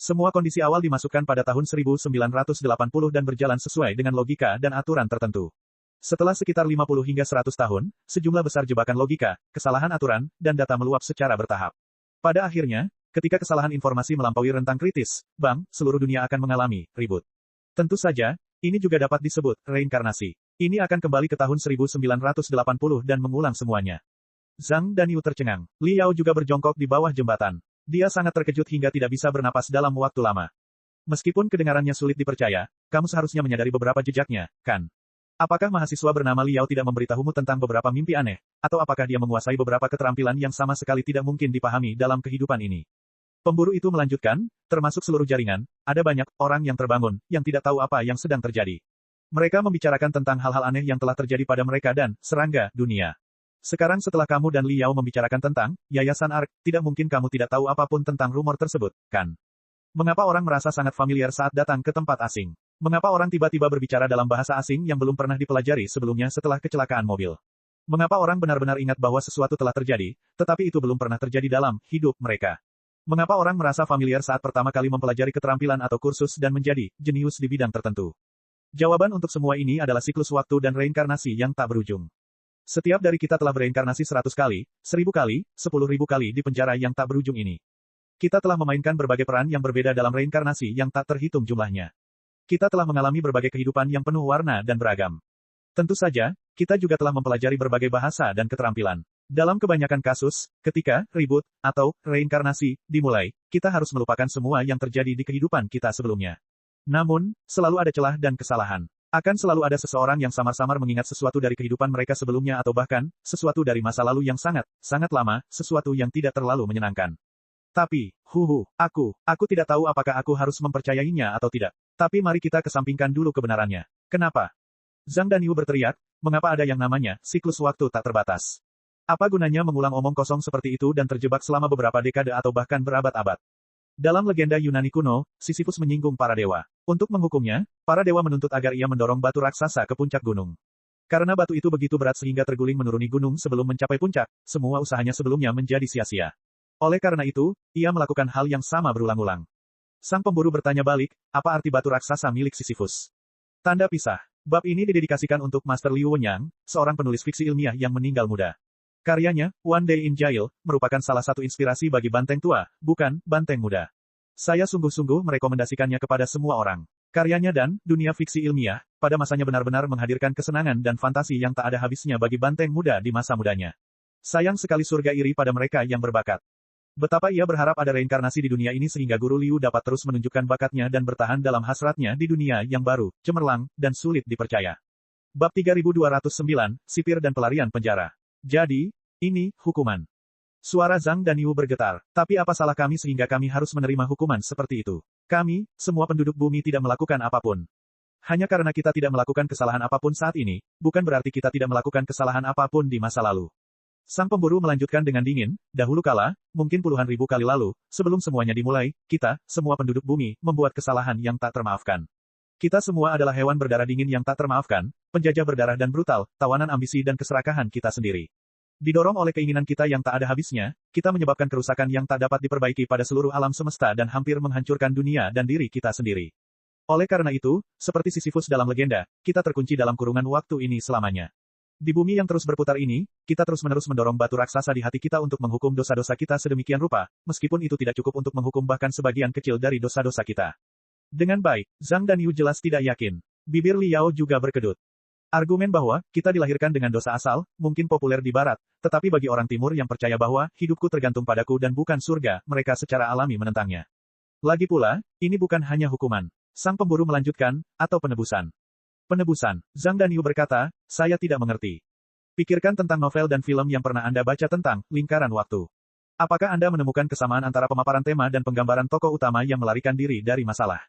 Semua kondisi awal dimasukkan pada tahun 1980 dan berjalan sesuai dengan logika dan aturan tertentu. Setelah sekitar 50 hingga 100 tahun, sejumlah besar jebakan logika, kesalahan aturan, dan data meluap secara bertahap. Pada akhirnya, ketika kesalahan informasi melampaui rentang kritis, seluruh dunia akan mengalami ribut. Tentu saja, ini juga dapat disebut reinkarnasi. Ini akan kembali ke tahun 1980 dan mengulang semuanya. Zhang dan Yu tercengang. Liao juga berjongkok di bawah jembatan. Dia sangat terkejut hingga tidak bisa bernapas dalam waktu lama. Meskipun kedengarannya sulit dipercaya, kamu seharusnya menyadari beberapa jejaknya, kan? Apakah mahasiswa bernama Liao tidak memberitahumu tentang beberapa mimpi aneh, atau apakah dia menguasai beberapa keterampilan yang sama sekali tidak mungkin dipahami dalam kehidupan ini? Pemburu itu melanjutkan, termasuk seluruh jaringan, ada banyak orang yang terbangun, yang tidak tahu apa yang sedang terjadi. Mereka membicarakan tentang hal-hal aneh yang telah terjadi pada mereka dan serangga dunia. Sekarang setelah kamu dan Liao membicarakan tentang Yayasan Ark, tidak mungkin kamu tidak tahu apapun tentang rumor tersebut, kan? Mengapa orang merasa sangat familiar saat datang ke tempat asing? Mengapa orang tiba-tiba berbicara dalam bahasa asing yang belum pernah dipelajari sebelumnya setelah kecelakaan mobil? Mengapa orang benar-benar ingat bahwa sesuatu telah terjadi, tetapi itu belum pernah terjadi dalam hidup mereka? Mengapa orang merasa familiar saat pertama kali mempelajari keterampilan atau kursus dan menjadi jenius di bidang tertentu? Jawaban untuk semua ini adalah siklus waktu dan reinkarnasi yang tak berujung. Setiap dari kita telah bereinkarnasi 100 kali, 1000 kali, 10.000 kali di penjara yang tak berujung ini. Kita telah memainkan berbagai peran yang berbeda dalam reinkarnasi yang tak terhitung jumlahnya. Kita telah mengalami berbagai kehidupan yang penuh warna dan beragam. Tentu saja, kita juga telah mempelajari berbagai bahasa dan keterampilan. Dalam kebanyakan kasus, ketika ribut atau reinkarnasi dimulai, kita harus melupakan semua yang terjadi di kehidupan kita sebelumnya. Namun, selalu ada celah dan kesalahan. Akan selalu ada seseorang yang samar-samar mengingat sesuatu dari kehidupan mereka sebelumnya atau bahkan, sesuatu dari masa lalu yang sangat, sangat lama, sesuatu yang tidak terlalu menyenangkan. Tapi, aku tidak tahu apakah aku harus mempercayainya atau tidak. Tapi mari kita kesampingkan dulu kebenarannya. Kenapa? Zhang dan Yu berteriak, mengapa ada yang namanya siklus waktu tak terbatas? Apa gunanya mengulang omong kosong seperti itu dan terjebak selama beberapa dekade atau bahkan berabad-abad? Dalam legenda Yunani kuno, Sisyphus menyinggung para dewa. Untuk menghukumnya, para dewa menuntut agar ia mendorong batu raksasa ke puncak gunung. Karena batu itu begitu berat sehingga terguling menuruni gunung sebelum mencapai puncak, semua usahanya sebelumnya menjadi sia-sia. Oleh karena itu, ia melakukan hal yang sama berulang-ulang. Sang pemburu bertanya balik, apa arti batu raksasa milik Sisyphus? Tanda pisah. Bab ini didedikasikan untuk Master Liu Wenyang, seorang penulis fiksi ilmiah yang meninggal muda. Karyanya, One Day in Jail, merupakan salah satu inspirasi bagi banteng tua, bukan banteng muda. Saya sungguh-sungguh merekomendasikannya kepada semua orang. Karyanya dan dunia fiksi ilmiah, pada masanya benar-benar menghadirkan kesenangan dan fantasi yang tak ada habisnya bagi banteng muda di masa mudanya. Sayang sekali surga iri pada mereka yang berbakat. Betapa ia berharap ada reinkarnasi di dunia ini sehingga Guru Liu dapat terus menunjukkan bakatnya dan bertahan dalam hasratnya di dunia yang baru, cemerlang, dan sulit dipercaya. Bab 3209, Sipir dan Pelarian Penjara. Jadi, ini hukuman. Suara Zhang dan Yu bergetar. Tapi apa salah kami sehingga kami harus menerima hukuman seperti itu? Kami, semua penduduk bumi tidak melakukan apapun. Hanya karena kita tidak melakukan kesalahan apapun saat ini, bukan berarti kita tidak melakukan kesalahan apapun di masa lalu. Sang pemburu melanjutkan dengan dingin, dahulu kala, mungkin puluhan ribu kali lalu, sebelum semuanya dimulai, kita, semua penduduk bumi, membuat kesalahan yang tak termaafkan. Kita semua adalah hewan berdarah dingin yang tak termaafkan, penjajah berdarah dan brutal, tawanan ambisi dan keserakahan kita sendiri. Didorong oleh keinginan kita yang tak ada habisnya, kita menyebabkan kerusakan yang tak dapat diperbaiki pada seluruh alam semesta dan hampir menghancurkan dunia dan diri kita sendiri. Oleh karena itu, seperti Sisyphus dalam legenda, kita terkunci dalam kurungan waktu ini selamanya. Di bumi yang terus berputar ini, kita terus-menerus mendorong batu raksasa di hati kita untuk menghukum dosa-dosa kita sedemikian rupa, meskipun itu tidak cukup untuk menghukum bahkan sebagian kecil dari dosa-dosa kita. Dengan baik, Zhang dan Yu jelas tidak yakin. Bibir Liao juga berkedut. Argumen bahwa kita dilahirkan dengan dosa asal, mungkin populer di barat, tetapi bagi orang timur yang percaya bahwa hidupku tergantung padaku dan bukan surga, mereka secara alami menentangnya. Lagi pula, ini bukan hanya hukuman. Sang pemburu melanjutkan, atau penebusan. Penebusan. Zhang dan Yu berkata, saya tidak mengerti. Pikirkan tentang novel dan film yang pernah Anda baca tentang lingkaran waktu. Apakah Anda menemukan kesamaan antara pemaparan tema dan penggambaran tokoh utama yang melarikan diri dari masalah?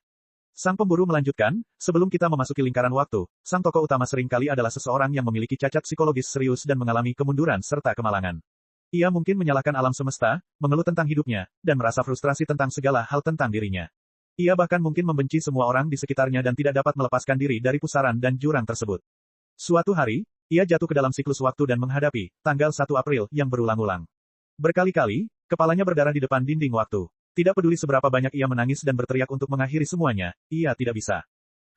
Sang pemburu melanjutkan, sebelum kita memasuki lingkaran waktu, sang tokoh utama seringkali adalah seseorang yang memiliki cacat psikologis serius dan mengalami kemunduran serta kemalangan. Ia mungkin menyalahkan alam semesta, mengeluh tentang hidupnya, dan merasa frustrasi tentang segala hal tentang dirinya. Ia bahkan mungkin membenci semua orang di sekitarnya dan tidak dapat melepaskan diri dari pusaran dan jurang tersebut. Suatu hari, ia jatuh ke dalam siklus waktu dan menghadapi tanggal 1 April yang berulang-ulang. Berkali-kali, kepalanya berdarah di depan dinding waktu. Tidak peduli seberapa banyak ia menangis dan berteriak untuk mengakhiri semuanya, ia tidak bisa.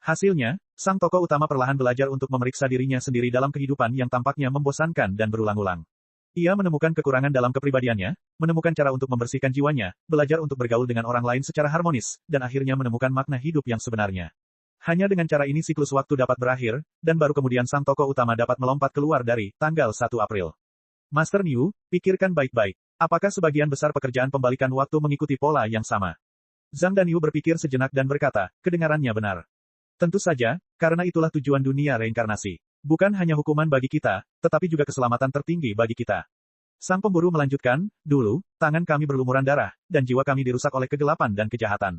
Hasilnya, sang tokoh utama perlahan belajar untuk memeriksa dirinya sendiri dalam kehidupan yang tampaknya membosankan dan berulang-ulang. Ia menemukan kekurangan dalam kepribadiannya, menemukan cara untuk membersihkan jiwanya, belajar untuk bergaul dengan orang lain secara harmonis, dan akhirnya menemukan makna hidup yang sebenarnya. Hanya dengan cara ini siklus waktu dapat berakhir, dan baru kemudian sang tokoh utama dapat melompat keluar dari tanggal 1 April. Master Niu, pikirkan baik-baik. Apakah sebagian besar pekerjaan pembalikan waktu mengikuti pola yang sama? Zhang Danyu berpikir sejenak dan berkata, kedengarannya benar. Tentu saja, karena itulah tujuan dunia reinkarnasi. Bukan hanya hukuman bagi kita, tetapi juga keselamatan tertinggi bagi kita. Sang pemburu melanjutkan, dulu, tangan kami berlumuran darah, dan jiwa kami dirusak oleh kegelapan dan kejahatan.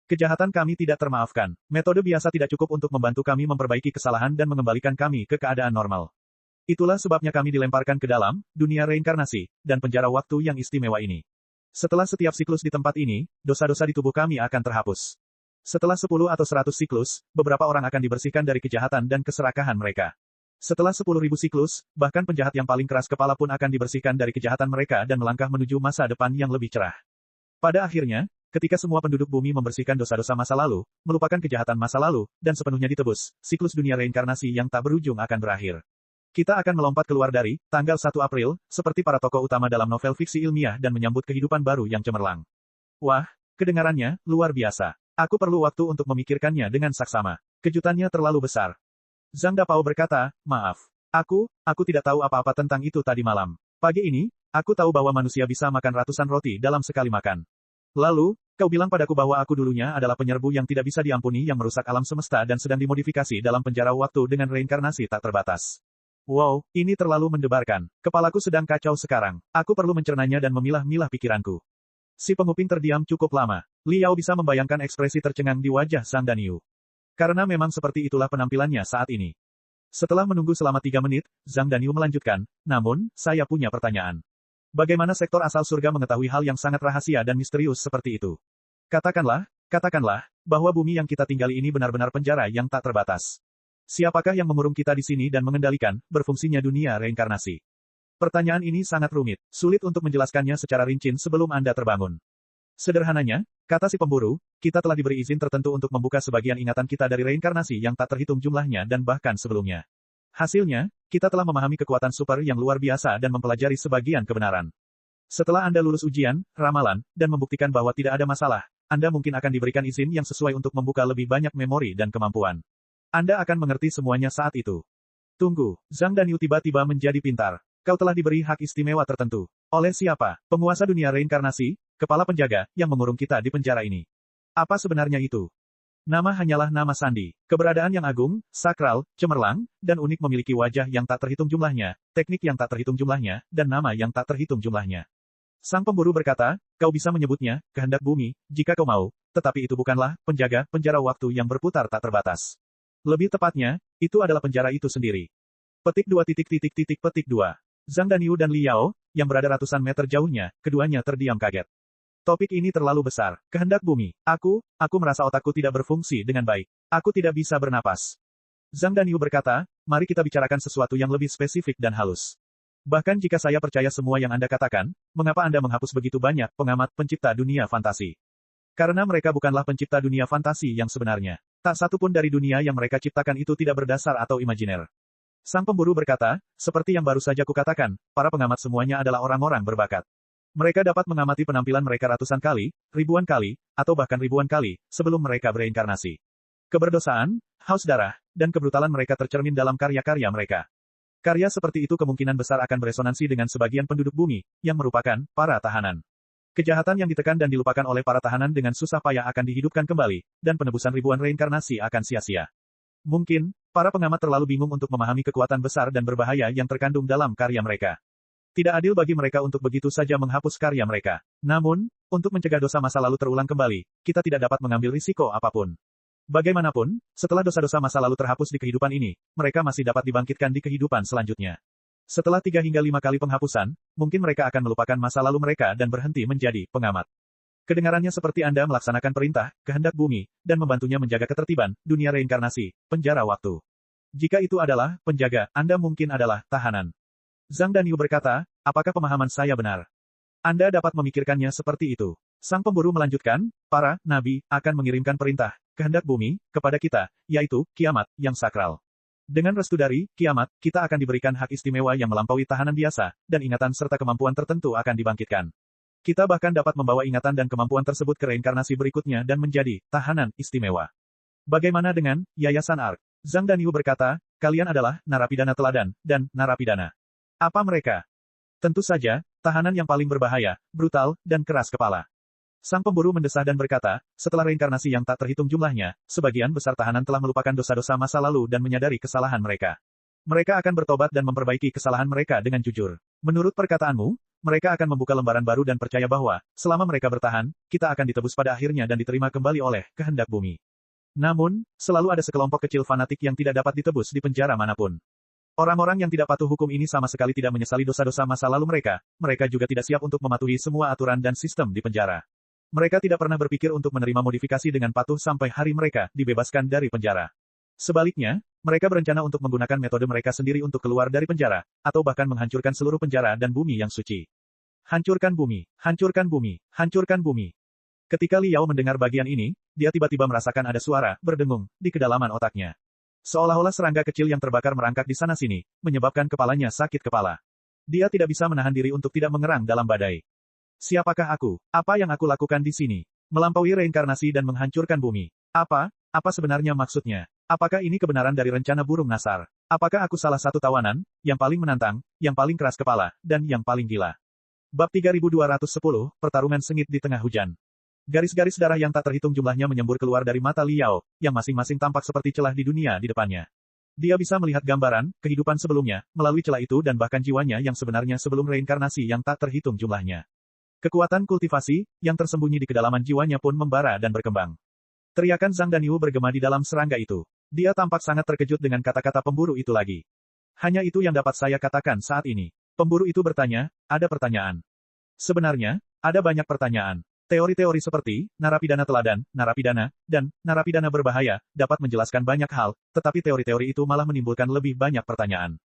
Kejahatan kami tidak termaafkan. Metode biasa tidak cukup untuk membantu kami memperbaiki kesalahan dan mengembalikan kami ke keadaan normal. Itulah sebabnya kami dilemparkan ke dalam dunia reinkarnasi dan penjara waktu yang istimewa ini. Setelah setiap siklus di tempat ini, dosa-dosa di tubuh kami akan terhapus. Setelah 10 atau 100 siklus, beberapa orang akan dibersihkan dari kejahatan dan keserakahan mereka. Setelah 10.000 siklus, bahkan penjahat yang paling keras kepala pun akan dibersihkan dari kejahatan mereka dan melangkah menuju masa depan yang lebih cerah. Pada akhirnya, ketika semua penduduk bumi membersihkan dosa-dosa masa lalu, melupakan kejahatan masa lalu, dan sepenuhnya ditebus, siklus dunia reinkarnasi yang tak berujung akan berakhir. Kita akan melompat keluar dari tanggal 1 April, seperti para tokoh utama dalam novel fiksi ilmiah dan menyambut kehidupan baru yang cemerlang. Wah, kedengarannya luar biasa. Aku perlu waktu untuk memikirkannya dengan saksama. Kejutannya terlalu besar. Zhang Dapao berkata, maaf. Aku tidak tahu apa-apa tentang itu tadi malam. Pagi ini, aku tahu bahwa manusia bisa makan ratusan roti dalam sekali makan. Lalu, kau bilang padaku bahwa aku dulunya adalah penyerbu yang tidak bisa diampuni yang merusak alam semesta dan sedang dimodifikasi dalam penjara waktu dengan reinkarnasi tak terbatas. Wow, ini terlalu mendebarkan. Kepalaku sedang kacau sekarang. Aku perlu mencernanya dan memilah-milah pikiranku. Si penguping terdiam cukup lama. Liao bisa membayangkan ekspresi tercengang di wajah Zhang Danyu. Karena memang seperti itulah penampilannya saat ini. Setelah menunggu selama 3 menit, Zhang Danyu melanjutkan, namun, saya punya pertanyaan. Bagaimana sektor asal surga mengetahui hal yang sangat rahasia dan misterius seperti itu? Katakanlah, bahwa bumi yang kita tinggali ini benar-benar penjara yang tak terbatas. Siapakah yang mengurung kita di sini dan mengendalikan, berfungsinya dunia reinkarnasi? Pertanyaan ini sangat rumit, sulit untuk menjelaskannya secara rinci sebelum Anda terbangun. Sederhananya, kata si pemburu, kita telah diberi izin tertentu untuk membuka sebagian ingatan kita dari reinkarnasi yang tak terhitung jumlahnya dan bahkan sebelumnya. Hasilnya, kita telah memahami kekuatan super yang luar biasa dan mempelajari sebagian kebenaran. Setelah Anda lulus ujian, ramalan, dan membuktikan bahwa tidak ada masalah, Anda mungkin akan diberikan izin yang sesuai untuk membuka lebih banyak memori dan kemampuan. Anda akan mengerti semuanya saat itu. Tunggu, Zhang Danyu tiba-tiba menjadi pintar. Kau telah diberi hak istimewa tertentu. Oleh siapa? Penguasa dunia reinkarnasi, kepala penjaga, yang mengurung kita di penjara ini. Apa sebenarnya itu? Nama hanyalah nama sandi. Keberadaan yang agung, sakral, cemerlang, dan unik memiliki wajah yang tak terhitung jumlahnya, teknik yang tak terhitung jumlahnya, dan nama yang tak terhitung jumlahnya. Sang pemburu berkata, kau bisa menyebutnya, kehendak bumi, jika kau mau, tetapi itu bukanlah penjaga, penjara waktu yang berputar tak terbatas. Lebih tepatnya, itu adalah penjara itu sendiri. Petik 2 petik 2. Zhang Danyu dan Liao, yang berada ratusan meter jauhnya, keduanya terdiam kaget. Topik ini terlalu besar. Kehendak bumi. Aku merasa otakku tidak berfungsi dengan baik. Aku tidak bisa bernapas. Zhang Danyu berkata, mari kita bicarakan sesuatu yang lebih spesifik dan halus. Bahkan jika saya percaya semua yang Anda katakan, mengapa Anda menghapus begitu banyak pengamat pencipta dunia fantasi? Karena mereka bukanlah pencipta dunia fantasi yang sebenarnya. Tak satu pun dari dunia yang mereka ciptakan itu tidak berdasar atau imajiner. Sang pemburu berkata, seperti yang baru saja kukatakan, para pengamat semuanya adalah orang-orang berbakat. Mereka dapat mengamati penampilan mereka ratusan kali, ribuan kali, atau bahkan ribuan kali, sebelum mereka bereinkarnasi. Keberdosaan, haus darah, dan kebrutalan mereka tercermin dalam karya-karya mereka. Karya seperti itu kemungkinan besar akan beresonansi dengan sebagian penduduk bumi, yang merupakan para tahanan. Kejahatan yang ditekan dan dilupakan oleh para tahanan dengan susah payah akan dihidupkan kembali, dan penebusan ribuan reinkarnasi akan sia-sia. Mungkin, para pengamat terlalu bingung untuk memahami kekuatan besar dan berbahaya yang terkandung dalam karya mereka. Tidak adil bagi mereka untuk begitu saja menghapus karya mereka. Namun, untuk mencegah dosa masa lalu terulang kembali, kita tidak dapat mengambil risiko apapun. Bagaimanapun, setelah dosa-dosa masa lalu terhapus di kehidupan ini, mereka masih dapat dibangkitkan di kehidupan selanjutnya. Setelah 3 hingga 5 kali penghapusan, mungkin mereka akan melupakan masa lalu mereka dan berhenti menjadi pengamat. Kedengarannya seperti Anda melaksanakan perintah, kehendak bumi, dan membantunya menjaga ketertiban, dunia reinkarnasi, penjara waktu. Jika itu adalah penjaga, Anda mungkin adalah tahanan. Zhang Danyu berkata, apakah pemahaman saya benar? Anda dapat memikirkannya seperti itu. Sang pemburu melanjutkan, para nabi akan mengirimkan perintah, kehendak bumi, kepada kita, yaitu kiamat yang sakral. Dengan restu dari kiamat, kita akan diberikan hak istimewa yang melampaui tahanan biasa, dan ingatan serta kemampuan tertentu akan dibangkitkan. Kita bahkan dapat membawa ingatan dan kemampuan tersebut ke reinkarnasi berikutnya dan menjadi tahanan istimewa. Bagaimana dengan Yayasan Ark? Zhang Danyu berkata, kalian adalah narapidana teladan, dan narapidana. Apa mereka? Tentu saja, tahanan yang paling berbahaya, brutal, dan keras kepala. Sang pemburu mendesah dan berkata, setelah reinkarnasi yang tak terhitung jumlahnya, sebagian besar tahanan telah melupakan dosa-dosa masa lalu dan menyadari kesalahan mereka. Mereka akan bertobat dan memperbaiki kesalahan mereka dengan jujur. Menurut perkataanmu, mereka akan membuka lembaran baru dan percaya bahwa, selama mereka bertahan, kita akan ditebus pada akhirnya dan diterima kembali oleh kehendak bumi. Namun, selalu ada sekelompok kecil fanatik yang tidak dapat ditebus di penjara manapun. Orang-orang yang tidak patuh hukum ini sama sekali tidak menyesali dosa-dosa masa lalu mereka juga tidak siap untuk mematuhi semua aturan dan sistem di penjara. Mereka tidak pernah berpikir untuk menerima modifikasi dengan patuh sampai hari mereka dibebaskan dari penjara. Sebaliknya, mereka berencana untuk menggunakan metode mereka sendiri untuk keluar dari penjara, atau bahkan menghancurkan seluruh penjara dan bumi yang suci. Hancurkan bumi, hancurkan bumi, hancurkan bumi. Ketika Liao mendengar bagian ini, dia tiba-tiba merasakan ada suara berdengung di kedalaman otaknya. Seolah-olah serangga kecil yang terbakar merangkak di sana-sini, menyebabkan kepalanya sakit kepala. Dia tidak bisa menahan diri untuk tidak mengerang dalam badai. Siapakah aku? Apa yang aku lakukan di sini? Melampaui reinkarnasi dan menghancurkan bumi. Apa sebenarnya maksudnya? Apakah ini kebenaran dari rencana burung Nasar? Apakah aku salah satu tawanan, yang paling menantang, yang paling keras kepala, dan yang paling gila? Bab 3210, Pertarungan Sengit di Tengah Hujan. Garis-garis darah yang tak terhitung jumlahnya menyembur keluar dari mata Liao, yang masing-masing tampak seperti celah di dunia di depannya. Dia bisa melihat gambaran, kehidupan sebelumnya, melalui celah itu dan bahkan jiwanya yang sebenarnya sebelum reinkarnasi yang tak terhitung jumlahnya. Kekuatan kultivasi, yang tersembunyi di kedalaman jiwanya pun membara dan berkembang. Teriakan Zhang Danyu bergema di dalam serangga itu. Dia tampak sangat terkejut dengan kata-kata pemburu itu lagi. Hanya itu yang dapat saya katakan saat ini. Pemburu itu bertanya, ada pertanyaan. Sebenarnya, ada banyak pertanyaan. Teori-teori seperti, narapidana teladan, narapidana, dan narapidana berbahaya, dapat menjelaskan banyak hal, tetapi teori-teori itu malah menimbulkan lebih banyak pertanyaan.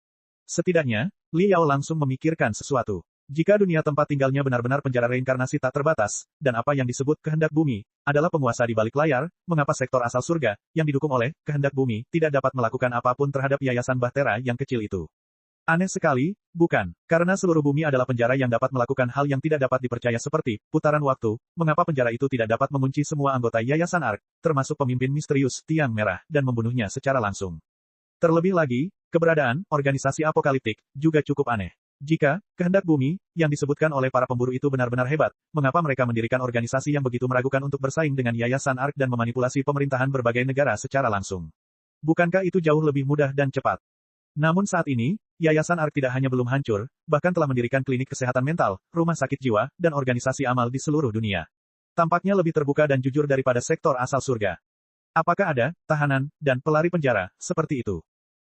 Setidaknya, Liao langsung memikirkan sesuatu. Jika dunia tempat tinggalnya benar-benar penjara reinkarnasi tak terbatas, dan apa yang disebut kehendak bumi, adalah penguasa di balik layar, mengapa sektor asal surga, yang didukung oleh kehendak bumi, tidak dapat melakukan apapun terhadap yayasan Bahtera yang kecil itu? Aneh sekali, bukan? Karena seluruh bumi adalah penjara yang dapat melakukan hal yang tidak dapat dipercaya seperti putaran waktu, mengapa penjara itu tidak dapat mengunci semua anggota yayasan Ark, termasuk pemimpin misterius Tiang Merah, dan membunuhnya secara langsung? Terlebih lagi, keberadaan organisasi apokaliptik juga cukup aneh. Jika kehendak bumi, yang disebutkan oleh para pemburu itu benar-benar hebat, mengapa mereka mendirikan organisasi yang begitu meragukan untuk bersaing dengan yayasan Ark dan memanipulasi pemerintahan berbagai negara secara langsung? Bukankah itu jauh lebih mudah dan cepat? Namun saat ini, yayasan Ark tidak hanya belum hancur, bahkan telah mendirikan klinik kesehatan mental, rumah sakit jiwa, dan organisasi amal di seluruh dunia. Tampaknya lebih terbuka dan jujur daripada sektor asal surga. Apakah ada tahanan dan pelari penjara seperti itu?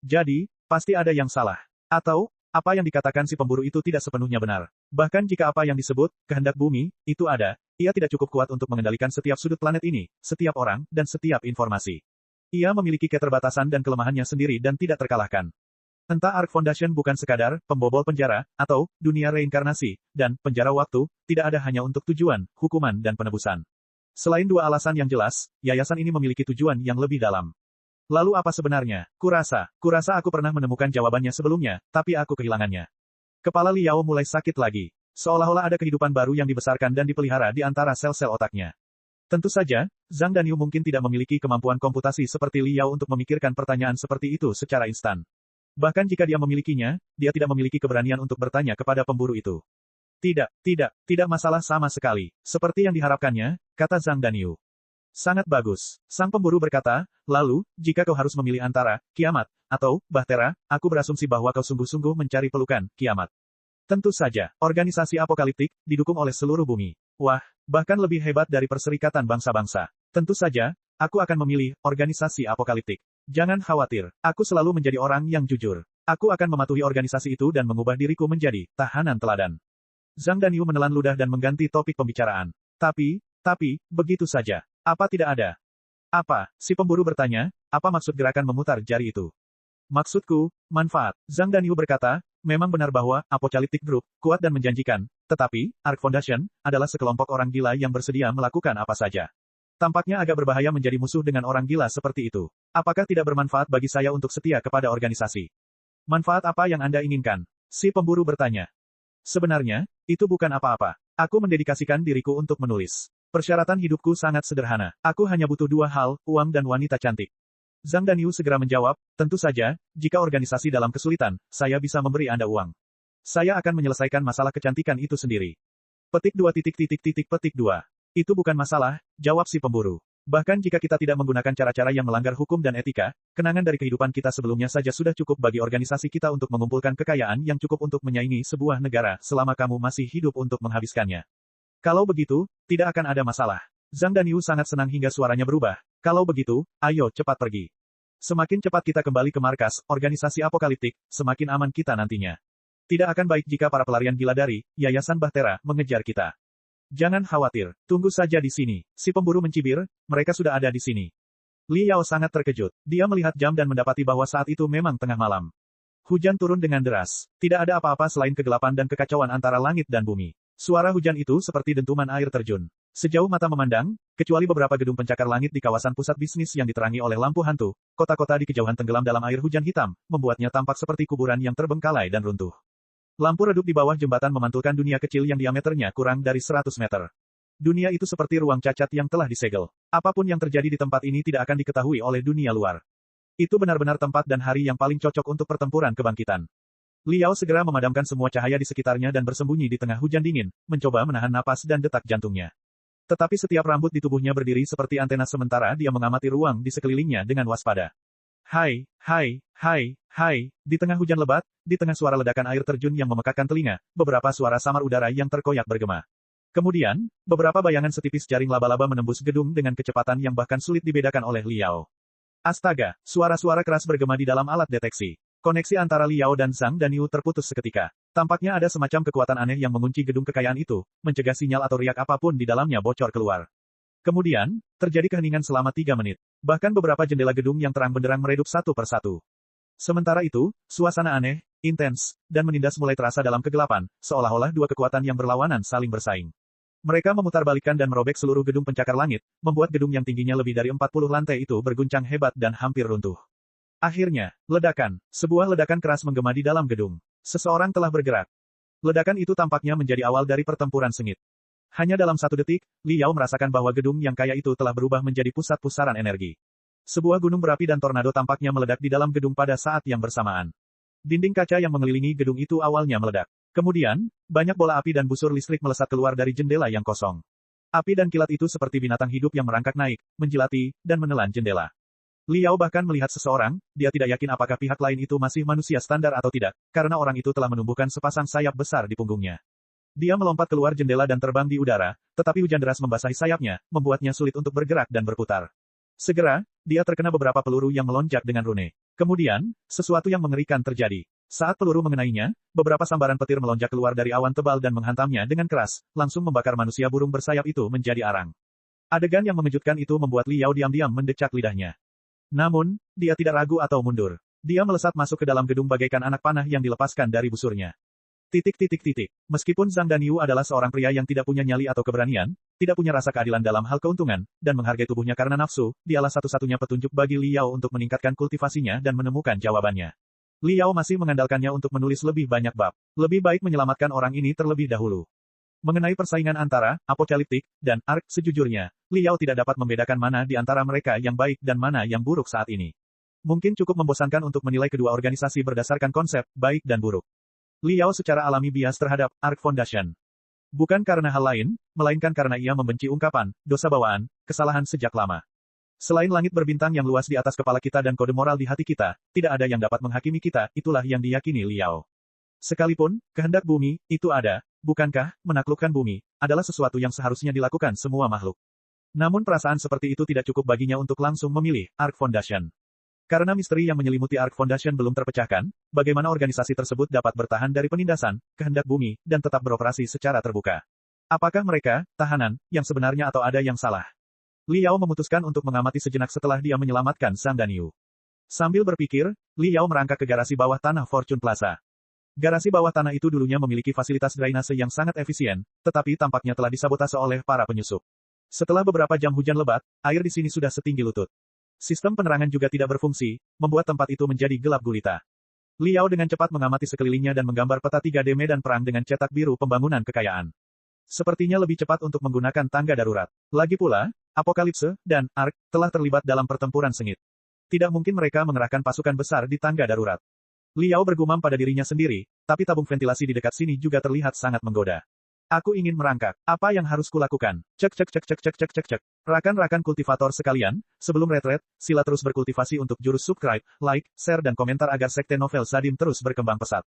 Jadi, pasti ada yang salah. Atau, apa yang dikatakan si pemburu itu tidak sepenuhnya benar. Bahkan jika apa yang disebut kehendak bumi itu ada, ia tidak cukup kuat untuk mengendalikan setiap sudut planet ini, setiap orang, dan setiap informasi. Ia memiliki keterbatasan dan kelemahannya sendiri dan tidak terkalahkan. Entah Ark Foundation bukan sekadar pembobol penjara, atau dunia reinkarnasi, dan penjara waktu, tidak ada hanya untuk tujuan, hukuman dan penebusan. Selain dua alasan yang jelas, yayasan ini memiliki tujuan yang lebih dalam. Lalu apa sebenarnya? Kurasa aku pernah menemukan jawabannya sebelumnya, tapi aku kehilangannya. Kepala Liao mulai sakit lagi. Seolah-olah ada kehidupan baru yang dibesarkan dan dipelihara di antara sel-sel otaknya. Tentu saja, Zhang Danyu mungkin tidak memiliki kemampuan komputasi seperti Liao untuk memikirkan pertanyaan seperti itu secara instan. Bahkan jika dia memilikinya, dia tidak memiliki keberanian untuk bertanya kepada pemburu itu. Tidak masalah sama sekali. Seperti yang diharapkannya, kata Zhang Danyu. Sangat bagus. Sang pemburu berkata, lalu, jika kau harus memilih antara kiamat atau Bahtera, aku berasumsi bahwa kau sungguh-sungguh mencari pelukan kiamat. Tentu saja, organisasi apokaliptik, didukung oleh seluruh bumi. Wah, bahkan lebih hebat dari Perserikatan Bangsa-Bangsa. Tentu saja, aku akan memilih organisasi apokaliptik. Jangan khawatir, aku selalu menjadi orang yang jujur. Aku akan mematuhi organisasi itu dan mengubah diriku menjadi tahanan teladan. Zhang Danyu menelan ludah dan mengganti topik pembicaraan. Tapi, begitu saja. Apa tidak ada? Apa? Si pemburu bertanya, apa maksud gerakan memutar jari itu? Maksudku, manfaat. Zhang Danyu berkata, memang benar bahwa Apocalyptic Group kuat dan menjanjikan, Tetapi, Ark Foundation adalah sekelompok orang gila yang bersedia melakukan apa saja. Tampaknya agak berbahaya menjadi musuh dengan orang gila seperti itu. Apakah tidak bermanfaat bagi saya untuk setia kepada organisasi? Manfaat apa yang Anda inginkan? Si pemburu bertanya. Sebenarnya, itu bukan apa-apa. Aku mendedikasikan diriku untuk menulis. Persyaratan hidupku sangat sederhana. Aku hanya butuh dua hal, uang dan wanita cantik. Zhang Danyu segera menjawab, tentu saja, jika organisasi dalam kesulitan, saya bisa memberi Anda uang. Saya akan menyelesaikan masalah kecantikan itu sendiri. Petik 2 petik 2. Itu bukan masalah, jawab si pemburu. Bahkan jika kita tidak menggunakan cara-cara yang melanggar hukum dan etika, kenangan dari kehidupan kita sebelumnya saja sudah cukup bagi organisasi kita untuk mengumpulkan kekayaan yang cukup untuk menyaingi sebuah negara selama kamu masih hidup untuk menghabiskannya. Kalau begitu, tidak akan ada masalah. Zhang Danyu sangat senang hingga suaranya berubah. Kalau begitu, ayo cepat pergi. Semakin cepat kita kembali ke markas, organisasi apokaliptik, semakin aman kita nantinya. Tidak akan baik jika para pelarian gila dari Yayasan Bahtera mengejar kita. Jangan khawatir, tunggu saja di sini. Si pemburu mencibir, mereka sudah ada di sini. Li Yao sangat terkejut. Dia melihat jam dan mendapati bahwa saat itu memang tengah malam. Hujan turun dengan deras. Tidak ada apa-apa selain kegelapan dan kekacauan antara langit dan bumi. Suara hujan itu seperti dentuman air terjun. Sejauh mata memandang, kecuali beberapa gedung pencakar langit di kawasan pusat bisnis yang diterangi oleh lampu hantu, kota-kota di kejauhan tenggelam dalam air hujan hitam, membuatnya tampak seperti kuburan yang terbengkalai dan runtuh. Lampu redup di bawah jembatan memantulkan dunia kecil yang diameternya kurang dari 100 meter. Dunia itu seperti ruang cacat yang telah disegel. Apapun yang terjadi di tempat ini tidak akan diketahui oleh dunia luar. Itu benar-benar tempat dan hari yang paling cocok untuk pertempuran kebangkitan. Li Yao segera memadamkan semua cahaya di sekitarnya dan bersembunyi di tengah hujan dingin, mencoba menahan napas dan detak jantungnya. Tetapi setiap rambut di tubuhnya berdiri seperti antena sementara dia mengamati ruang di sekelilingnya dengan waspada. Hai, di tengah hujan lebat, di tengah suara ledakan air terjun yang memekakkan telinga, beberapa suara samar udara yang terkoyak bergema. Kemudian, beberapa bayangan setipis jaring laba-laba menembus gedung dengan kecepatan yang bahkan sulit dibedakan oleh Li Yao. Astaga, suara-suara keras bergema di dalam alat deteksi. Koneksi antara Li Yao dan Zhang Danyu terputus seketika. Tampaknya ada semacam kekuatan aneh yang mengunci gedung kekayaan itu, mencegah sinyal atau riak apapun di dalamnya bocor keluar. Kemudian, terjadi keheningan selama 3 menit. Bahkan beberapa jendela gedung yang terang benderang meredup satu persatu. Sementara itu, suasana aneh, intens, dan menindas mulai terasa dalam kegelapan, seolah-olah dua kekuatan yang berlawanan saling bersaing. Mereka memutarbalikkan dan merobek seluruh gedung pencakar langit, membuat gedung yang tingginya lebih dari 40 lantai itu berguncang hebat dan hampir runtuh. Akhirnya, ledakan. Sebuah ledakan keras menggema di dalam gedung. Seseorang telah bergerak. Ledakan itu tampaknya menjadi awal dari pertempuran sengit. Hanya dalam 1 detik, Li Yao merasakan bahwa gedung yang kaya itu telah berubah menjadi pusat pusaran energi. Sebuah gunung berapi dan tornado tampaknya meledak di dalam gedung pada saat yang bersamaan. Dinding kaca yang mengelilingi gedung itu awalnya meledak. Kemudian, banyak bola api dan busur listrik melesat keluar dari jendela yang kosong. Api dan kilat itu seperti binatang hidup yang merangkak naik, menjilati, dan menelan jendela. Li Yao bahkan melihat seseorang, dia tidak yakin apakah pihak lain itu masih manusia standar atau tidak, karena orang itu telah menumbuhkan sepasang sayap besar di punggungnya. Dia melompat keluar jendela dan terbang di udara, tetapi hujan deras membasahi sayapnya, membuatnya sulit untuk bergerak dan berputar. Segera, dia terkena beberapa peluru yang melonjak dengan rune. Kemudian, sesuatu yang mengerikan terjadi. Saat peluru mengenainya, beberapa sambaran petir melonjak keluar dari awan tebal dan menghantamnya dengan keras, langsung membakar manusia burung bersayap itu menjadi arang. Adegan yang mengejutkan itu membuat Li Yao diam-diam mendecak lidahnya. Namun, dia tidak ragu atau mundur. Dia melesat masuk ke dalam gedung bagaikan anak panah yang dilepaskan dari busurnya. Meskipun Zhang Danyu adalah seorang pria yang tidak punya nyali atau keberanian, tidak punya rasa keadilan dalam hal keuntungan, dan menghargai tubuhnya karena nafsu, dialah satu-satunya petunjuk bagi Li Yao untuk meningkatkan kultivasinya dan menemukan jawabannya. Li Yao masih mengandalkannya untuk menulis lebih banyak bab. Lebih baik menyelamatkan orang ini terlebih dahulu. Mengenai persaingan antara apokaliptik dan Ark, sejujurnya, Li Yao tidak dapat membedakan mana di antara mereka yang baik dan mana yang buruk saat ini. Mungkin cukup membosankan untuk menilai kedua organisasi berdasarkan konsep baik dan buruk. Li Yao secara alami bias terhadap Ark Foundation. Bukan karena hal lain, melainkan karena ia membenci ungkapan, dosa bawaan, kesalahan sejak lama. Selain langit berbintang yang luas di atas kepala kita dan kode moral di hati kita, tidak ada yang dapat menghakimi kita, itulah yang diyakini Li Yao. Sekalipun, kehendak bumi, itu ada, bukankah, menaklukkan bumi, adalah sesuatu yang seharusnya dilakukan semua makhluk. Namun perasaan seperti itu tidak cukup baginya untuk langsung memilih Ark Foundation. Karena misteri yang menyelimuti Ark Foundation belum terpecahkan, bagaimana organisasi tersebut dapat bertahan dari penindasan, kehendak bumi, dan tetap beroperasi secara terbuka. Apakah mereka, tahanan, yang sebenarnya atau ada yang salah? Li Yao memutuskan untuk mengamati sejenak setelah dia menyelamatkan Zhang Danyu. Sambil berpikir, Li Yao merangkak ke garasi bawah tanah Fortune Plaza. Garasi bawah tanah itu dulunya memiliki fasilitas drainase yang sangat efisien, tetapi tampaknya telah disabotase oleh para penyusup. Setelah beberapa jam hujan lebat, air di sini sudah setinggi lutut. Sistem penerangan juga tidak berfungsi, membuat tempat itu menjadi gelap gulita. Liao dengan cepat mengamati sekelilingnya dan menggambar peta 3D medan perang dengan cetak biru pembangunan kekayaan. Sepertinya lebih cepat untuk menggunakan tangga darurat. Lagi pula, Apokalipse dan Ark telah terlibat dalam pertempuran sengit. Tidak mungkin mereka mengerahkan pasukan besar di tangga darurat. Liao bergumam pada dirinya sendiri, tapi tabung ventilasi di dekat sini juga terlihat sangat menggoda. Aku ingin merangkak. Apa yang harus kulakukan? Cek cek cek cek cek cek cek cek. Rakan-rakan kultivator sekalian, sebelum retret, sila terus berkultivasi untuk jurus subscribe, like, share dan komentar agar sekte novel Sadim terus berkembang pesat.